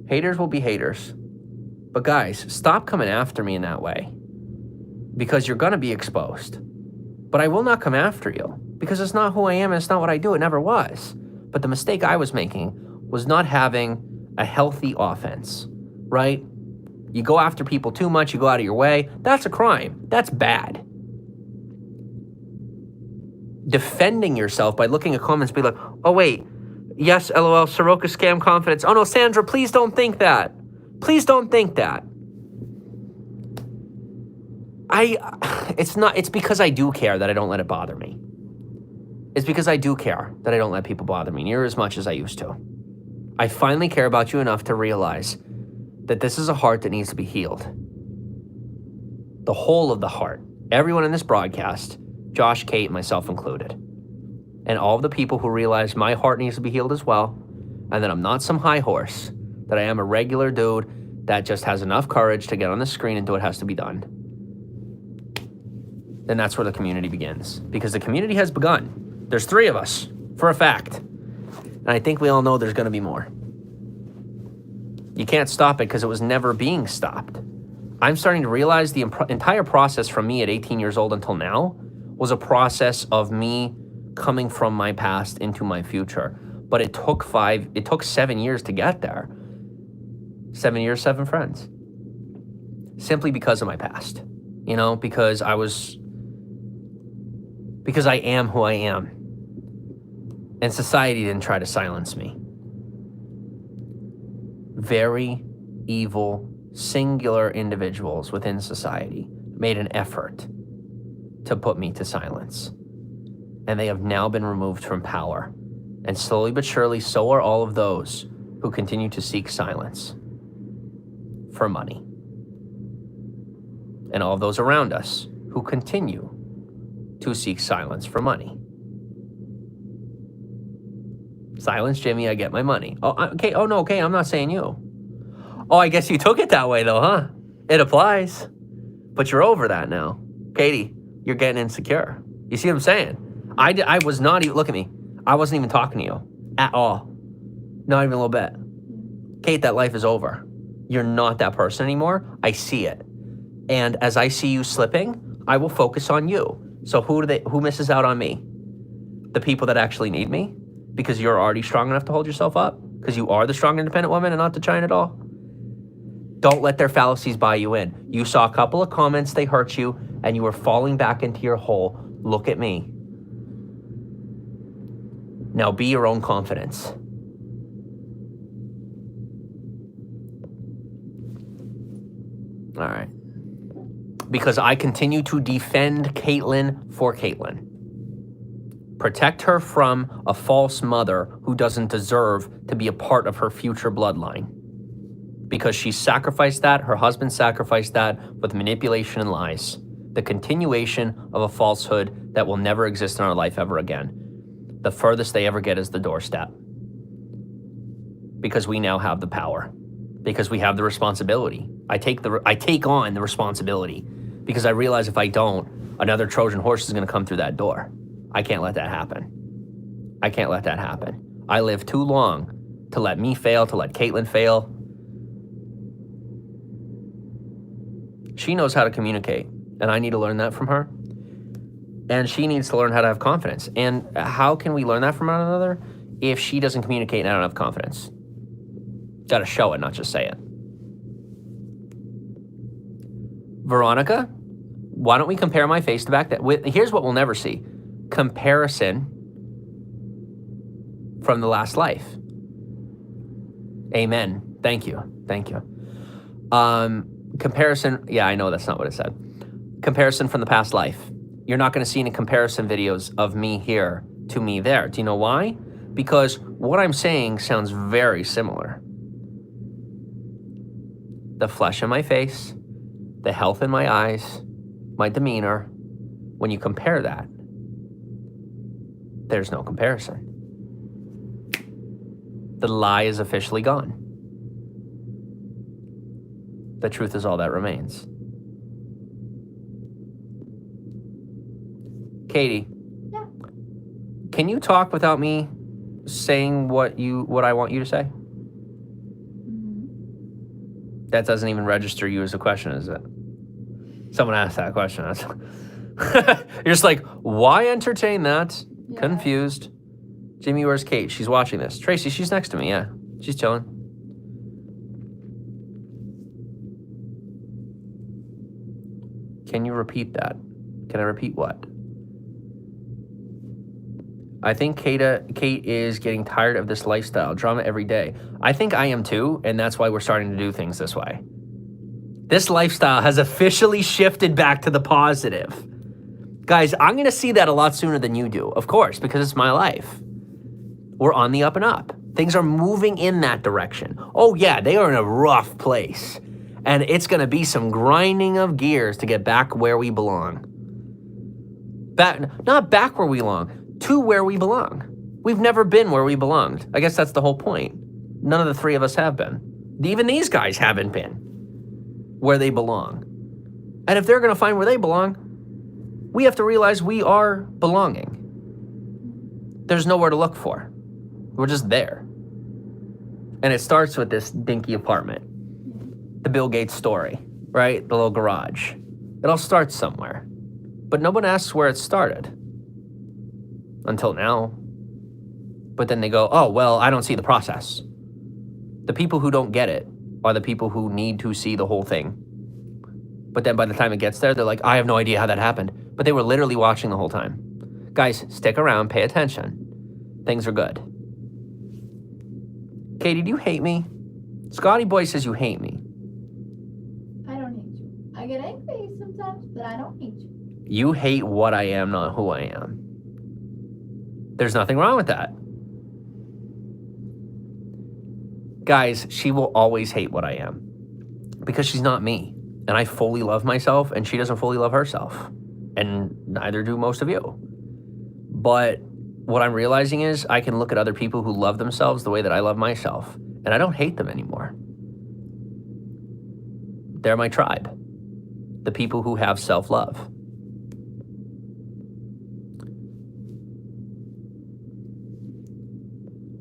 haters will be haters. But guys, stop coming after me in that way because you're going to be exposed. But I will not come after you because it's not who I am and it's not what I do. It never was. But the mistake I was making was not having a healthy offense, right? You go after people too much, you go out of your way. That's a crime. That's bad. Defending yourself by looking at comments and be like, oh wait, yes, LOL, Soroka scam confidence. Oh no, Sandra, please don't think that. Please don't think that. It's because I do care that I don't let it bother me. It's because I do care that I don't let people bother me near as much as I used to. I finally care about you enough to realize that this is a heart that needs to be healed. The whole of the heart. Everyone in this broadcast, Josh, Kate, myself included. And all of the people who realize my heart needs to be healed as well, and that I'm not some high horse, that I am a regular dude that just has enough courage to get on the screen and do what has to be done. Then that's where the community begins. Because the community has begun. There's 3 of us, for a fact. And I think we all know there's going to be more. You can't stop it because it was never being stopped. I'm starting to realize the entire process from me at 18 years old until now was a process of me coming from my past into my future. But it took 7 years to get there. 7 years, 7 friends. Simply because of my past. You know, because I am who I am. And society didn't try to silence me. Very evil, singular individuals within society made an effort to put me to silence. And they have now been removed from power. And slowly but surely, so are all of those who continue to seek silence for money. And all of those around us who continue to seek silence for money. Silence Jimmy, I get my money. Oh, okay. Oh, no, okay, I'm not saying you. Oh, I guess you took it that way, though, huh? It applies. But you're over that now. Katie, you're getting insecure. You see what I'm saying? I was not even, look at me. I wasn't even talking to you at all. Not even a little bit. Kate, that life is over. You're not that person anymore. I see it. And as I see you slipping, I will focus on you. So who misses out on me? The people that actually need me? Because you're already strong enough to hold yourself up? Because you are the strong, independent woman and not the giant at all? Don't let their fallacies buy you in. You saw a couple of comments, they hurt you, and you were falling back into your hole. Look at me. Now be your own confidence. All right. Because I continue to defend Caitlyn for Caitlyn. Protect her from a false mother who doesn't deserve to be a part of her future bloodline. Because she sacrificed that, her husband sacrificed that with manipulation and lies. The continuation of a falsehood that will never exist in our life ever again. The furthest they ever get is the doorstep. Because we now have the power. Because we have the responsibility. I take on the responsibility. Because I realize if I don't, another Trojan horse is going to come through that door. I can't let that happen. I can't let that happen. I live too long to let me fail, to let Caitlin fail. She knows how to communicate, and I need to learn that from her. And she needs to learn how to have confidence. And how can we learn that from one another? If she doesn't communicate and I don't have confidence. Got to show it, not just say it. Veronica, why don't we compare my face to back? Here's what we'll never see. Comparison from the last life. Amen. Thank you. Thank you. Comparison. Yeah, I know that's not what it said. Comparison from the past life. You're not going to see any comparison videos of me here to me there. Do you know why? Because what I'm saying sounds very similar. The flesh in my face, the health in my eyes, my demeanor, when you compare that, there's no comparison. The lie is officially gone. The truth is all that remains. Katie, Yeah. can you talk without me saying what I want you to say? Mm-hmm. That doesn't even register you as a question, is it? Someone asked that question. You're just like, why entertain that? Yeah. Confused. Jimmy, where's Kate? She's watching this. Tracy, she's next to me. Yeah, she's chilling. Can you repeat that? Can I repeat what? I think Kate is getting tired of this lifestyle, drama every day. I think I am too, and that's why we're starting to do things this way. This lifestyle has officially shifted back to the positive. Guys, I'm going to see that a lot sooner than you do, of course, because it's my life. We're on the up and up. Things are moving in that direction. Oh yeah, they are in a rough place. And it's going to be some grinding of gears to get back where we belong. Not back where we belong, to where we belong. We've never been where we belonged. I guess that's the whole point. None of the three of us have been. Even these guys haven't been where they belong. And if they're going to find where they belong, we have to realize we are belonging. There's nowhere to look for. We're just there. And it starts with this dinky apartment. The Bill Gates story, right? The little garage. It all starts somewhere. But no one asks where it started. Until now. But then they go, oh, well, I don't see the process. The people who don't get it are the people who need to see the whole thing. But then by the time it gets there, they're like, I have no idea how that happened. But they were literally watching the whole time. Guys, stick around, pay attention. Things are good. Katie, do you hate me? Scotty Boy says you hate me. I don't hate you. I get angry sometimes, but I don't hate you. You hate what I am, not who I am. There's nothing wrong with that. Guys, she will always hate what I am. Because she's not me. And I fully love myself, and she doesn't fully love herself. And neither do most of you. But what I'm realizing is I can look at other people who love themselves the way that I love myself. And I don't hate them anymore. They're my tribe. The people who have self-love.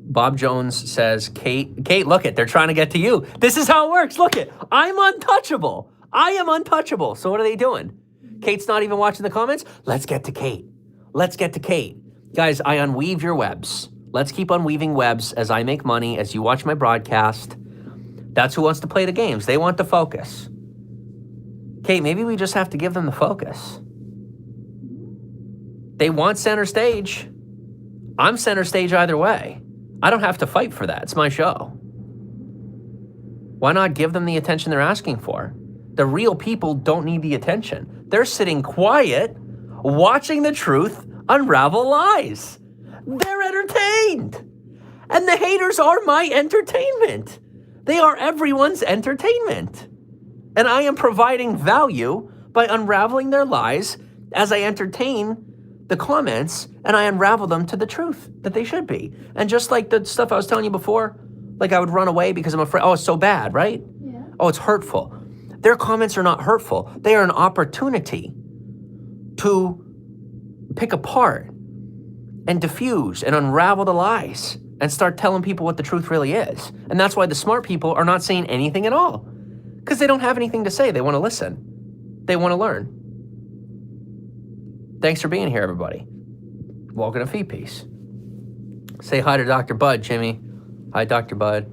Bob Jones says, Kate, look it, they're trying to get to you. This is how it works. Look it, I'm untouchable. I am untouchable. So what are they doing? Kate's not even watching the comments? Let's get to Kate. Let's get to Kate. Guys, I unweave your webs. Let's keep unweaving webs as I make money, as you watch my broadcast. That's who wants to play the games. They want the focus. Kate, maybe we just have to give them the focus. They want center stage. I'm center stage either way. I don't have to fight for that. It's my show. Why not give them the attention they're asking for? The real people don't need the attention. They're sitting quiet, watching the truth unravel lies. They're entertained. And the haters are my entertainment. They are everyone's entertainment. And I am providing value by unraveling their lies as I entertain the comments and I unravel them to the truth that they should be. And just like the stuff I was telling you before, like I would run away because I'm afraid, oh, it's so bad, right? Yeah. Oh, it's hurtful. Their comments are not hurtful. They are an opportunity to pick apart and diffuse and unravel the lies and start telling people what the truth really is. And that's why the smart people are not saying anything at all, because they don't have anything to say. They want to listen. They want to learn. Thanks for being here, everybody. Welcome to Feed Piece. Say hi to Dr. Bud, Jimmy. Hi, Dr. Bud.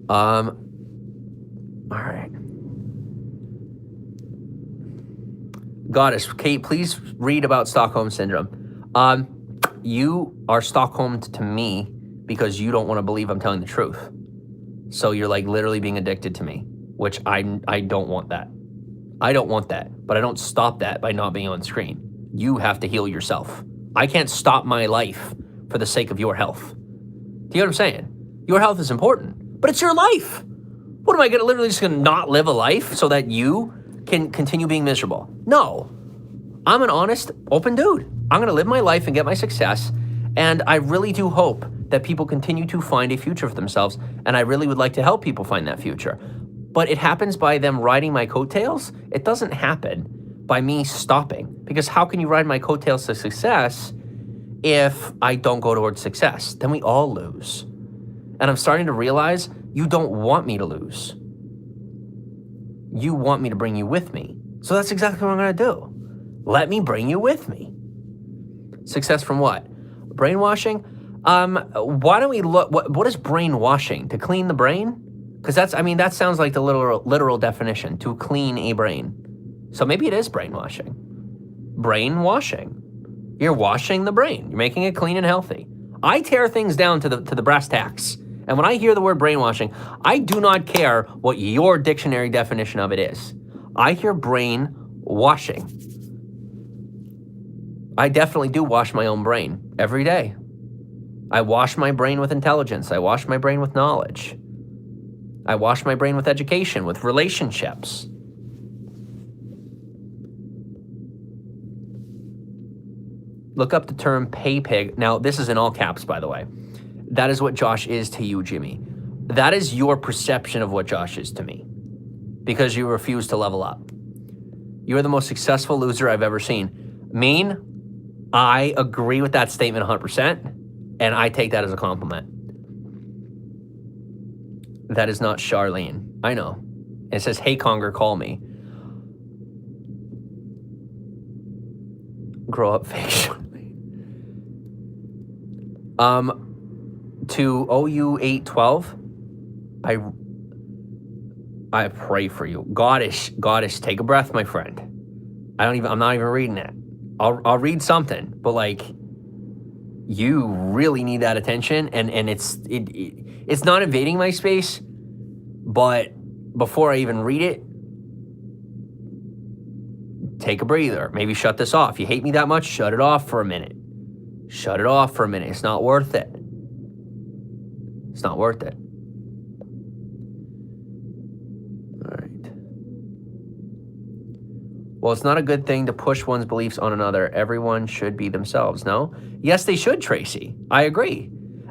All right. Goddess, Kate, please read about Stockholm Syndrome. You are Stockholmed to me because you don't want to believe I'm telling the truth. So you're like literally being addicted to me, which I don't want that. I don't want that, but I don't stop that by not being on screen. You have to heal yourself. I can't stop my life for the sake of your health. Do you know what I'm saying? Your health is important, but it's your life. What am I gonna literally just gonna not live a life so that you can continue being miserable? No, I'm an honest, open dude. I'm gonna live my life and get my success. And I really do hope that people continue to find a future for themselves. And I really would like to help people find that future. But it happens by them riding my coattails. It doesn't happen by me stopping. Because how can you ride my coattails to success if I don't go towards success? Then we all lose. And I'm starting to realize you don't want me to lose. You want me to bring you with me. So that's exactly what I'm gonna do. Let me bring you with me. Success from what? Brainwashing? Why don't we look, what is brainwashing? To clean the brain? Because that sounds like the literal definition, to clean a brain. So maybe it is brainwashing. Brainwashing. You're washing the brain. You're making it clean and healthy. I tear things down to the brass tacks. And when I hear the word brainwashing, I do not care what your dictionary definition of it is. I hear brain washing. I definitely do wash my own brain every day. I wash my brain with intelligence. I wash my brain with knowledge. I wash my brain with education, with relationships. Look up the term pay pig. Now, this is in all caps, by the way. That is what Josh is to you, Jimmy. That is your perception of what Josh is to me, because you refuse to level up. You are the most successful loser I've ever seen. Mean? I agree with that statement 100%, and I take that as a compliment. That is not Charlene. I know. It says, hey, Conger, call me. Grow up, fake Charlene. To OU812, I pray for you. Goddess, take a breath, my friend. I'm not even reading it. I'll read something, but like, you really need that attention, and it's not invading my space, but before I even read it, take a breather. Maybe shut this off. You hate me that much? Shut it off for a minute. Shut it off for a minute. It's not worth it. It's not worth it. All right. Well, it's not a good thing to push one's beliefs on another. Everyone should be themselves, no? Yes, they should, Tracy. I agree.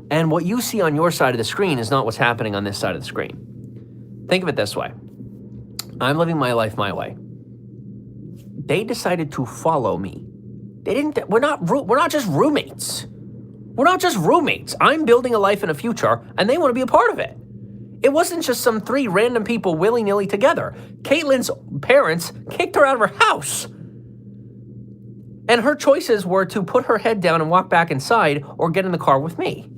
And what you see on your side of the screen is not what's happening on this side of the screen. Think of it this way. I'm living my life my way. They decided to follow me. We're not just roommates. We're not just roommates. I'm building a life and a future, and they want to be a part of it. It wasn't just some 3 random people willy-nilly together. Caitlin's parents kicked her out of her house. And her choices were to put her head down and walk back inside or get in the car with me.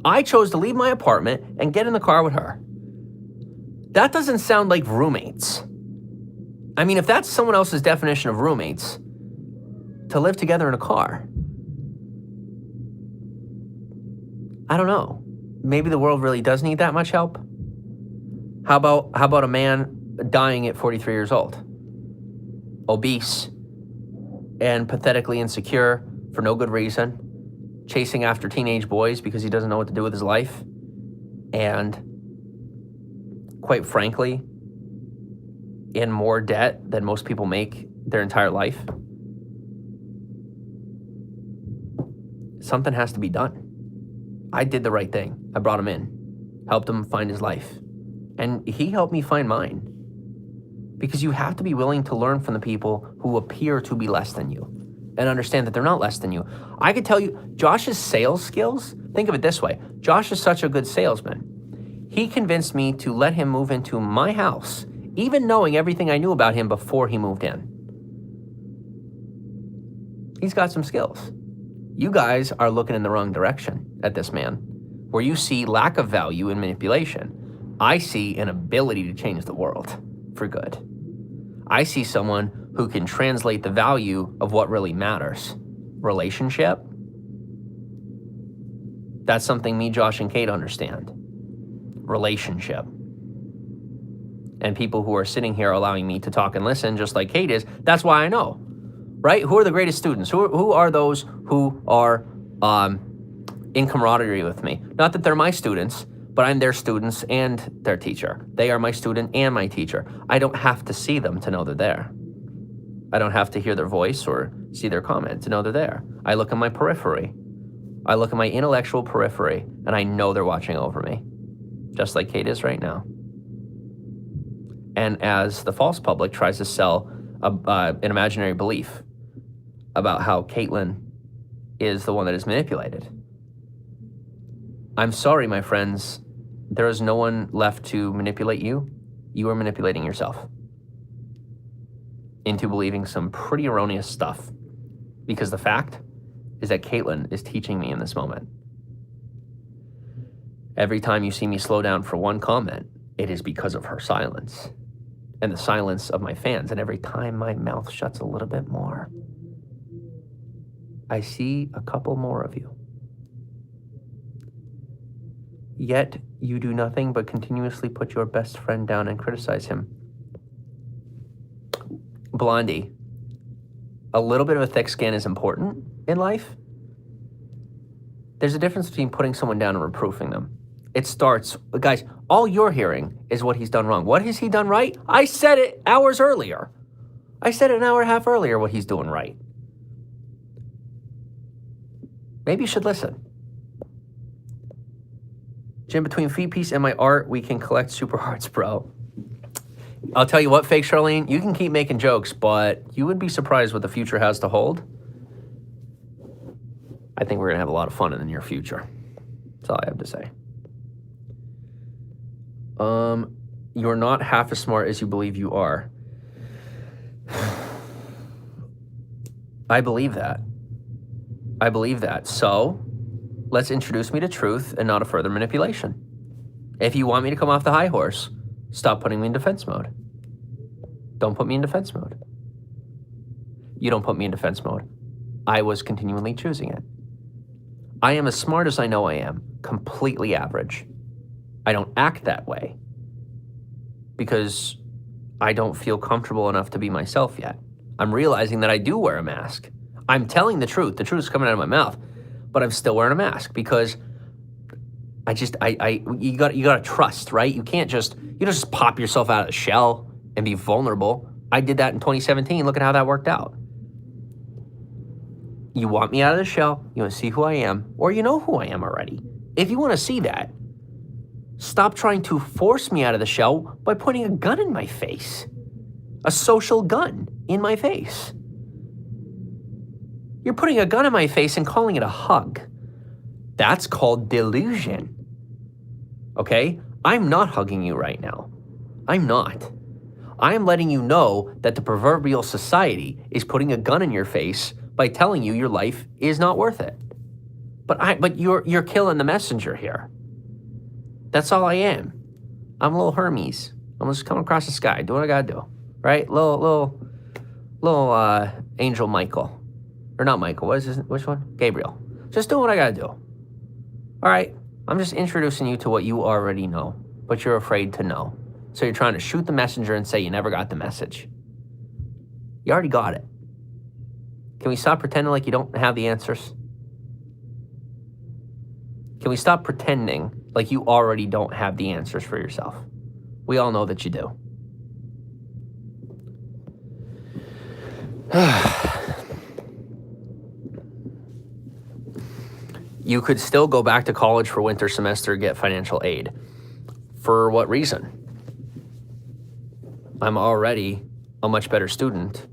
I chose to leave my apartment and get in the car with her. That doesn't sound like roommates. I mean, if that's someone else's definition of roommates, to live together in a car, I don't know. Maybe the world really does need that much help. How about a man dying at 43 years old? Obese and pathetically insecure for no good reason, chasing after teenage boys because he doesn't know what to do with his life. And quite frankly, in more debt than most people make their entire life, something has to be done. I did the right thing. I brought him in, helped him find his life. And he helped me find mine. Because you have to be willing to learn from the people who appear to be less than you and understand that they're not less than you. I could tell you, Josh's sales skills, think of it this way. Josh is such a good salesman. He convinced me to let him move into my house, even knowing everything I knew about him before he moved in. He's got some skills. You guys are looking in the wrong direction at this man, where you see lack of value in manipulation. I see an ability to change the world for good. I see someone who can translate the value of what really matters. Relationship. That's something me, Josh, and Kate understand. Relationship. And people who are sitting here allowing me to talk and listen, just like Kate is, that's why I know, right? Who are the greatest students? Who are those who are in camaraderie with me? Not that they're my students, but I'm their students and their teacher. They are my student and my teacher. I don't have to see them to know they're there. I don't have to hear their voice or see their comment to know they're there. I look at my periphery. I look at my intellectual periphery, and I know they're watching over me, just like Kate is right now. And as the false public tries to sell an imaginary belief about how Caitlin is the one that is manipulated, I'm sorry, my friends, there is no one left to manipulate you. You are manipulating yourself into believing some pretty erroneous stuff, because the fact is that Caitlin is teaching me in this moment. Every time you see me slow down for one comment, it is because of her silence and the silence of my fans. And every time my mouth shuts a little bit more, I see a couple more of you. Yet you do nothing but continuously put your best friend down and criticize him. Blondie, a little bit of a thick skin is important in life. There's a difference between putting someone down and reproofing them. It starts, guys, all you're hearing is what he's done wrong. What has he done right? I said it hours earlier. I said it an hour and a half earlier what he's doing right. Maybe you should listen. Jim, between Feed Piece and my art, we can collect super hearts, bro. I'll tell you what, Fake Charlene, you can keep making jokes, but you would be surprised what the future has to hold. I think we're going to have a lot of fun in the near future. That's all I have to say. You're not half as smart as you believe you are. I believe that. I believe that. So let's introduce me to truth and not a further manipulation. If you want me to come off the high horse, stop putting me in defense mode. Don't put me in defense mode. You don't put me in defense mode. I was continually choosing it. I am as smart as I know I am, completely average. I don't act that way because I don't feel comfortable enough to be myself yet. I'm realizing that I do wear a mask. I'm telling the truth. The truth is coming out of my mouth, but I'm still wearing a mask because you got to trust, right? You don't just pop yourself out of the shell and be vulnerable. I did that in 2017. Look at how that worked out. You want me out of the shell, you want to see who I am, or you know who I am already. If you want to see that, stop trying to force me out of the shell by putting a gun in my face. A social gun in my face. You're putting a gun in my face and calling it a hug. That's called delusion. Okay? I'm not hugging you right now. I'm not. I am letting you know that the proverbial society is putting a gun in your face by telling you your life is not worth it. But you're killing the messenger here. That's all I am. I'm a little Hermes. I'm just coming across the sky, doing what I gotta do, right? Little Angel Michael, or not Michael. Which one? Gabriel. Just doing what I gotta do. All right. I'm just introducing you to what you already know, but you're afraid to know. So you're trying to shoot the messenger and say you never got the message. You already got it. Can we stop pretending like you don't have the answers? Can we stop pretending like you already don't have the answers for yourself? We all know that you do. You could still go back to college for winter semester and get financial aid. For what reason? I'm already a much better student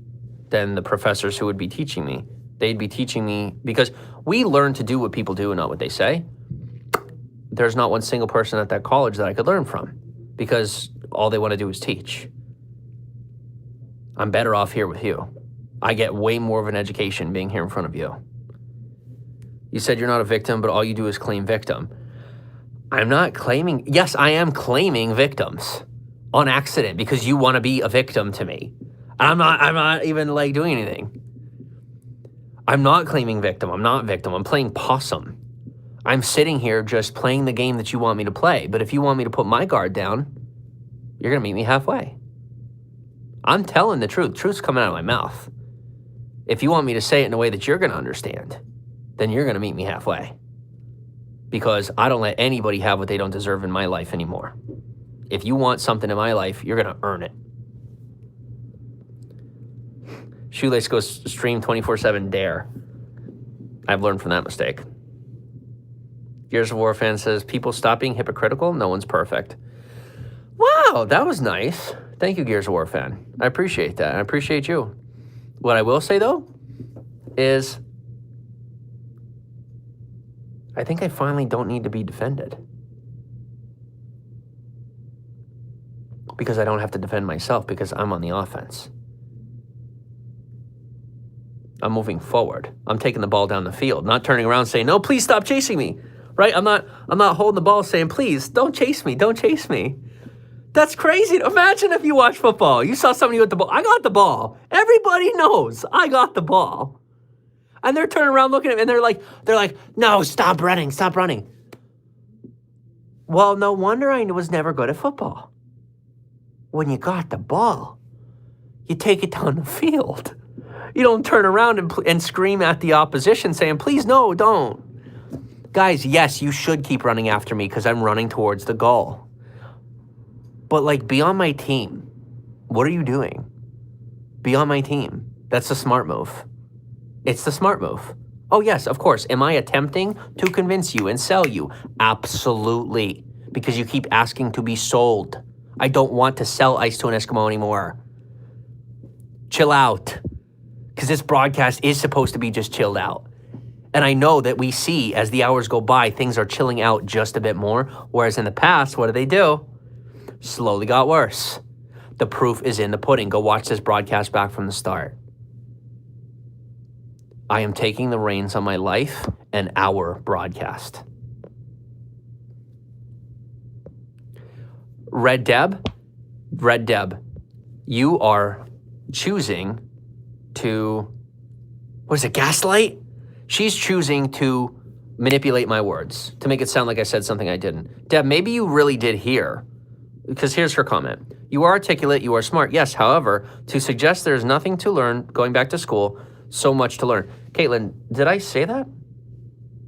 than the professors who would be teaching me. They'd be teaching me because we learn to do what people do and not what they say. There's not one single person at that college that I could learn from because all they want to do is teach. I'm better off here with you. I get way more of an education being here in front of you. You said you're not a victim, but all you do is claim victim. I'm not claiming, yes, I am claiming victims on accident because you want to be a victim to me. I'm not even like doing anything. I'm not claiming victim. I'm not victim. I'm playing possum. I'm sitting here just playing the game that you want me to play. But if you want me to put my guard down, you're going to meet me halfway. I'm telling the truth. Truth's coming out of my mouth. If you want me to say it in a way that you're going to understand, then you're going to meet me halfway. Because I don't let anybody have what they don't deserve in my life anymore. If you want something in my life, you're going to earn it. Shoelace goes stream 24/7 dare. I've learned from that mistake. Gears of War fan says, people stop being hypocritical. No one's perfect. Wow, that was nice. Thank you, Gears of War fan. I appreciate that. I appreciate you. What I will say, though, is I think I finally don't need to be defended. Because I don't have to defend myself because I'm on the offense. I'm moving forward. I'm taking the ball down the field, not turning around saying, no, please stop chasing me. Right? I'm not holding the ball saying, please, don't chase me. Don't chase me. That's crazy. Imagine if you watch football. You saw somebody with the ball. I got the ball. Everybody knows I got the ball. And they're turning around looking at me and they're like, no, stop running. Stop running. Well, no wonder I was never good at football. When you got the ball, you take it down the field. You don't turn around and scream at the opposition saying, please, no, don't. Guys, yes, you should keep running after me because I'm running towards the goal. But, like, be on my team. What are you doing? Be on my team. That's the smart move. It's the smart move. Oh, yes, of course. Am I attempting to convince you and sell you? Absolutely. Because you keep asking to be sold. I don't want to sell ice to an Eskimo anymore. Chill out. Because this broadcast is supposed to be just chilled out. And I know that we see as the hours go by, things are chilling out just a bit more. Whereas in the past, what do? Slowly got worse. The proof is in the pudding. Go watch this broadcast back from the start. I am taking the reins on my life and our broadcast. Red Deb, you are choosing to, what is it, gaslight? She's choosing to manipulate my words, to make it sound like I said something I didn't. Deb, maybe you really did hear, because here's her comment. You are articulate, you are smart. Yes, however, to suggest there's nothing to learn going back to school, so much to learn. Caitlin, did I say that?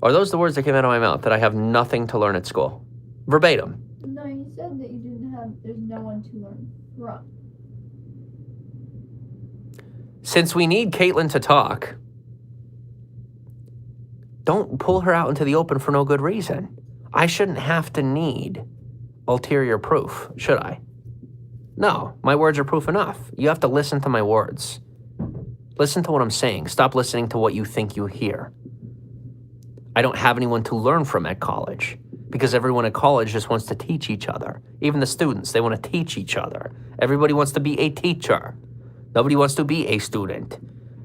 Are those the words that came out of my mouth, that I have nothing to learn at school? Verbatim. No, you said that you didn't have, there's no one to learn from. Since we need Caitlin to talk, don't pull her out into the open for no good reason. I shouldn't have to need ulterior proof, should I? No, my words are proof enough. You have to listen to my words. Listen to what I'm saying. Stop listening to what you think you hear. I don't have anyone to learn from at college because everyone at college just wants to teach each other. Even the students, they want to teach each other. Everybody wants to be a teacher. Nobody wants to be a student.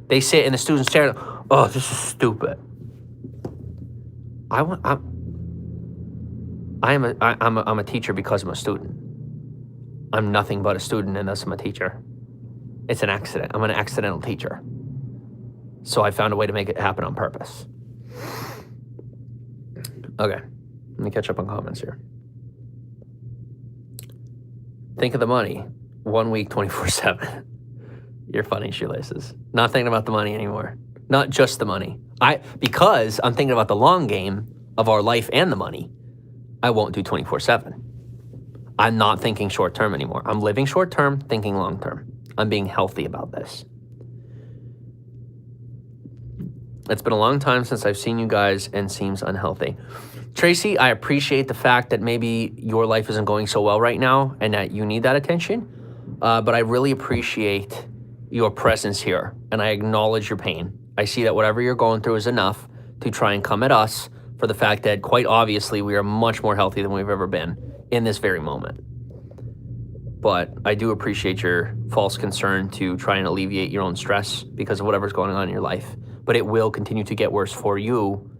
They sit in the student's chair, oh, this is stupid. I'm a teacher because I'm a student. I'm nothing but a student unless I'm a teacher. It's an accident. I'm an accidental teacher. So I found a way to make it happen on purpose. Okay, let me catch up on comments here. Think of the money. 1 week, 24/7. You're funny, shoelaces. Not thinking about the money anymore. Not just the money. Because I'm thinking about the long game of our life and the money, I won't do 24/7. I'm not thinking short term anymore. I'm living short term, thinking long term. I'm being healthy about this. It's been a long time since I've seen you guys and seems unhealthy. Tracy, I appreciate the fact that maybe your life isn't going so well right now and that you need that attention. But I really appreciate your presence here and I acknowledge your pain. I see that whatever you're going through is enough to try and come at us for the fact that quite obviously we are much more healthy than we've ever been in this very moment. But I do appreciate your false concern to try and alleviate your own stress because of whatever's going on in your life. But it will continue to get worse for you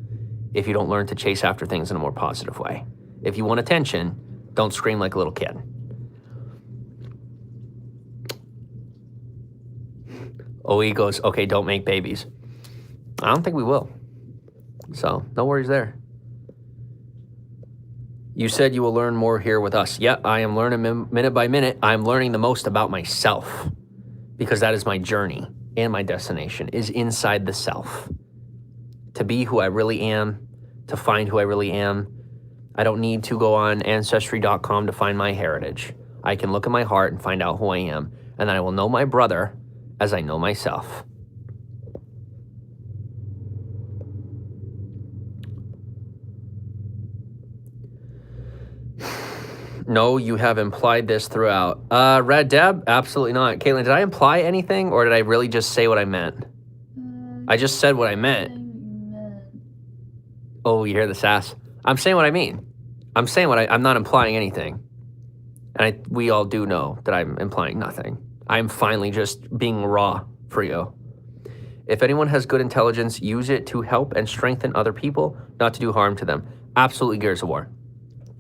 if you don't learn to chase after things in a more positive way. If you want attention, don't scream like a little kid. OE goes, okay, don't make babies. I don't think we will. So no worries there. You said you will learn more here with us. Yeah, I am learning minute by minute. I'm learning the most about myself because that is my journey and my destination is inside the self. To be who I really am, to find who I really am. I don't need to go on Ancestry.com to find my heritage. I can look at my heart and find out who I am, and then I will know my brother as I know myself. No, you have implied this throughout. Red Deb, absolutely not. Caitlin, did I imply anything, or did I really just say what I meant? I just said what I meant. Oh, you hear the sass? I'm saying what I mean. I'm saying what I'm not implying anything. And we all do know that I'm implying nothing. I'm finally just being raw for you. If anyone has good intelligence, use it to help and strengthen other people, not to do harm to them. Absolutely, Gears of War.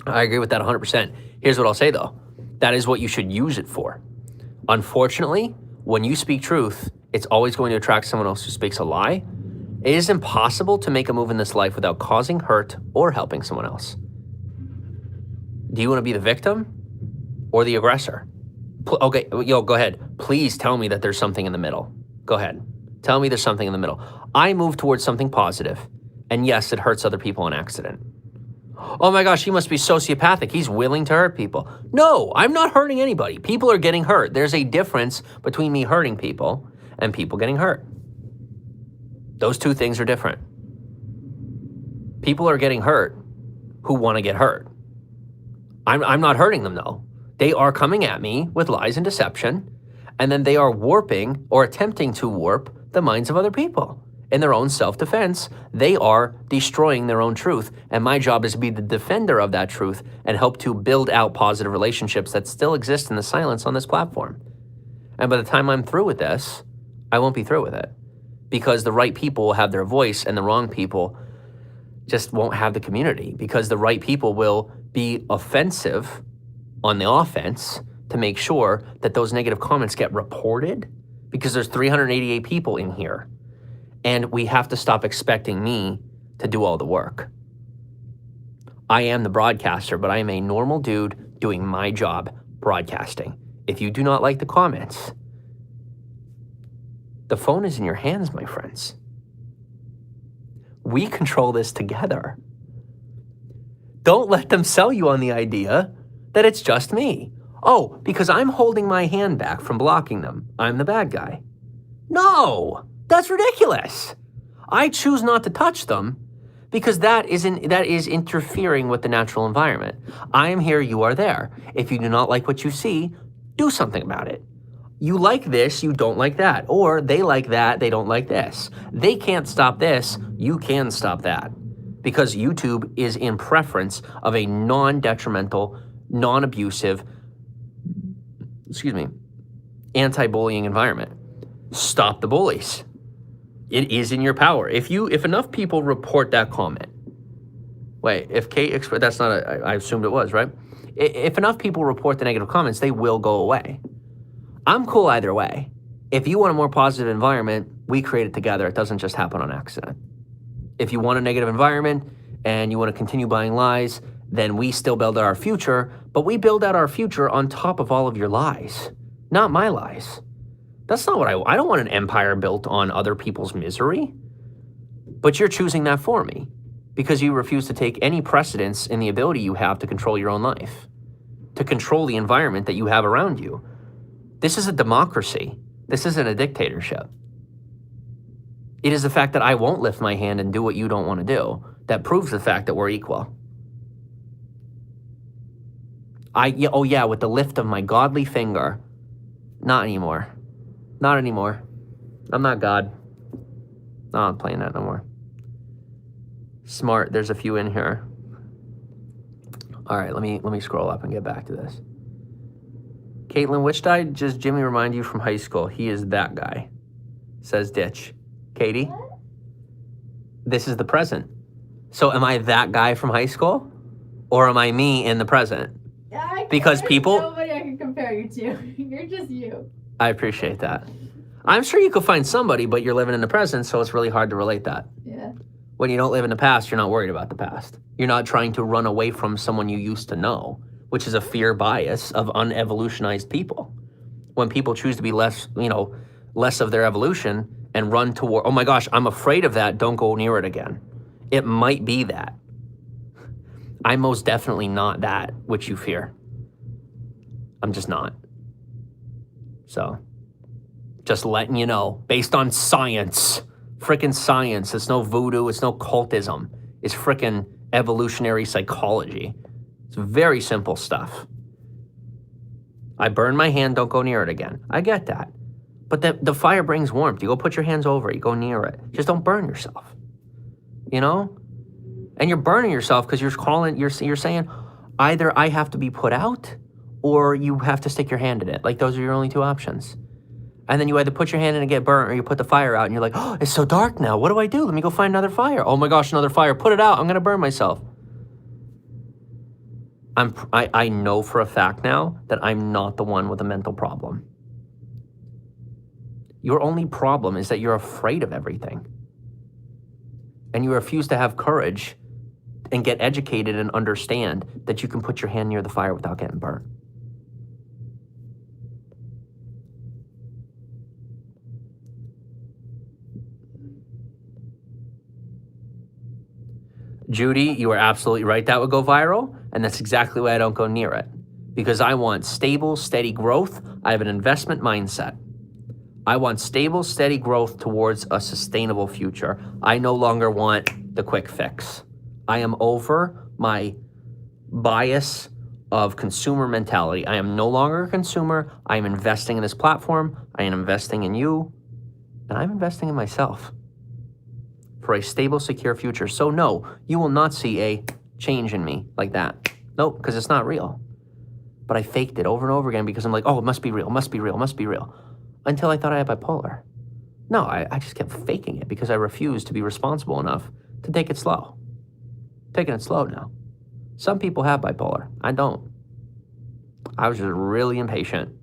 I agree with that 100%. Here's what I'll say, though. That is what you should use it for. Unfortunately, when you speak truth, it's always going to attract someone else who speaks a lie. It is impossible to make a move in this life without causing hurt or helping someone else. Do you want to be the victim or the aggressor? Okay, yo, go ahead. Please tell me that there's something in the middle. Go ahead. Tell me there's something in the middle. I move towards something positive, and yes, it hurts other people on accident. Oh my gosh, he must be sociopathic. He's willing to hurt people. No, I'm not hurting anybody. People are getting hurt. There's a difference between me hurting people and people getting hurt. Those two things are different. People are getting hurt who want to get hurt. I'm not hurting them, though. They are coming at me with lies and deception, and then they are warping or attempting to warp the minds of other people. In their own self-defense, they are destroying their own truth, and my job is to be the defender of that truth and help to build out positive relationships that still exist in the silence on this platform. And by the time I'm through with this, I won't be through with it, because the right people will have their voice and the wrong people just won't have the community, because the right people will be offensive on the offense to make sure that those negative comments get reported, because there's 388 people in here. And we have to stop expecting me to do all the work. I am the broadcaster, but I am a normal dude doing my job broadcasting. If you do not like the comments, the phone is in your hands, my friends. We control this together. Don't let them sell you on the idea that it's just me. Oh, because I'm holding my hand back from blocking them, I'm the bad guy. No! That's ridiculous. I choose not to touch them because that is interfering with the natural environment. I am here, you are there. If you do not like what you see, do something about it. You like this, you don't like that. Or they like that, they don't like this. They can't stop this, you can stop that. Because YouTube is in preference of a non-detrimental, non-abusive, anti-bullying environment. Stop the bullies. It is in your power. If enough people report that comment, wait, if Kate, that's not I assumed it was, right? If enough people report the negative comments, they will go away. I'm cool either way. If you want a more positive environment, we create it together. It doesn't just happen on accident. If you want a negative environment and you want to continue buying lies, then we still build out our future, but we build out our future on top of all of your lies, not my lies. That's not what I don't want an empire built on other people's misery. But you're choosing that for me because you refuse to take any precedence in the ability you have to control your own life, to control the environment that you have around you. This is a democracy. This isn't a dictatorship. It is the fact that I won't lift my hand and do what you don't want to do that proves the fact that we're equal. Oh yeah, with the lift of my godly finger. Not anymore. Not anymore. I'm not God. No, I'm playing that no more. Smart, there's a few in here. All right, let me scroll up and get back to this. Caitlin, which guy does Jimmy remind you from high school? He is that guy, says Ditch. Katie? What? This is the present. So am I that guy from high school? Or am I me in the present? Because There's people... nobody I can compare you to. You're just you. I appreciate that. I'm sure you could find somebody, but you're living in the present, so it's really hard to relate that. Yeah. When you don't live in the past, you're not worried about the past. You're not trying to run away from someone you used to know, which is a fear bias of unevolutionized people. When people choose to be less of their evolution and run toward, oh my gosh, I'm afraid of that, don't go near it again. It might be that. I'm most definitely not that which you fear. I'm just not. So, just letting you know, based on science, frickin' science, it's no voodoo, it's no cultism, it's frickin' evolutionary psychology. It's very simple stuff. I burn my hand, don't go near it again. I get that. But the fire brings warmth. You go put your hands over it, you go near it. Just don't burn yourself. You know? And you're burning yourself because you're saying either I have to be put out or you have to stick your hand in it. Like those are your only two options. And then you either put your hand in and get burnt or you put the fire out and you're like, oh, it's so dark now. What do I do? Let me go find another fire. Oh my gosh, another fire. Put it out. I'm going to burn myself. I know for a fact now that I'm not the one with a mental problem. Your only problem is that you're afraid of everything. And you refuse to have courage and get educated and understand that you can put your hand near the fire without getting burnt. Judy, you are absolutely right. That would go viral, and that's exactly why I don't go near it. Because I want stable, steady growth. I have an investment mindset. I want stable, steady growth towards a sustainable future. I no longer want the quick fix. I am over my bias of consumer mentality. I am no longer a consumer. I am investing in this platform. I am investing in you, and I'm investing in myself for a stable, secure future. So no, you will not see a change in me like that. Nope, because it's not real. But I faked it over and over again because I'm like, oh, it must be real, must be real, must be real. Until I thought I had bipolar. No, I just kept faking it because I refused to be responsible enough to take it slow. Taking it slow now. Some people have bipolar. I don't. I was just really impatient.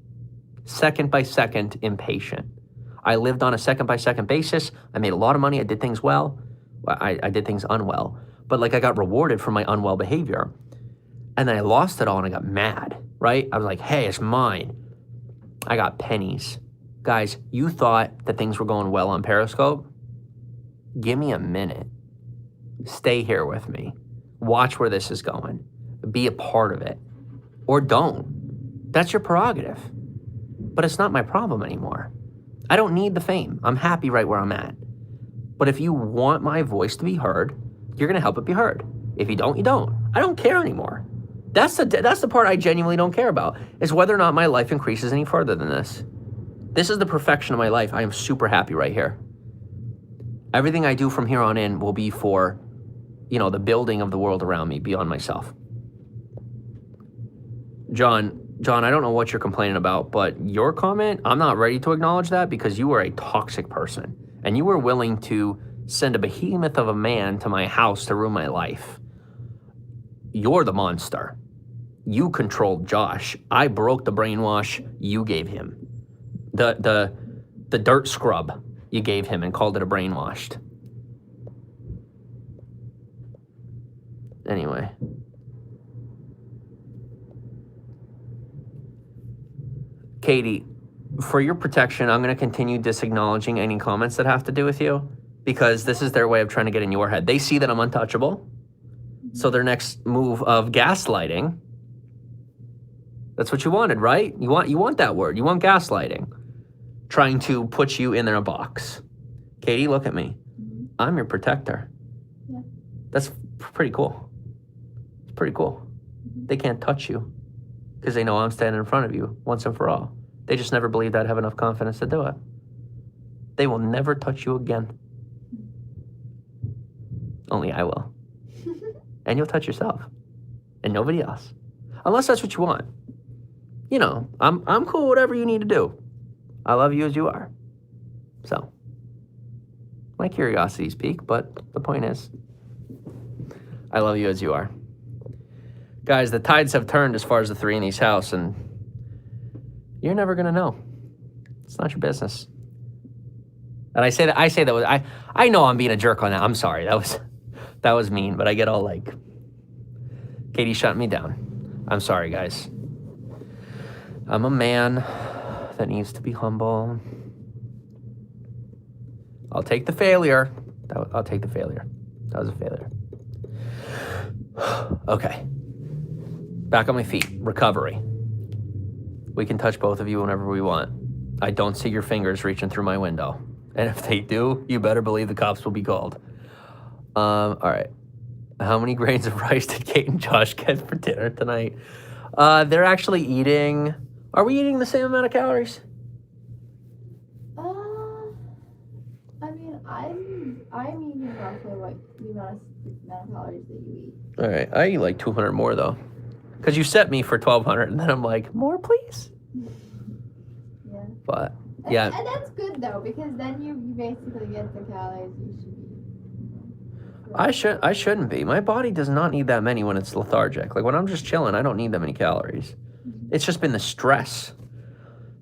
Second by second impatient. I lived on a second-by-second basis. I made a lot of money. I did things well. I did things unwell. But like I got rewarded for my unwell behavior. And then I lost it all and I got mad, right? I was like, hey, it's mine. I got pennies. Guys, you thought that things were going well on Periscope? Give me a minute. Stay here with me. Watch where this is going. Be a part of it. Or don't. That's your prerogative. But it's not my problem anymore. I don't need the fame. I'm happy right where I'm at. But if you want my voice to be heard, you're going to help it be heard. If you don't, you don't. I don't care anymore. That's the part I genuinely don't care about, is whether or not my life increases any further than this. This is the perfection of my life. I am super happy right here. Everything I do from here on in will be for, the building of the world around me beyond myself. John, I don't know what you're complaining about, but your comment, I'm not ready to acknowledge that because you are a toxic person and you were willing to send a behemoth of a man to my house to ruin my life. You're the monster. You controlled Josh. I broke the brainwash you gave him. The dirt scrub you gave him and called it a brainwashed. Anyway. Katie, for your protection, I'm going to continue disacknowledging any comments that have to do with you because this is their way of trying to get in your head. They see that I'm untouchable. So their next move of gaslighting, that's what you wanted, right? You want that word. You want gaslighting. Trying to put you in a box. Katie, look at me. Mm-hmm. I'm your protector. Yeah. That's pretty cool. It's pretty cool. Mm-hmm. They can't touch you because they know I'm standing in front of you once and for all. They just never believed I'd have enough confidence to do it. They will never touch you again. Only I will. And you'll touch yourself. And nobody else. Unless that's what you want. You know, I'm cool whatever you need to do. I love you as you are. So, my curiosity's piqued, but the point is, I love you as you are. Guys, the tides have turned as far as the three in each house, and you're never gonna know. It's not your business. And I say that I know I'm being a jerk on that. I'm sorry. That was mean, but I get all like, Katie shut me down. I'm sorry, guys. I'm a man that needs to be humble. I'll take the failure. I'll take the failure. That was a failure. Okay. Back on my feet. Recovery. We can touch both of you whenever we want. I don't see your fingers reaching through my window. And if they do, you better believe the cops will be called. All right. How many grains of rice did Kate and Josh get for dinner tonight? They're actually eating... Are we eating the same amount of calories? I mean, I'm eating roughly like the amount of calories that you eat. All right. I eat like 200 more, though. Because you set me for 1,200, and then I'm like, more, please? Yeah. But, yeah. And that's good, though, because then you basically get the calories you should be. I shouldn't be. My body does not need that many when it's lethargic. Like, when I'm just chilling, I don't need that many calories. It's just been the stress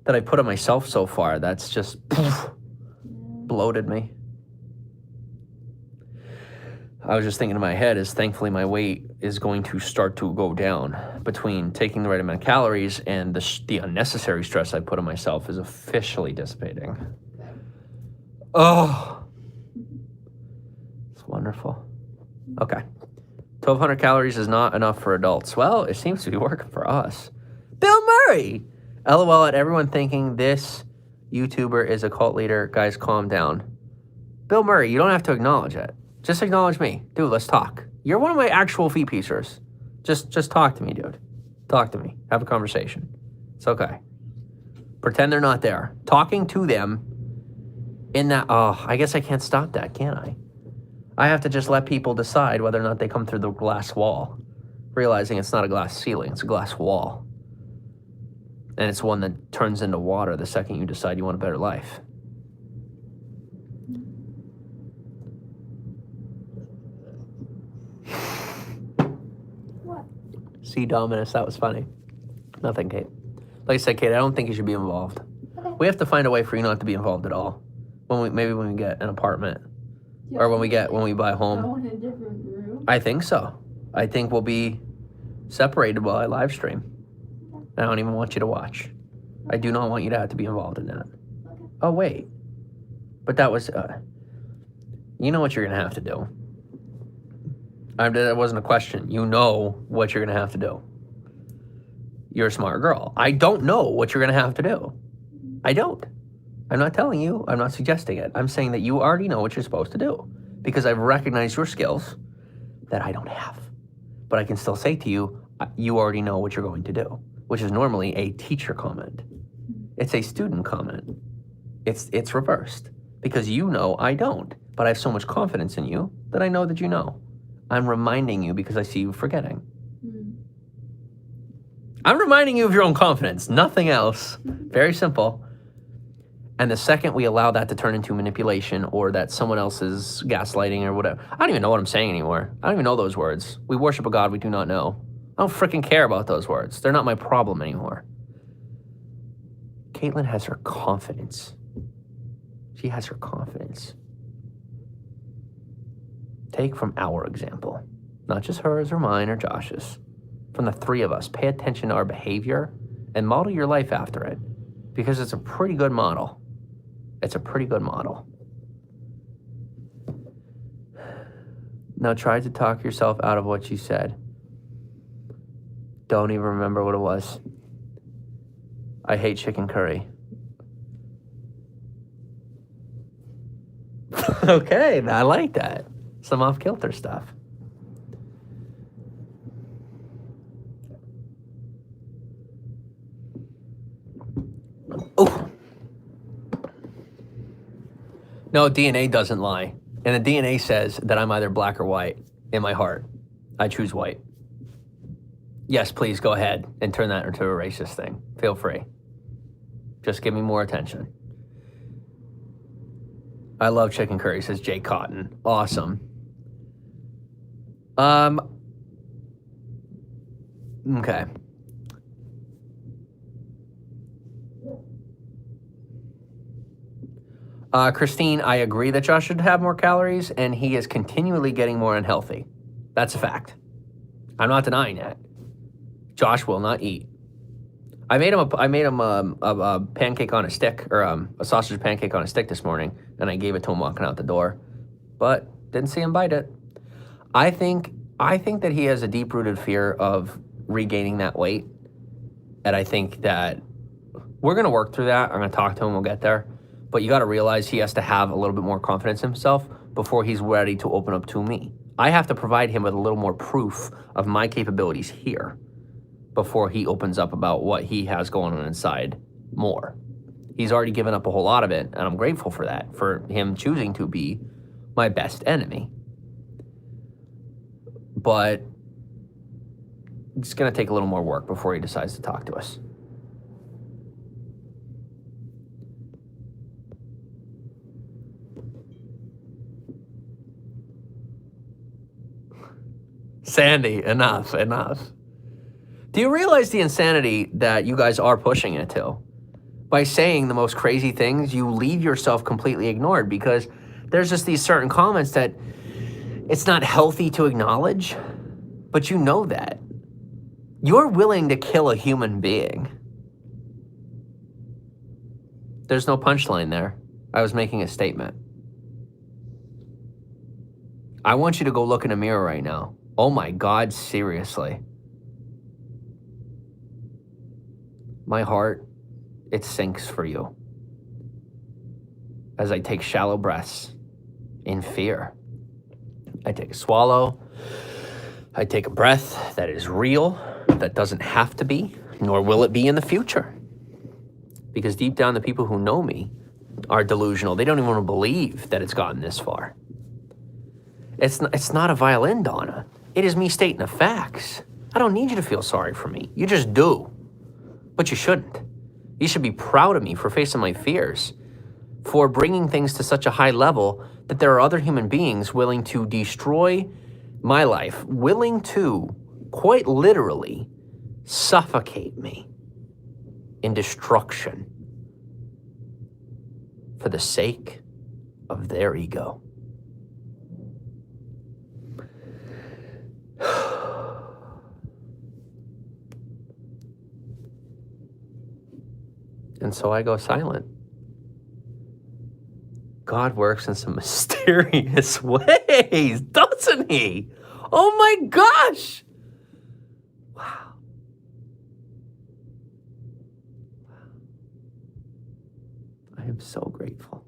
that I put on myself so far that's just bloated me. I was just thinking in my head is thankfully my weight is going to start to go down between taking the right amount of calories and the unnecessary stress I put on myself is officially dissipating. Oh, it's wonderful. Okay. 1,200 calories is not enough for adults. Well, it seems to be working for us. Bill Murray! LOL at everyone thinking this YouTuber is a cult leader. Guys, calm down. Bill Murray, you don't have to acknowledge it. Just acknowledge me. Dude, let's talk. You're one of my actual feet piecers. Just talk to me, dude. Talk to me. Have a conversation. It's okay. Pretend they're not there. Talking to them in that... Oh, I guess I can't stop that, can I? I have to just let people decide whether or not they come through the glass wall. Realizing it's not a glass ceiling, it's a glass wall. And it's one that turns into water the second you decide you want a better life. What? See, Dominus, that was funny. Nothing, Kate. Like I said, Kate, I don't think you should be involved. Okay. We have to find a way for you not to be involved at all. Maybe when we get an apartment. Or when we buy a home. Go in a different room? I think so. I think we'll be separated while I live stream. I don't even want you to watch. I do not want you to have to be involved in that. Okay. Oh, wait. But that was... you know what you're going to have to do. That wasn't a question. You know what you're going to have to do. You're a smart girl. I don't know what you're going to have to do. I don't. I'm not telling you. I'm not suggesting it. I'm saying that you already know what you're supposed to do. Because I've recognized your skills that I don't have. But I can still say to you, you already know what you're going to do. Which is normally a teacher comment. It's a student comment. It's reversed. Because you know I don't. But I have so much confidence in you that I know that you know. I'm reminding you because I see you forgetting. I'm reminding you of your own confidence. Nothing else. Very simple. And the second we allow that to turn into manipulation or that someone else is gaslighting or whatever. I don't even know what I'm saying anymore. I don't even know those words. We worship a God we do not know. I don't freaking care about those words. They're not my problem anymore. Caitlin has her confidence. She has her confidence. Take from our example, not just hers or mine or Josh's, from the three of us. Pay attention to our behavior and model your life after it because it's a pretty good model. It's a pretty good model. Now try to talk yourself out of what you said. Don't even remember what it was. I hate chicken curry. Okay, I like that. Some off-kilter stuff. Oh. No, DNA doesn't lie. And the DNA says that I'm either black or white in my heart. I choose white. Yes, please go ahead and turn that into a racist thing. Feel free. Just give me more attention. I love chicken curry, says Jay Cotton. Awesome. Okay. Christine, I agree that Josh should have more calories, and he is continually getting more unhealthy. That's a fact. I'm not denying that. Josh will not eat. I made him a pancake on a stick, or a sausage pancake on a stick this morning, and I gave it to him walking out the door, but didn't see him bite it. I think that he has a deep-rooted fear of regaining that weight, and I think that we're gonna work through that. I'm gonna talk to him. We'll get there. But you got to realize he has to have a little bit more confidence in himself before he's ready to open up to me. I have to provide him with a little more proof of my capabilities here before he opens up about what he has going on inside more. He's already given up a whole lot of it, and I'm grateful for that, for him choosing to be my best enemy. But it's going to take a little more work before he decides to talk to us. Sandy, enough. Do you realize the insanity that you guys are pushing it to? By saying the most crazy things, you leave yourself completely ignored, because there's just these certain comments that it's not healthy to acknowledge, but you know that. You're willing to kill a human being. There's no punchline there. I was making a statement. I want you to go look in a mirror right now. Oh my God, seriously. My heart, it sinks for you as I take shallow breaths in fear. I take a swallow. I take a breath that is real, that doesn't have to be, nor will it be in the future. Because deep down, the people who know me are delusional. They don't even want to believe that it's gotten this far. It's not a violin, Donna. It is me stating the facts. I don't need you to feel sorry for me. You just do. But you shouldn't. You should be proud of me for facing my fears, for bringing things to such a high level that there are other human beings willing to destroy my life, willing to, quite literally, suffocate me in destruction for the sake of their ego. And so I go silent. God works in some mysterious ways, doesn't he? Oh my gosh! Wow. I am so grateful.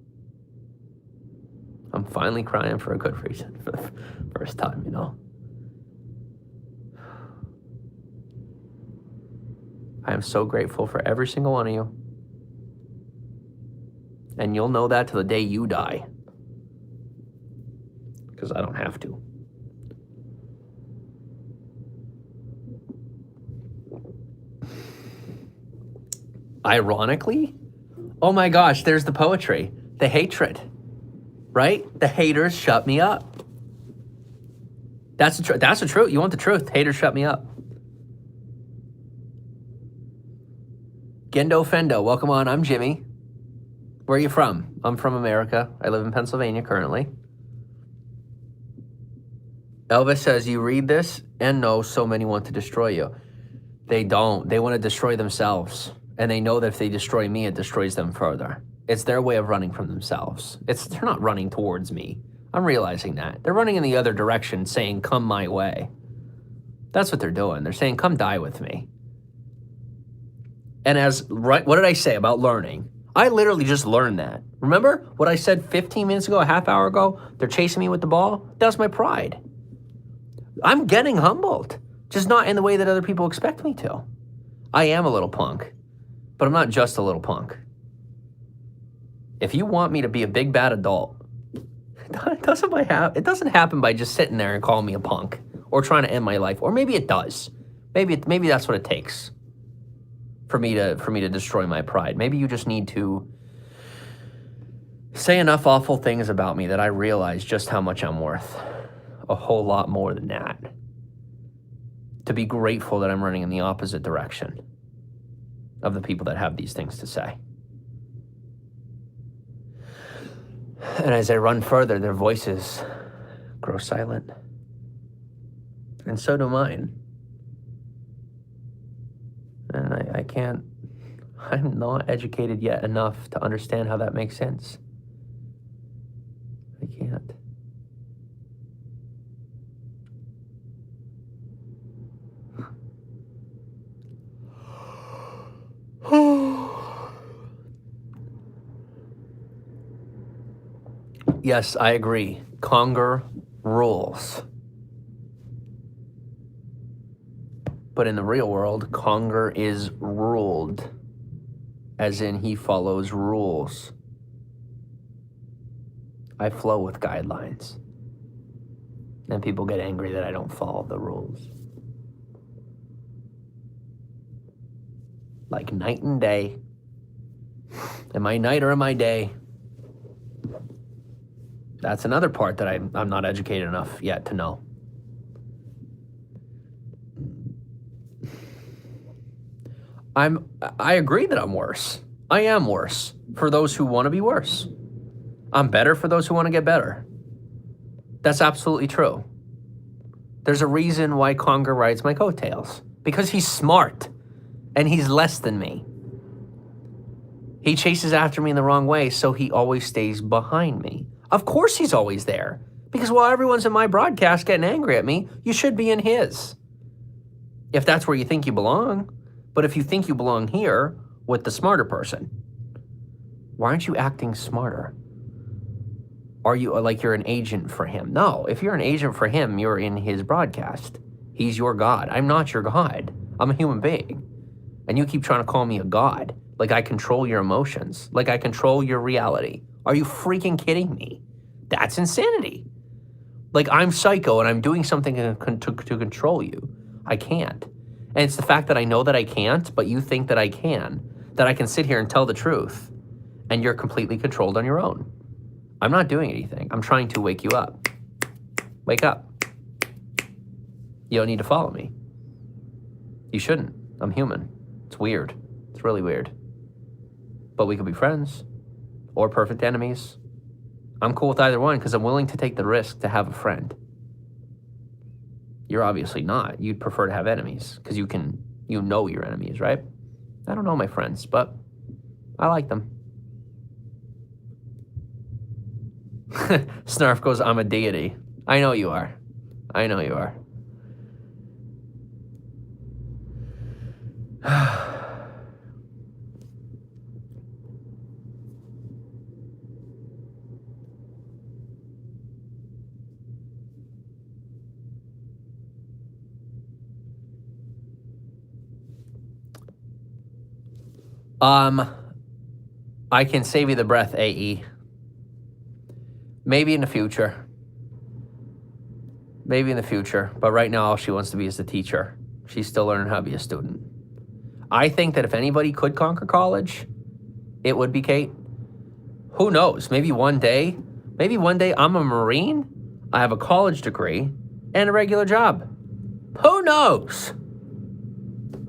I'm finally crying for a good reason for the first time, you know? I am so grateful for every single one of you. And you'll know that till the day you die. Because I don't have to. Ironically, oh my gosh, there's the poetry. The hatred. Right? The haters shut me up. That's the truth. You want the truth. Haters shut me up. Gendo Fendo, welcome on. I'm Jimmy. Where are you from? I'm from America. I live in Pennsylvania currently. Elvis says, you read this and know so many want to destroy you. They don't. They want to destroy themselves. And they know that if they destroy me, it destroys them further. It's their way of running from themselves. They're not running towards me. I'm realizing that. They're running in the other direction, saying, come my way. That's what they're doing. They're saying, come die with me. And what did I say about learning? I literally just learned that. Remember what I said 15 minutes ago, a half hour ago? They're chasing me with the ball? That's my pride. I'm getting humbled, just not in the way that other people expect me to. I am a little punk, but I'm not just a little punk. If you want me to be a big bad adult, it doesn't happen by just sitting there and calling me a punk or trying to end my life. Or maybe it does. Maybe that's what it takes for me to destroy my pride. Maybe you just need to say enough awful things about me that I realize just how much I'm worth. A whole lot more than that. To be grateful that I'm running in the opposite direction of the people that have these things to say. And as I run further, their voices grow silent. And so do mine. And I can't, I'm not educated yet enough to understand how that makes sense. I can't. Yes, I agree. Conger rules. But in the real world, Conger is ruled, as in he follows rules. I flow with guidelines. And people get angry that I don't follow the rules. Like night and day. Am I night or am I day? That's another part that I'm not educated enough yet to know. I agree that I'm worse. I am worse for those who want to be worse. I'm better for those who want to get better. That's absolutely true. There's a reason why Conger rides my coattails. Because he's smart. And he's less than me. He chases after me in the wrong way, so he always stays behind me. Of course he's always there. Because while everyone's in my broadcast getting angry at me, you should be in his. If that's where you think you belong. But if you think you belong here with the smarter person, why aren't you acting smarter? Are you like you're an agent for him? No, if you're an agent for him, you're in his broadcast. He's your God. I'm not your God. I'm a human being. And you keep trying to call me a God. Like I control your emotions. Like I control your reality. Are you freaking kidding me? That's insanity. Like I'm psycho and I'm doing something to control you. I can't. And it's the fact that I know that I can't, but you think that I can sit here and tell the truth, and you're completely controlled on your own. I'm not doing anything. I'm trying to wake you up. Wake up. You don't need to follow me. You shouldn't. I'm human. It's weird. It's really weird. But we could be friends or perfect enemies. I'm cool with either one because I'm willing to take the risk to have a friend. You're obviously not. You'd prefer to have enemies because you know your enemies, right? I don't know my friends, but I like them. Snarf goes, I'm a deity. I know you are. I know you are. I can save you the breath, AE. Maybe in the future. Maybe in the future. But right now, all she wants to be is the teacher. She's still learning how to be a student. I think that if anybody could conquer college, it would be Kate. Who knows? Maybe one day I'm a Marine, I have a college degree, and a regular job. Who knows?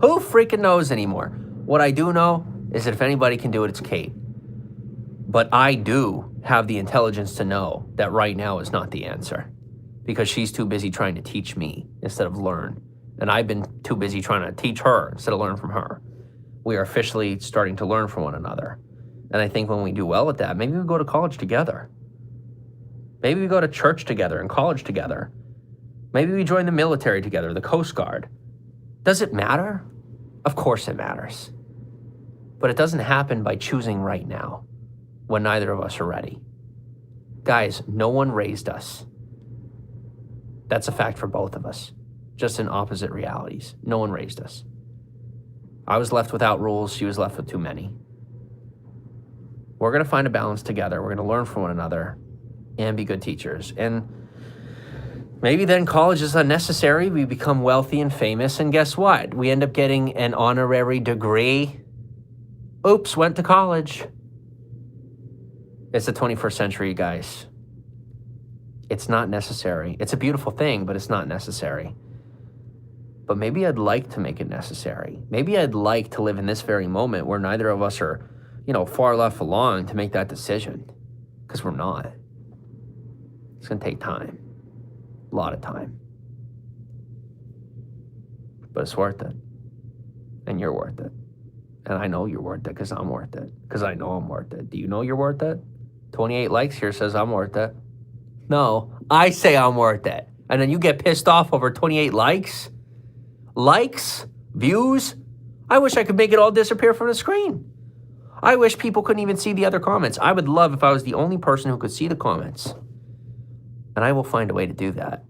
Who freaking knows anymore? What I do know is that if anybody can do it, it's Kate. But I do have the intelligence to know that right now is not the answer because she's too busy trying to teach me instead of learn. And I've been too busy trying to teach her instead of learn from her. We are officially starting to learn from one another. And I think when we do well at that, maybe we go to college together. Maybe we go to church together and college together. Maybe we join the military together, the Coast Guard. Does it matter? Of course it matters. But it doesn't happen by choosing right now when neither of us are ready. Guys, no one raised us. That's a fact for both of us, just in opposite realities. No one raised us. I was left without rules. She was left with too many. We're going to find a balance together. We're going to learn from one another and be good teachers. And maybe then college is unnecessary. We become wealthy and famous. And guess what? We end up getting an honorary degree. Oops, went to college. It's the 21st century, guys. It's not necessary. It's a beautiful thing, but it's not necessary. But maybe I'd like to make it necessary. Maybe I'd like to live in this very moment where neither of us are, far left along to make that decision. Because we're not. It's going to take time. A lot of time. But it's worth it. And you're worth it. And I know you're worth it because I'm worth it. Because I know I'm worth it. Do you know you're worth it? 28 likes here says I'm worth it. No, I say I'm worth it. And then you get pissed off over 28 likes? Likes? Views? I wish I could make it all disappear from the screen. I wish people couldn't even see the other comments. I would love if I was the only person who could see the comments. And I will find a way to do that.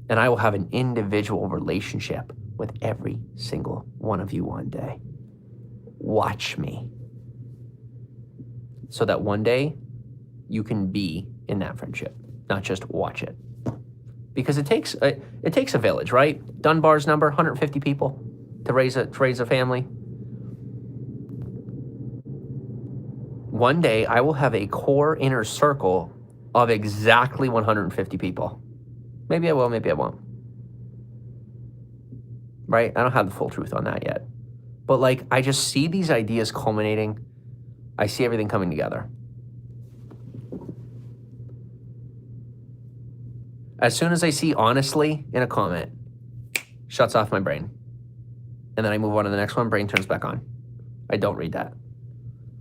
And I will have an individual relationship with every single one of you one day. Watch me. So that one day you can be in that friendship, not just watch it. Because it takes a village, right? Dunbar's number, 150 people to raise a family. One day I will have a core inner circle of exactly 150 people. Maybe I will, maybe I won't. Right? I don't have the full truth on that yet. But I just see these ideas culminating. I see everything coming together. As soon as I see honestly in a comment, shuts off my brain. And then I move on to the next one, brain turns back on. I don't read that.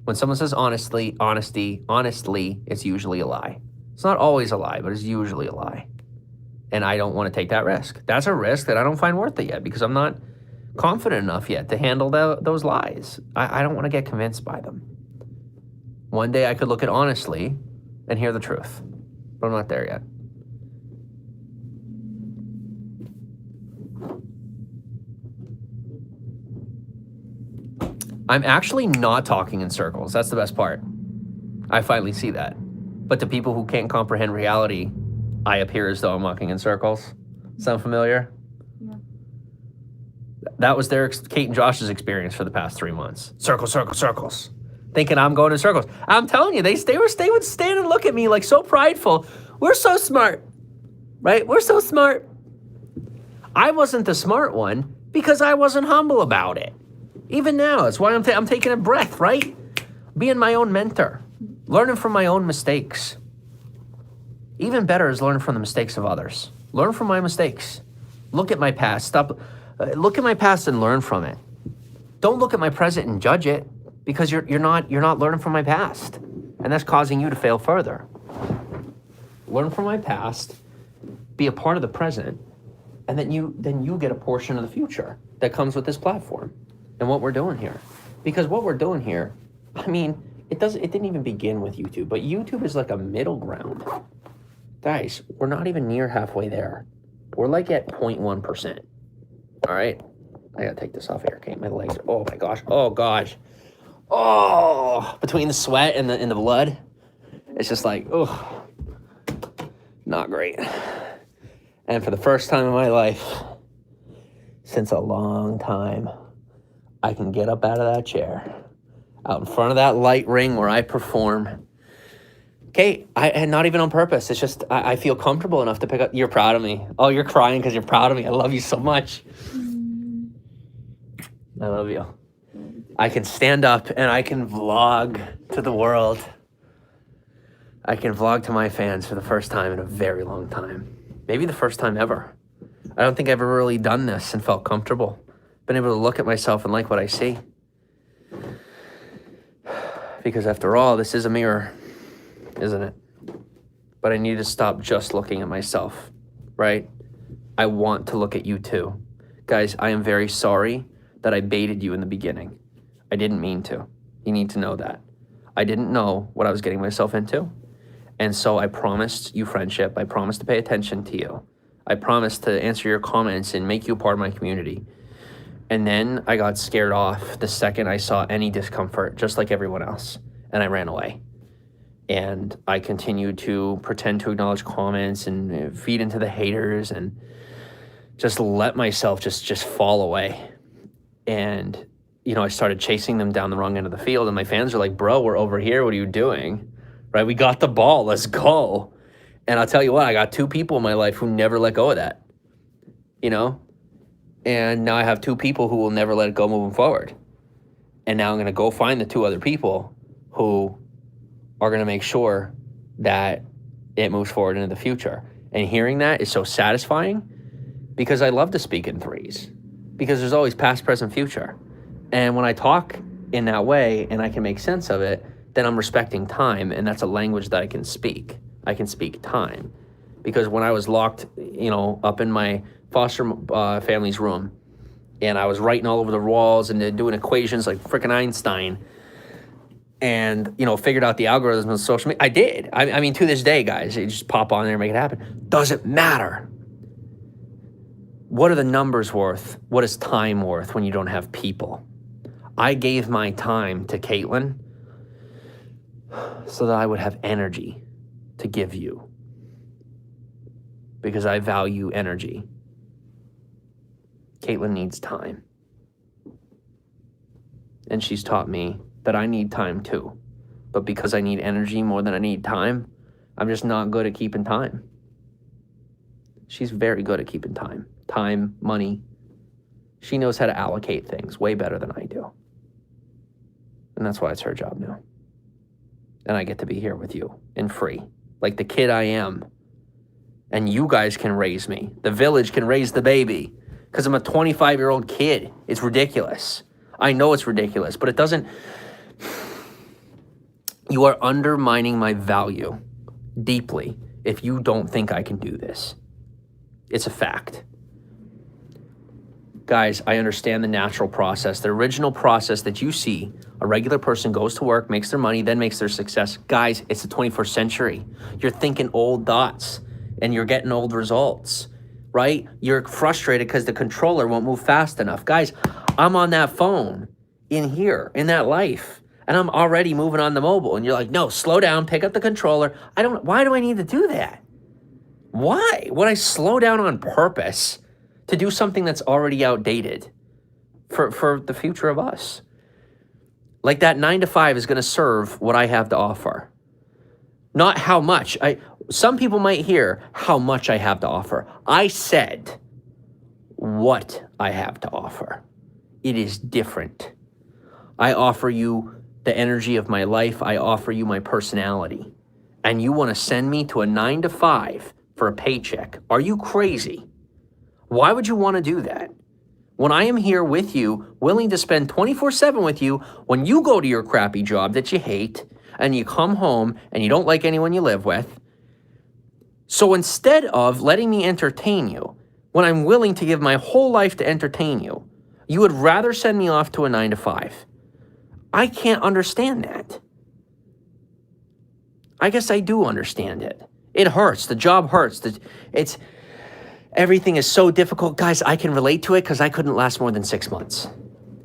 When someone says honestly, it's usually a lie. It's not always a lie, but it's usually a lie. And I don't want to take that risk. That's a risk that I don't find worth it yet because I'm not confident enough yet to handle those lies. I don't want to get convinced by them. One day I could look at honestly and hear the truth, but I'm not there yet. I'm actually not talking in circles. That's the best part. I finally see that. But to people who can't comprehend reality, I appear as though I'm walking in circles. Sound familiar? Yeah. That was Kate and Josh's experience for the past 3 months. Circles, circles, circles. Thinking I'm going in circles. I'm telling you, they would stand and look at me like so prideful. We're so smart, right? We're so smart. I wasn't the smart one because I wasn't humble about it. Even now, it's why I'm taking a breath, right? Being my own mentor. Learning from my own mistakes. Even better is learning from the mistakes of others. Learn from my mistakes. Look at my past. Look at my past and learn from it. Don't look at my present and judge it because you're not learning from my past, and that's causing you to fail further. Learn from my past, be a part of the present, and then you get a portion of the future that comes with this platform and what we're doing here. Because what we're doing here, I mean, it didn't even begin with YouTube, but YouTube is like a middle ground. Guys, we're not even near halfway there. We're like at 0.1%. All right? I gotta take this off here, okay? My legs, oh my gosh, oh gosh. Oh, between the sweat and the blood, it's just like, oh, not great. And for the first time in my life, since a long time, I can get up out of that chair, out in front of that light ring where I perform. Kate, and not even on purpose. It's just, I feel comfortable enough to pick up. You're proud of me. Oh, you're crying because you're proud of me. I love you so much. I love you. I can stand up and I can vlog to the world. I can vlog to my fans for the first time in a very long time. Maybe the first time ever. I don't think I've ever really done this and felt comfortable. Been able to look at myself and like what I see. Because after all, this is a mirror, isn't it? But I need to stop just looking at myself, right? I want to look at you too. Guys, I am very sorry that I baited you in the beginning. I didn't mean to. You need to know that. I didn't know what I was getting myself into. And so I promised you friendship. I promised to pay attention to you. I promised to answer your comments and make you a part of my community. And then I got scared off the second I saw any discomfort, just like everyone else, and I ran away. And I continued to pretend to acknowledge comments and feed into the haters and just let myself just fall away. And, you know, I started chasing them down the wrong end of the field, and my fans are like, bro, we're over here. What are you doing? Right? We got the ball. Let's go. And I'll tell you what, I got 2 people in my life who never let go of that, you know? And now I have 2 people who will never let it go moving forward. And now I'm going to go find the 2 other people who are going to make sure that it moves forward into the future. And hearing that is so satisfying because I love to speak in threes because there's always past, present, future. And when I talk in that way and I can make sense of it, then I'm respecting time, and that's a language that I can speak. I can speak time. Because when I was locked, you know, up in my foster family's room, and I was writing all over the walls and doing equations like frickin' Einstein, and, you know, figured out the algorithms of social media. I did. I mean, to this day, guys, you just pop on there and make it happen. Doesn't matter. What are the numbers worth? What is time worth when you don't have people? I gave my time to Caitlin so that I would have energy to give you, because I value energy. Caitlin needs time. And she's taught me that I need time too. But because I need energy more than I need time, I'm just not good at keeping time. She's very good at keeping time. Time, money. She knows how to allocate things way better than I do. And that's why it's her job now. And I get to be here with you and free, like the kid I am. And you guys can raise me. The village can raise the baby because I'm a 25-year-old kid. It's ridiculous. I know it's ridiculous, but it doesn't. You are undermining my value deeply if you don't think I can do this. It's a fact. Guys, I understand the natural process, the original process that you see. A regular person goes to work, makes their money, then makes their success. Guys, it's the 21st century. You're thinking old thoughts and you're getting old results, right? You're frustrated because the controller won't move fast enough. Guys, I'm on that phone in here, in that life, and I'm already moving on the mobile. And you're like, no, slow down, pick up the controller. Why do I need to do that? Why? Would I slow down on purpose to do something that's already outdated for the future of us? Like that 9 to 5 is going to serve what I have to offer. Not how much. Some people might hear how much I have to offer. I said what I have to offer. It is different. I offer you the energy of my life. I offer you my personality. And you want to send me to a 9 to 5 for a paycheck. Are you crazy? Why would you want to do that? When I am here with you, willing to spend 24/7 with you, when you go to your crappy job that you hate, and you come home and you don't like anyone you live with. So instead of letting me entertain you, when I'm willing to give my whole life to entertain you, you would rather send me off to a 9 to 5. I can't understand that. I guess I do understand it. It hurts. The job hurts. Everything is so difficult. Guys, I can relate to it because I couldn't last more than 6 months.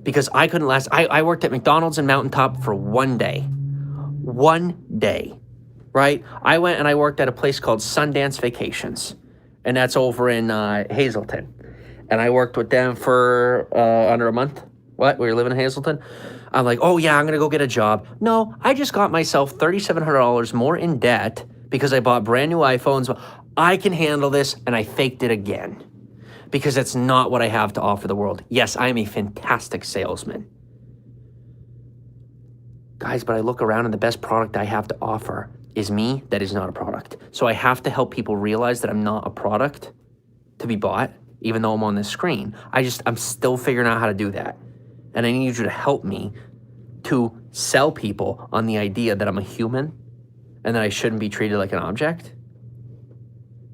Because I couldn't last. I worked at McDonald's and Mountaintop for 1 day. 1 day, right? I went and I worked at a place called Sundance Vacations. And that's over in Hazleton. And I worked with them for under a month. What? We were living in Hazleton? I'm like, oh yeah, I'm going to go get a job. No, I just got myself $3,700 more in debt because I bought brand new iPhones. I can handle this, and I faked it again because that's not what I have to offer the world. Yes, I am a fantastic salesman. Guys, but I look around and the best product I have to offer is me. That is not a product. So I have to help people realize that I'm not a product to be bought, even though I'm on this screen. I'm still figuring out how to do that. And I need you to help me to sell people on the idea that I'm a human and that I shouldn't be treated like an object.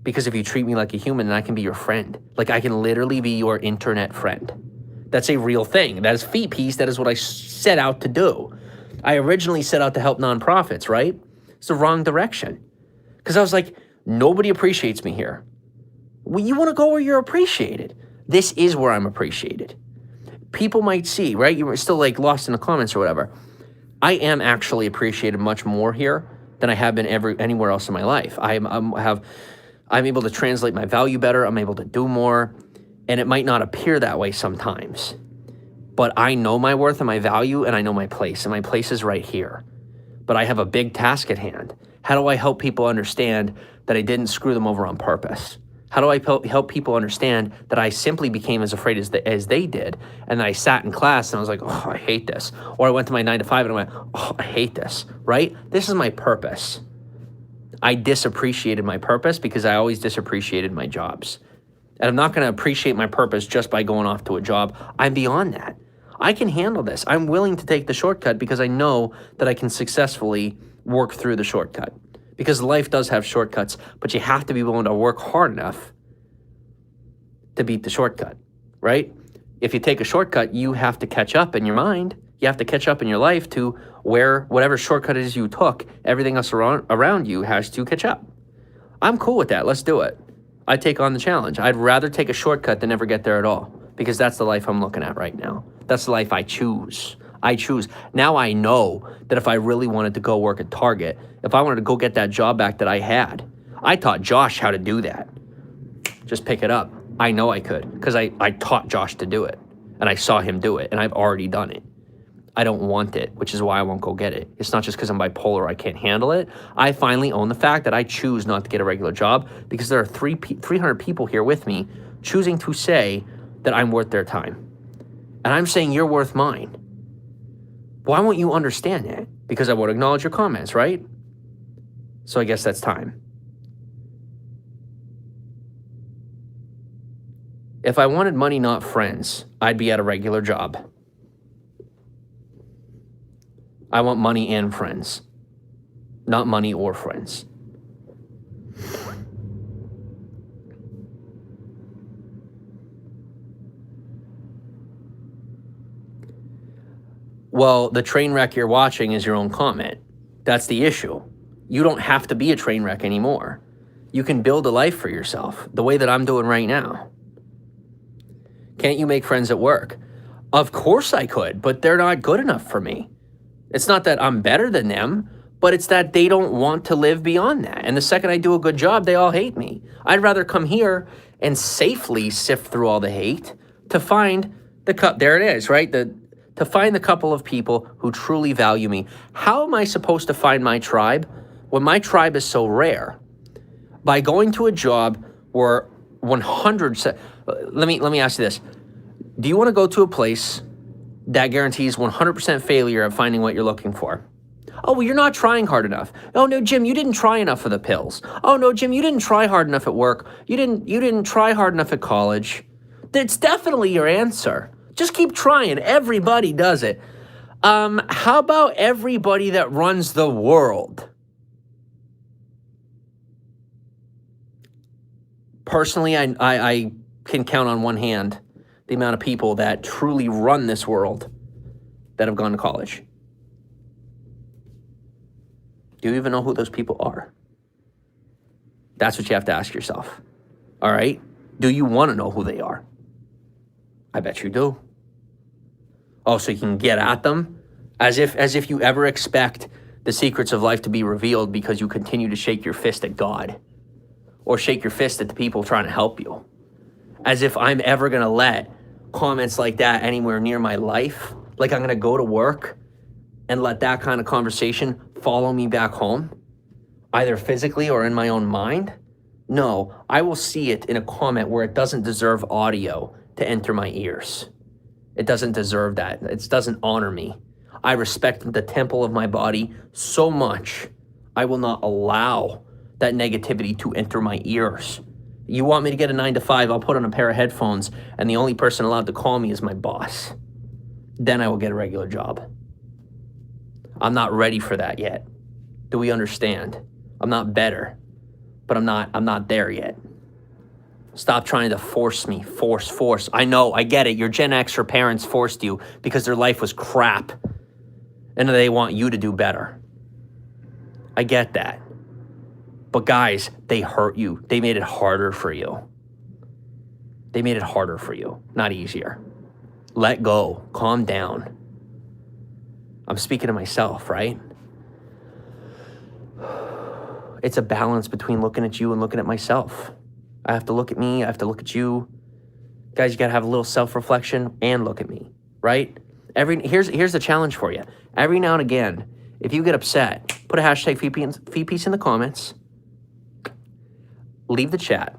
Because if you treat me like a human, then I can be your friend. Like I can literally be your internet friend. That's a real thing. That is fee piece. That is what I set out to do. I originally set out to help nonprofits, right? It's the wrong direction. Because I was like, nobody appreciates me here. Well, you want to go where you're appreciated. This is where I'm appreciated. People might see, right? You were still like lost in the comments or whatever. I am actually appreciated much more here than I have been anywhere else in my life. I'm able to translate my value better. I'm able to do more. And it might not appear that way sometimes. But I know my worth and my value, and I know my place. And my place is right here. But I have a big task at hand. How do I help people understand that I didn't screw them over on purpose? How do I help people understand that I simply became as afraid as they did, and that I sat in class and I was like, oh, I hate this. Or I went to my 9 to 5 and I went, oh, I hate this, right? This is my purpose. I disappreciated my purpose because I always disappreciated my jobs. And I'm not going to appreciate my purpose just by going off to a job. I'm beyond that. I can handle this. I'm willing to take the shortcut because I know that I can successfully work through the shortcut. Because life does have shortcuts, but you have to be willing to work hard enough to beat the shortcut, right? If you take a shortcut, you have to catch up in your mind. You have to catch up in your life to where whatever shortcut it is you took, everything else around you has to catch up. I'm cool with that. Let's do it. I take on the challenge. I'd rather take a shortcut than never get there at all, because that's the life I'm looking at right now. That's the life I choose. Now I know that if I really wanted to go work at Target, if I wanted to go get that job back that I had, I taught Josh how to do that. Just pick it up. I know I could, because I taught Josh to do it, and I saw him do it, and I've already done it. I don't want it, which is why I won't go get it. It's not just because I'm bipolar, I can't handle it. I finally own the fact that I choose not to get a regular job because there are 300 people here with me choosing to say that I'm worth their time. And I'm saying you're worth mine. Why won't you understand that? Because I won't acknowledge your comments, right? So I guess that's time. If I wanted money, not friends, I'd be at a regular job. I want money and friends, not money or friends. Well, the train wreck you're watching is your own comment. That's the issue. You don't have to be a train wreck anymore. You can build a life for yourself the way that I'm doing right now. Can't you make friends at work? Of course I could, but they're not good enough for me. It's not that I'm better than them, but it's that they don't want to live beyond that. And the second I do a good job, they all hate me. I'd rather come here and safely sift through all the hate to find the cup. There it is, right? To find the couple of people who truly value me. How am I supposed to find my tribe when my tribe is so rare? By going to a job where 100... Let me ask you this. Do you want to go to a place that guarantees 100% failure at finding what you're looking for? Oh, well, you're not trying hard enough. Oh, no, Jim, you didn't try enough for the pills. Oh, no, Jim, you didn't try hard enough at work. You didn't try hard enough at college. That's definitely your answer. Just keep trying. Everybody does it. How about everybody that runs the world? Personally, I can count on one hand the amount of people that truly run this world that have gone to college. Do you even know who those people are? That's what you have to ask yourself. All right? Do you want to know who they are? I bet you do. Oh, so you can get at them? As if you ever expect the secrets of life to be revealed because you continue to shake your fist at God or shake your fist at the people trying to help you. As if I'm ever going to let comments like that anywhere near my life. Like I'm going to go to work and let that kind of conversation follow me back home, either physically or in my own mind. No, I will see it in a comment where it doesn't deserve audio to enter my ears. It doesn't deserve that. It doesn't honor me. I respect the temple of my body so much, I will not allow that negativity to enter my ears. You want me to get a 9 to 5, I'll put on a pair of headphones, and the only person allowed to call me is my boss. Then I will get a regular job. I'm not ready for that yet. Do we understand? I'm not better, but I'm not there yet. Stop trying to force me. Force. I know, I get it. Your Gen Xer parents forced you because their life was crap. And they want you to do better. I get that. But guys, they hurt you. They made it harder for you. They made it harder for you, not easier. Let go. Calm down. I'm speaking to myself, right? It's a balance between looking at you and looking at myself. I have to look at me. I have to look at you. Guys, you got to have a little self-reflection and look at me, right? Here's the challenge for you. Every now and again, if you get upset, put a hashtag feet in the comments. Leave the chat.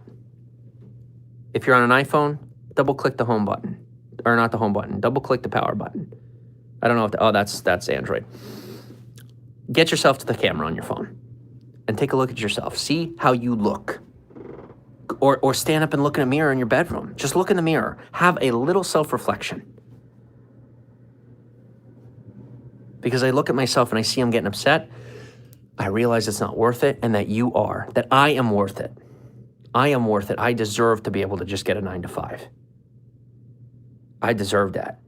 If you're on an iPhone, double-click the home button. Or not the home button. Double-click the power button. I don't know if that's Android. Get yourself to the camera on your phone and take a look at yourself. See how you look. Or stand up and look in a mirror in your bedroom. Just look in the mirror. Have a little self-reflection. Because I look at myself and I see I'm getting upset. I realize it's not worth it, and that you are. That I am worth it. I am worth it. I deserve to be able to just get a 9 to 5. I deserve that.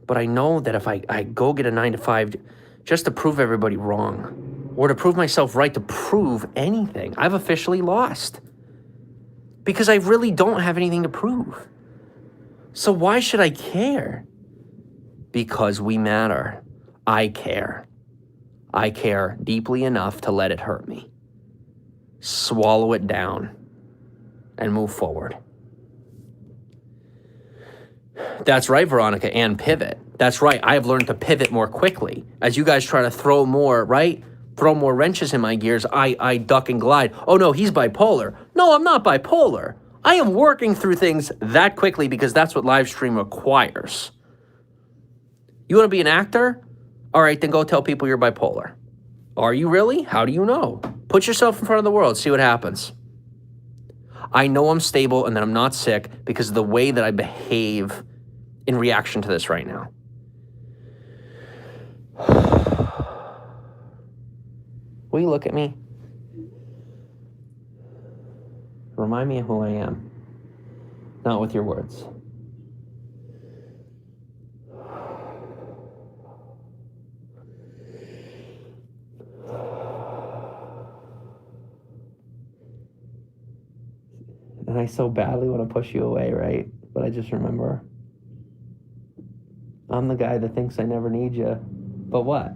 But I know that if I go get a 9 to 5 just to prove everybody wrong, or to prove myself right, to prove anything, I've officially lost. Because I really don't have anything to prove. So why should I care? Because we matter. I care. I care deeply enough to let it hurt me. Swallow it down and move forward. That's right, Veronica, and pivot. That's right. I have learned to pivot more quickly. As you guys try to throw more, right? Throw more wrenches in my gears, I duck and glide. Oh no, he's bipolar. No, I'm not bipolar. I am working through things that quickly because that's what live stream requires. You want to be an actor? All right, then go tell people you're bipolar. Are you really? How do you know? Put yourself in front of the world, see what happens. I know I'm stable and that I'm not sick because of the way that I behave in reaction to this right now. Will you look at me? Remind me of who I am. Not with your words. And I so badly want to push you away, right? But I just remember, I'm the guy that thinks I never need you. But what?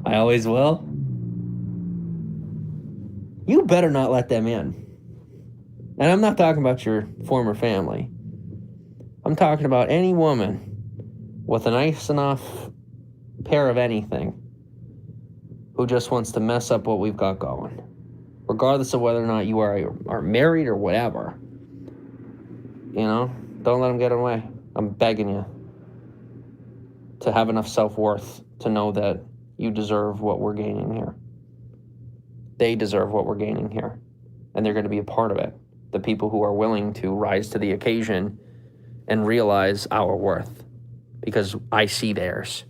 I always will. You better not let them in. And I'm not talking about your former family. I'm talking about any woman with a nice enough pair of anything who just wants to mess up what we've got going. Regardless of whether or not you are married or whatever. You know, don't let them get away. I'm begging you to have enough self-worth to know that you deserve what we're gaining here. They deserve what we're gaining here. And they're going to be a part of it. The people who are willing to rise to the occasion and realize our worth. Because I see theirs.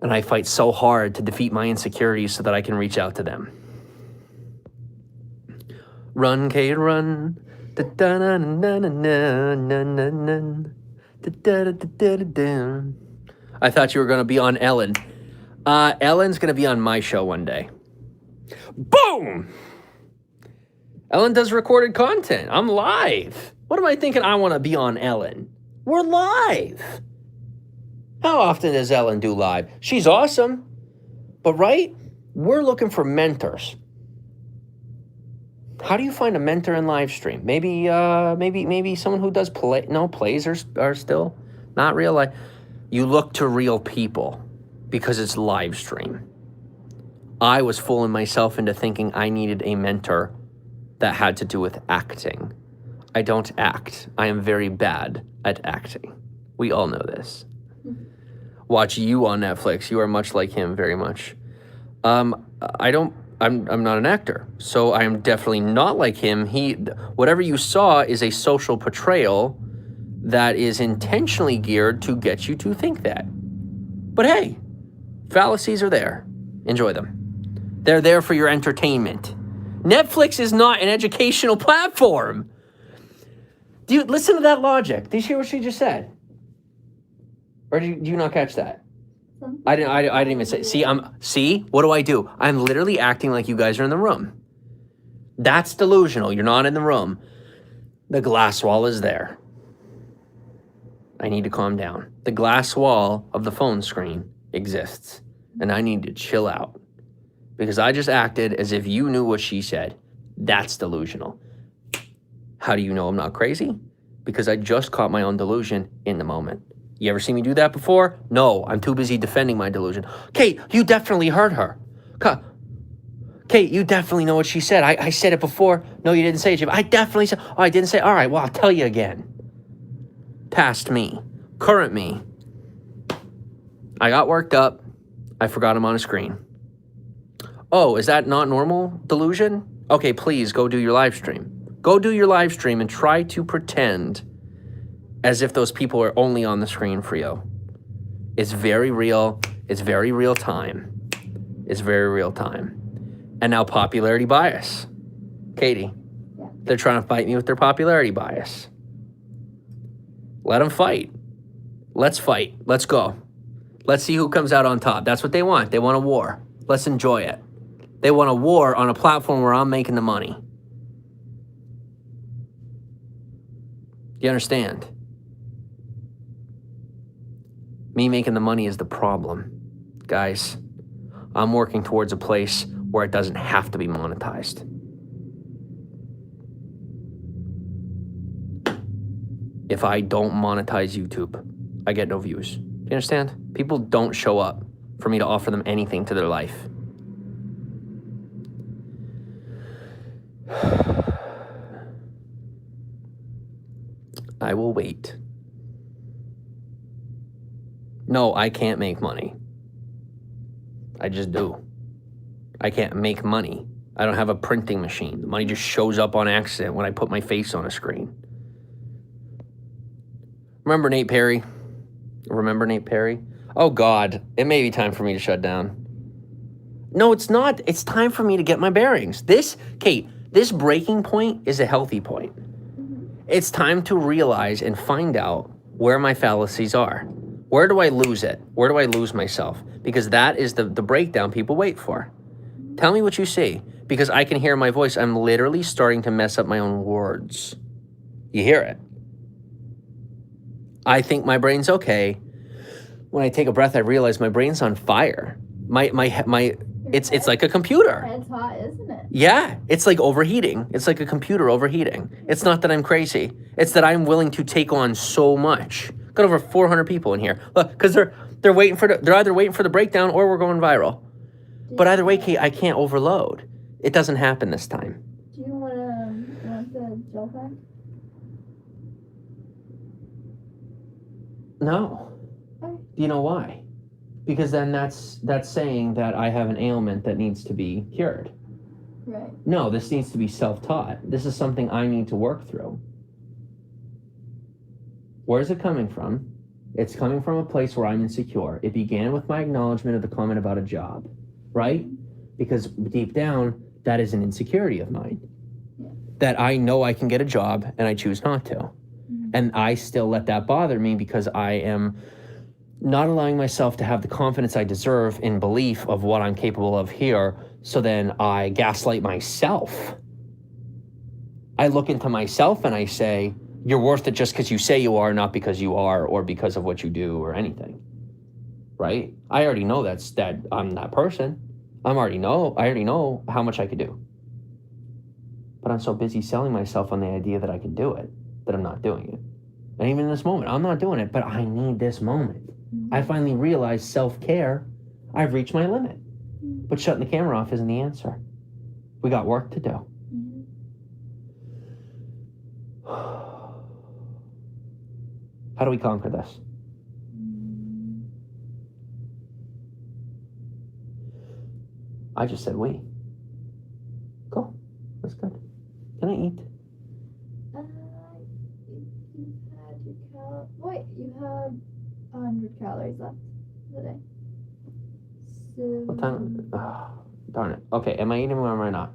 And I fight so hard to defeat my insecurities so that I can reach out to them. Run, Kate, run. I thought you were going to be on Ellen. Ellen's going to be on my show one day. Boom! Ellen does recorded content. I'm live. What am I thinking? I want to be on Ellen. We're live. How often does Ellen do live? She's awesome. But right? We're looking for mentors. How do you find a mentor in live stream? Maybe someone who does play. No, plays are still not real life. You look to real people because it's live stream. I was fooling myself into thinking I needed a mentor that had to do with acting. I don't act. I am very bad at acting. We all know this. Watch You on Netflix. You are much like him, very much. I'm not an actor, so I am definitely not like him. Whatever you saw is a social portrayal that is intentionally geared to get you to think that. But hey, fallacies are there. Enjoy them. They're there for your entertainment. Netflix is not an educational platform. Dude, listen to that logic. Did you hear what she just said? Or do you not catch that? I didn't even say. See, what do? I'm literally acting like you guys are in the room. That's delusional. You're not in the room. The glass wall is there. I need to calm down. The glass wall of the phone screen exists, and I need to chill out because I just acted as if you knew what she said. That's delusional. How do you know I'm not crazy? Because I just caught my own delusion in the moment. You ever see me do that before? No, I'm too busy defending my delusion. Kate, you definitely heard her. Kate, you definitely know what she said. I said it before. No, you didn't say it, Jim. I definitely said. Oh, I didn't say. All right, well, I'll tell you again. Past me. Current me. I got worked up. I forgot I'm on a screen. Oh, is that not normal delusion? Okay, please go do your live stream. Go do your live stream and try to pretend as if those people are only on the screen for you. It's very real. It's very real time. It's very real time. And now popularity bias. Katie, they're trying to fight me with their popularity bias. Let them fight. Let's fight. Let's go. Let's see who comes out on top. That's what they want. They want a war. Let's enjoy it. They want a war on a platform where I'm making the money. You understand? Me making the money is the problem. Guys, I'm working towards a place where it doesn't have to be monetized. If I don't monetize YouTube, I get no views. Do you understand? People don't show up for me to offer them anything to their life. I will wait. No, I can't make money. I just do. I can't make money. I don't have a printing machine. The money just shows up on accident when I put my face on a screen. Remember Nate Perry? Oh God, it may be time for me to shut down. No, it's not. It's time for me to get my bearings. Kate, this breaking point is a healthy point. It's time to realize and find out where my fallacies are. Where do I lose it? Where do I lose myself? Because that is the breakdown people wait for. Tell me what you see, because I can hear my voice. I'm literally starting to mess up my own words. You hear it? I think my brain's okay. When I take a breath, I realize my brain's on fire. It's like a computer. It's hot, isn't it? Yeah, it's like overheating. It's like a computer overheating. It's not that I'm crazy. It's that I'm willing to take on so much. Got over 400 people in here. Look, because they're either waiting for the breakdown or we're going viral. But either way, Kate, I can't overload. It doesn't happen this time. Do you want the gel pack? No. Okay. Do you know why? Because then that's saying that I have an ailment that needs to be cured. Right. No, this needs to be self-taught. This is something I need to work through. Where's it coming from? It's coming from a place where I'm insecure. It began with my acknowledgement of the comment about a job, right? Because deep down, that is an insecurity of mine. Yeah. That I know I can get a job and I choose not to. Mm-hmm. And I still let that bother me because I am not allowing myself to have the confidence I deserve in belief of what I'm capable of here. So then I gaslight myself. I look into myself and I say, you're worth it just because you say you are, not because you are, or because of what you do or anything. Right? I already know that I'm that person. I already know how much I could do. But I'm so busy selling myself on the idea that I can do it, that I'm not doing it. And even in this moment, I'm not doing it, but I need this moment. I finally realized self-care, I've reached my limit. But shutting the camera off isn't the answer. We got work to do. How do we conquer this? I just said we. Cool. That's good. Can I eat? You have 100 calories left today. So What time? Darn it. Okay, am I eating or am I not?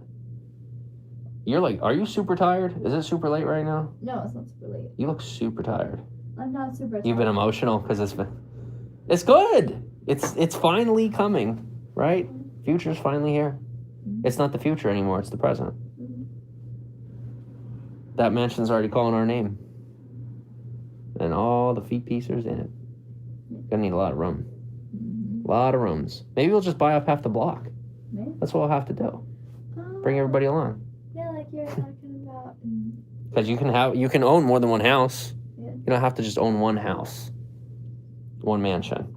You're like, are you super tired? Is it super late right now? No, it's not super late. You look super tired. I'm not super tired. You've been emotional because it's good. It's finally coming, right? Future's finally here. It's not the future anymore. It's the present. That mansion's already calling our name. And all the feet pieces in it. Gonna need a lot of room. A lot of rooms. Maybe we'll just buy up half the block. Maybe. That's what we'll have to do. Bring everybody along. Yeah, like you're talking about. Because you can own more than one house. Yeah. You don't have to just own one house. One mansion.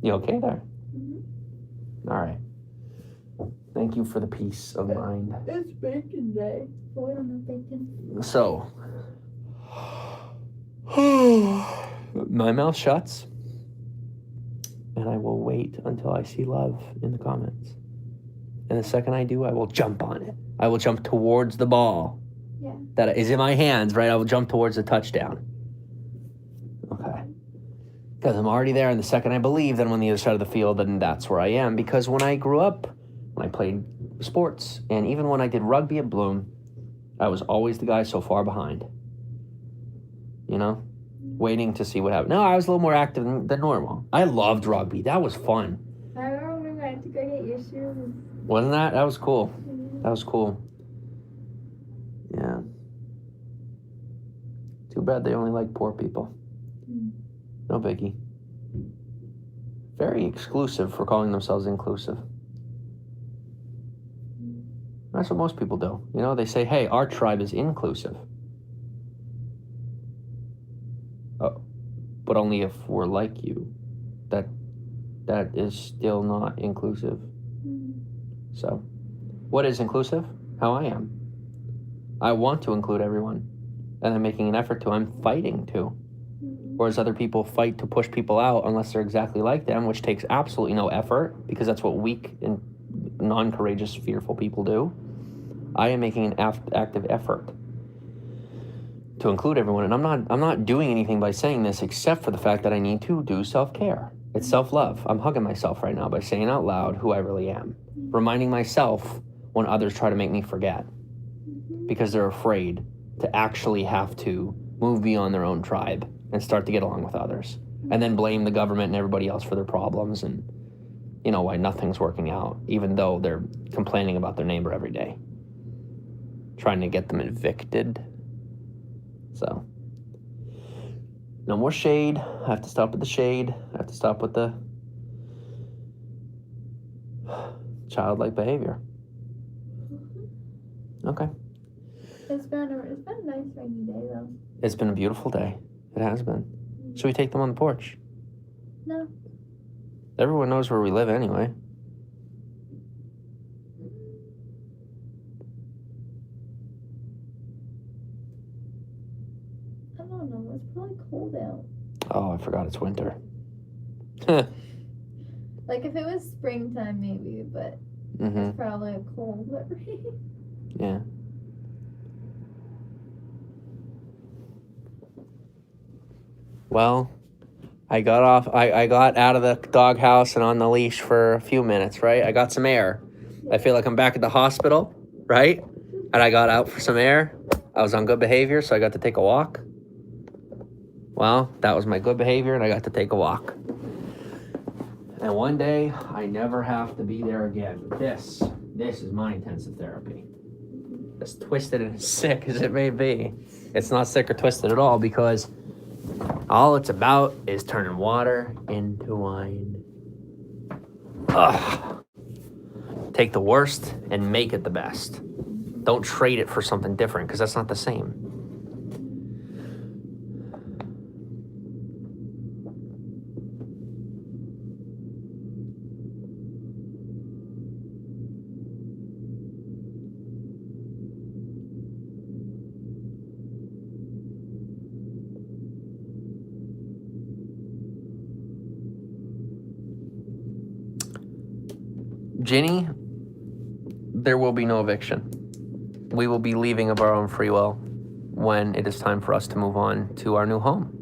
You okay there? All right. Thank you for the peace of mind. It's bacon day. But we don't have bacon. So, my mouth shuts, and I will wait until I see love in the comments. And the second I do, I will jump on it. I will jump towards the ball that is in my hands, right? I will jump towards the touchdown. Okay. Because I'm already there, and the second I believe that I'm on the other side of the field, then that's where I am. Because when I grew up, when I played sports, and even when I did rugby at Bloom, I was always the guy so far behind. You know? Waiting to see what happened. No, I was a little more active than normal. I loved rugby. That was fun. I remember when I had to go get your shoes. Wasn't that? That was cool. That was cool. Yeah. Too bad they only like poor people. No biggie. Very exclusive for calling themselves inclusive. That's what most people do. You know, they say, hey, our tribe is inclusive. Oh, but only if we're like you. That is still not inclusive. So, what is inclusive? How I am. I want to include everyone. And I'm making an effort to. I'm fighting to. Whereas other people fight to push people out unless they're exactly like them, which takes absolutely no effort, because that's what weak and non-courageous, fearful people do. I am making an active effort to include everyone. And I'm not doing anything by saying this except for the fact that I need to do self-care. It's self-love. I'm hugging myself right now by saying out loud who I really am. Reminding myself when others try to make me forget. Because they're afraid to actually have to move beyond their own tribe and start to get along with others. And then blame the government and everybody else for their problems and, you know, why nothing's working out, even though they're complaining about their neighbor every day. Trying to get them evicted. So, no more shade. I have to stop with the shade. I have to stop with the childlike behavior. Okay. It's been a nice rainy day though. It's been a beautiful day. It has been. Should we take them on the porch? No. Everyone knows where we live anyway. I don't know. It's probably cold out. Oh, I forgot it's winter. Like if it was springtime maybe, but it's probably a cold rain. Yeah. Well, I got out of the doghouse and on the leash for a few minutes, right? I got some air. I feel like I'm back at the hospital, right? And I got out for some air. I was on good behavior, so I got to take a walk. Well, that was my good behavior, and I got to take a walk. And one day, I never have to be there again. This is my intensive therapy. As twisted and sick as it may be, it's not sick or twisted at all, because all it's about is turning water into wine. Ugh. Take the worst and make it the best. Don't trade it for something different, because that's not the same. Ginny, there will be no eviction. We will be leaving of our own free will when it is time for us to move on to our new home.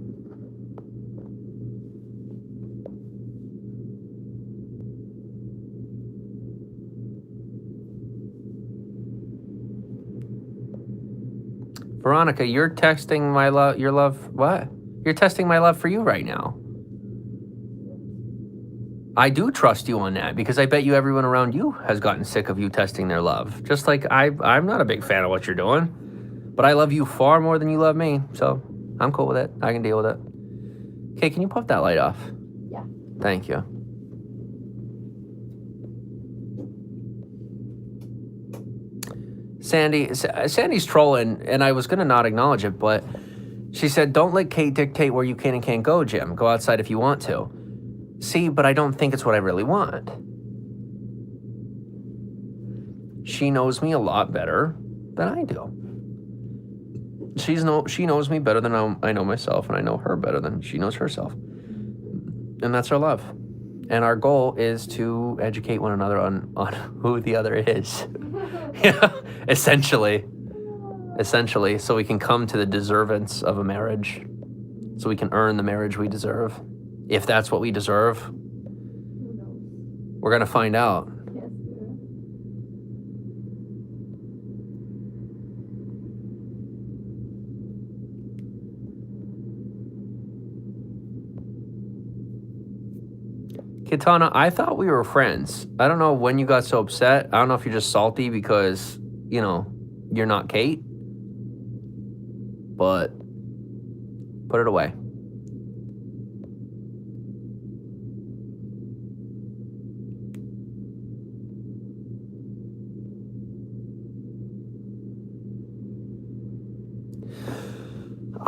Veronica, you're texting my love, your love, what? You're testing my love for you right now. I do trust you on that because I bet you everyone around you has gotten sick of you testing their love. Just like I'm not a big fan of what you're doing, but I love you far more than you love me. So I'm cool with it. I can deal with it. Okay, can you pop that light off? Yeah. Thank you. Sandy's trolling, and I was going to not acknowledge it, but she said, don't let Kate dictate where you can and can't go, Jim. Go outside if you want to. See, but I don't think it's what I really want. She knows me a lot better than I do. She knows me better than I know myself, and I know her better than she knows herself. And that's our love. And our goal is to educate one another on who the other is. Yeah, essentially, so we can come to the deservance of a marriage, so we can earn the marriage we deserve. If that's what we deserve, we're gonna find out. Yes, Kitana, I thought we were friends. I don't know when you got so upset. I don't know if you're just salty because, you know, you're not Kate. But put it away.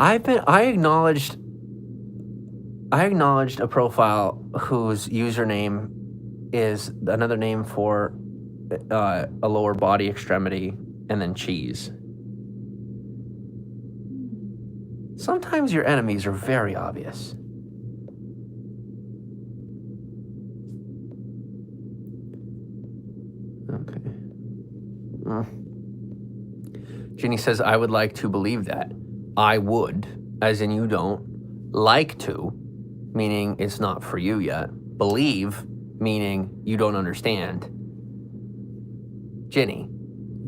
I acknowledged a profile whose username is another name for a lower body extremity and then cheese. Sometimes your enemies are very obvious. Okay. Ginny says, I would like to believe that. I would, as in you don't, like to, meaning it's not for you yet. Believe, meaning you don't understand. Ginny,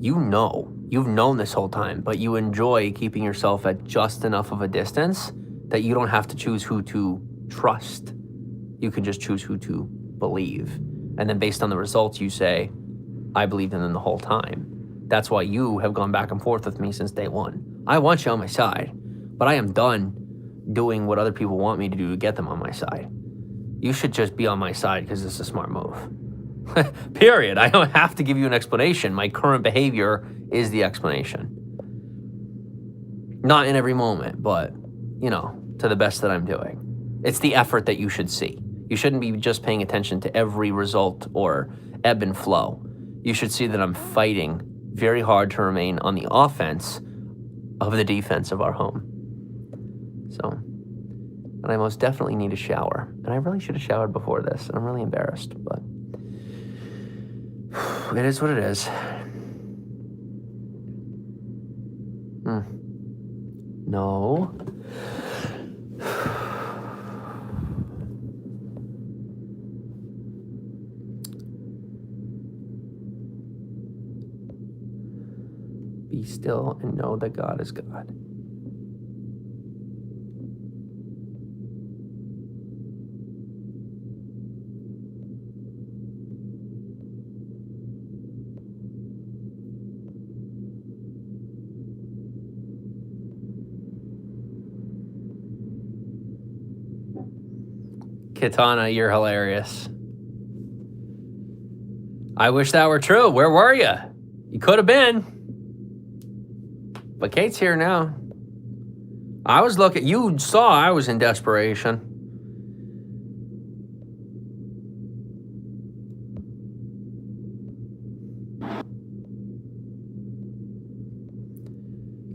you've known this whole time, but you enjoy keeping yourself at just enough of a distance that you don't have to choose who to trust. You can just choose who to believe. And then based on the results, you say, I believed in them the whole time. That's why you have gone back and forth with me since day one. I want you on my side, but I am done doing what other people want me to do to get them on my side. You should just be on my side because it's a smart move. Period. I don't have to give you an explanation. My current behavior is the explanation. Not in every moment, but, you know, to the best that I'm doing. It's the effort that you should see. You shouldn't be just paying attention to every result or ebb and flow. You should see that I'm fighting very hard to remain on the offense of the defense of our home. So, and I most definitely need a shower. And I really should have showered before this, and I'm really embarrassed, but it is what it is. No. Be still and know that God is God. Kitana, you're hilarious. I wish that were true. Where were you? You could have been. But Kate's here now. I was looking, you saw I was in desperation.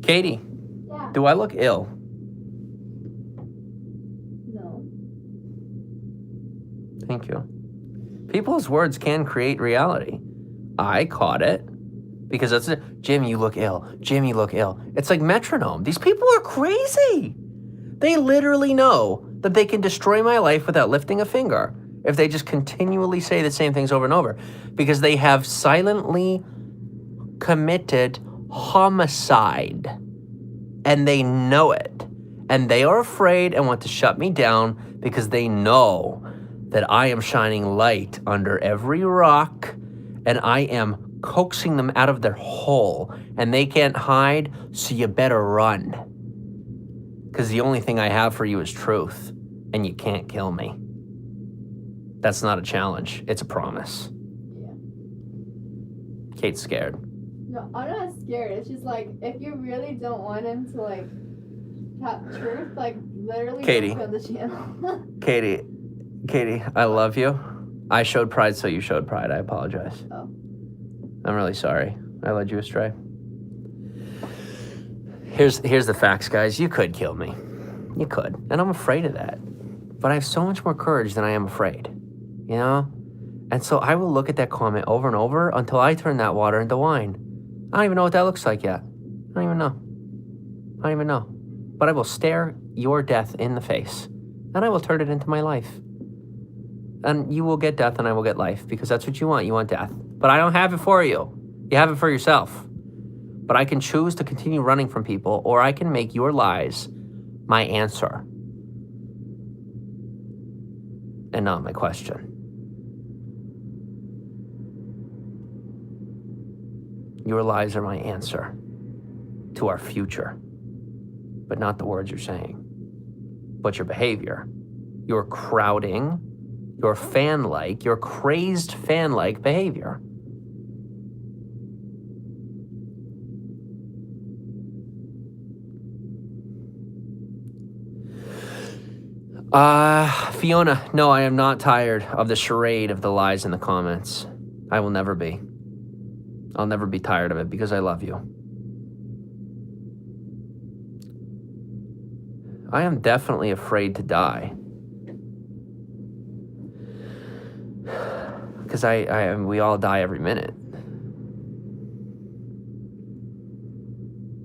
Katie, Yeah. do I look ill? No. Thank you. People's words can create reality. I caught it because that's it. Jim, you look ill. Jim, you look ill. It's like metronome. These people are crazy. They literally know that they can destroy my life without lifting a finger if they just continually say the same things over and over because they have silently committed homicide and they know it. And they are afraid and want to shut me down because they know that I am shining light under every rock and I am coaxing them out of their hole and they can't hide, so you better run. Because the only thing I have for you is truth and you can't kill me. That's not a challenge, it's a promise. Yeah. Kate's scared. No, I'm not scared. It's just like, if you really don't want him to like tap truth, like literally Katie. don't go to the channel. Katie, I love you. I showed pride, so you showed pride. I apologize. Oh. I'm really sorry. I led you astray. Here's the facts, guys. You could kill me. You could. And I'm afraid of that. But I have so much more courage than I am afraid. You know? And so I will look at that comment over and over until I turn that water into wine. I don't even know what that looks like yet. I don't even know. But I will stare your death in the face. And I will turn it into my life. And you will get death and I will get life, because that's what you want. You want death. But I don't have it for you. You have it for yourself. But I can choose to continue running from people, or I can make your lies my answer and not my question. Your lies are my answer to our future, but not the words you're saying, but your behavior. Your crowding, your fan-like, your crazed fan-like behavior. Fiona, no, I am not tired of the charade of the lies in the comments. I will never be. I'll never be tired of it because I love you. I am definitely afraid to die. Because we all die every minute.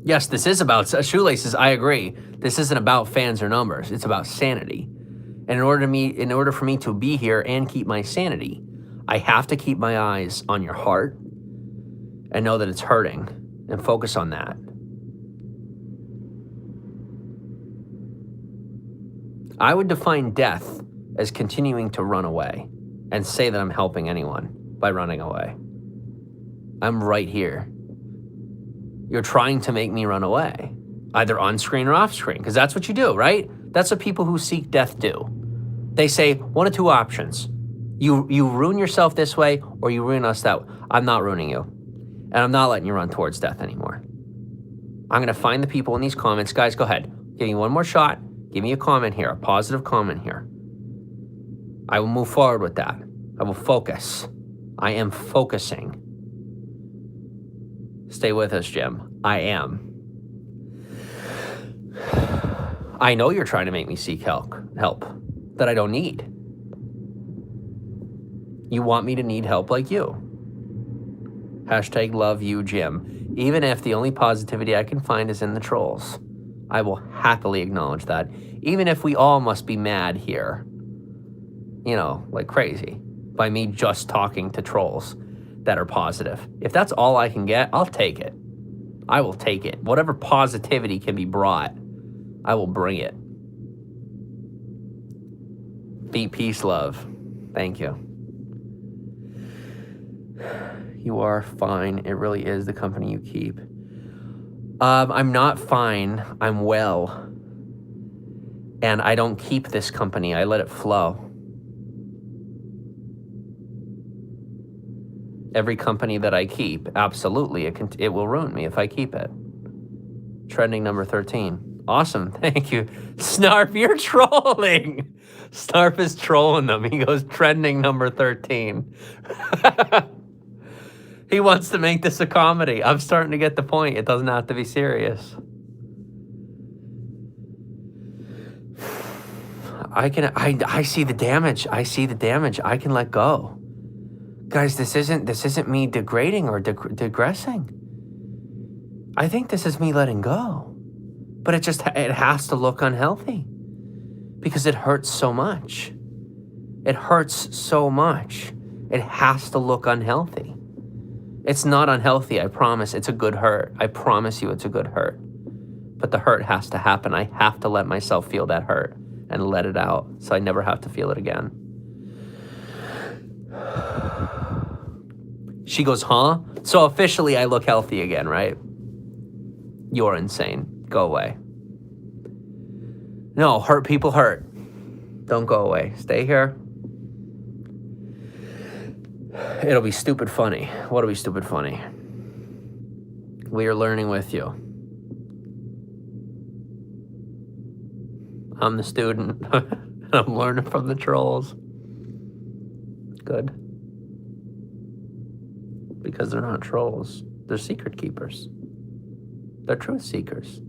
Yes, this is about shoelaces. I agree. This isn't about fans or numbers. It's about sanity. And in order for me to be here and keep my sanity, I have to keep my eyes on your heart and know that it's hurting and focus on that. I would define death as continuing to run away and say that I'm helping anyone by running away. I'm right here. You're trying to make me run away, either on screen or off screen, because that's what you do, right? That's what people who seek death do. They say one of two options. You ruin yourself this way, or you ruin us that way. I'm not ruining you, and I'm not letting you run towards death anymore. I'm gonna find the people in these comments. Guys, go ahead. Give me one more shot. Give me a comment here, a positive comment here. I will move forward with that. I will focus. I am focusing. Stay with us, Jim. I am. I know you're trying to make me seek help that I don't need. You want me to need help like you. Hashtag love you, Jim. Even if the only positivity I can find is in the trolls. I will happily acknowledge that. Even if we all must be mad here, you know, like crazy, by me just talking to trolls that are positive. If that's all I can get, I'll take it. I will take it. Whatever positivity can be brought, I will bring it. Be peace, love. Thank you. You are fine. It really is the company you keep. I'm not fine. I'm well. And I don't keep this company. I let it flow. Every company that I keep, absolutely, it will ruin me if I keep it. Trending number 13. Awesome, thank you. Snarf, you're trolling. Snarf is trolling them. He goes, trending number 13. He wants to make this a comedy. I'm starting to get the point. It doesn't have to be serious. I see the damage. I see the damage. I can let go. Guys, this isn't me degrading or digressing. I think this is me letting go. But it has to look unhealthy. Because it hurts so much. It hurts so much. It has to look unhealthy. It's not unhealthy, I promise. It's a good hurt. I promise you it's a good hurt. But the hurt has to happen. I have to let myself feel that hurt and let it out so I never have to feel it again. She goes, huh? So officially I look healthy again, right? You're insane. Go away. No, hurt people hurt. Don't go away. Stay here. It'll be stupid funny. What'll be stupid funny? We are learning with you. I'm the student. I'm learning from the trolls. Good. Because they're not trolls. They're secret keepers. They're truth seekers.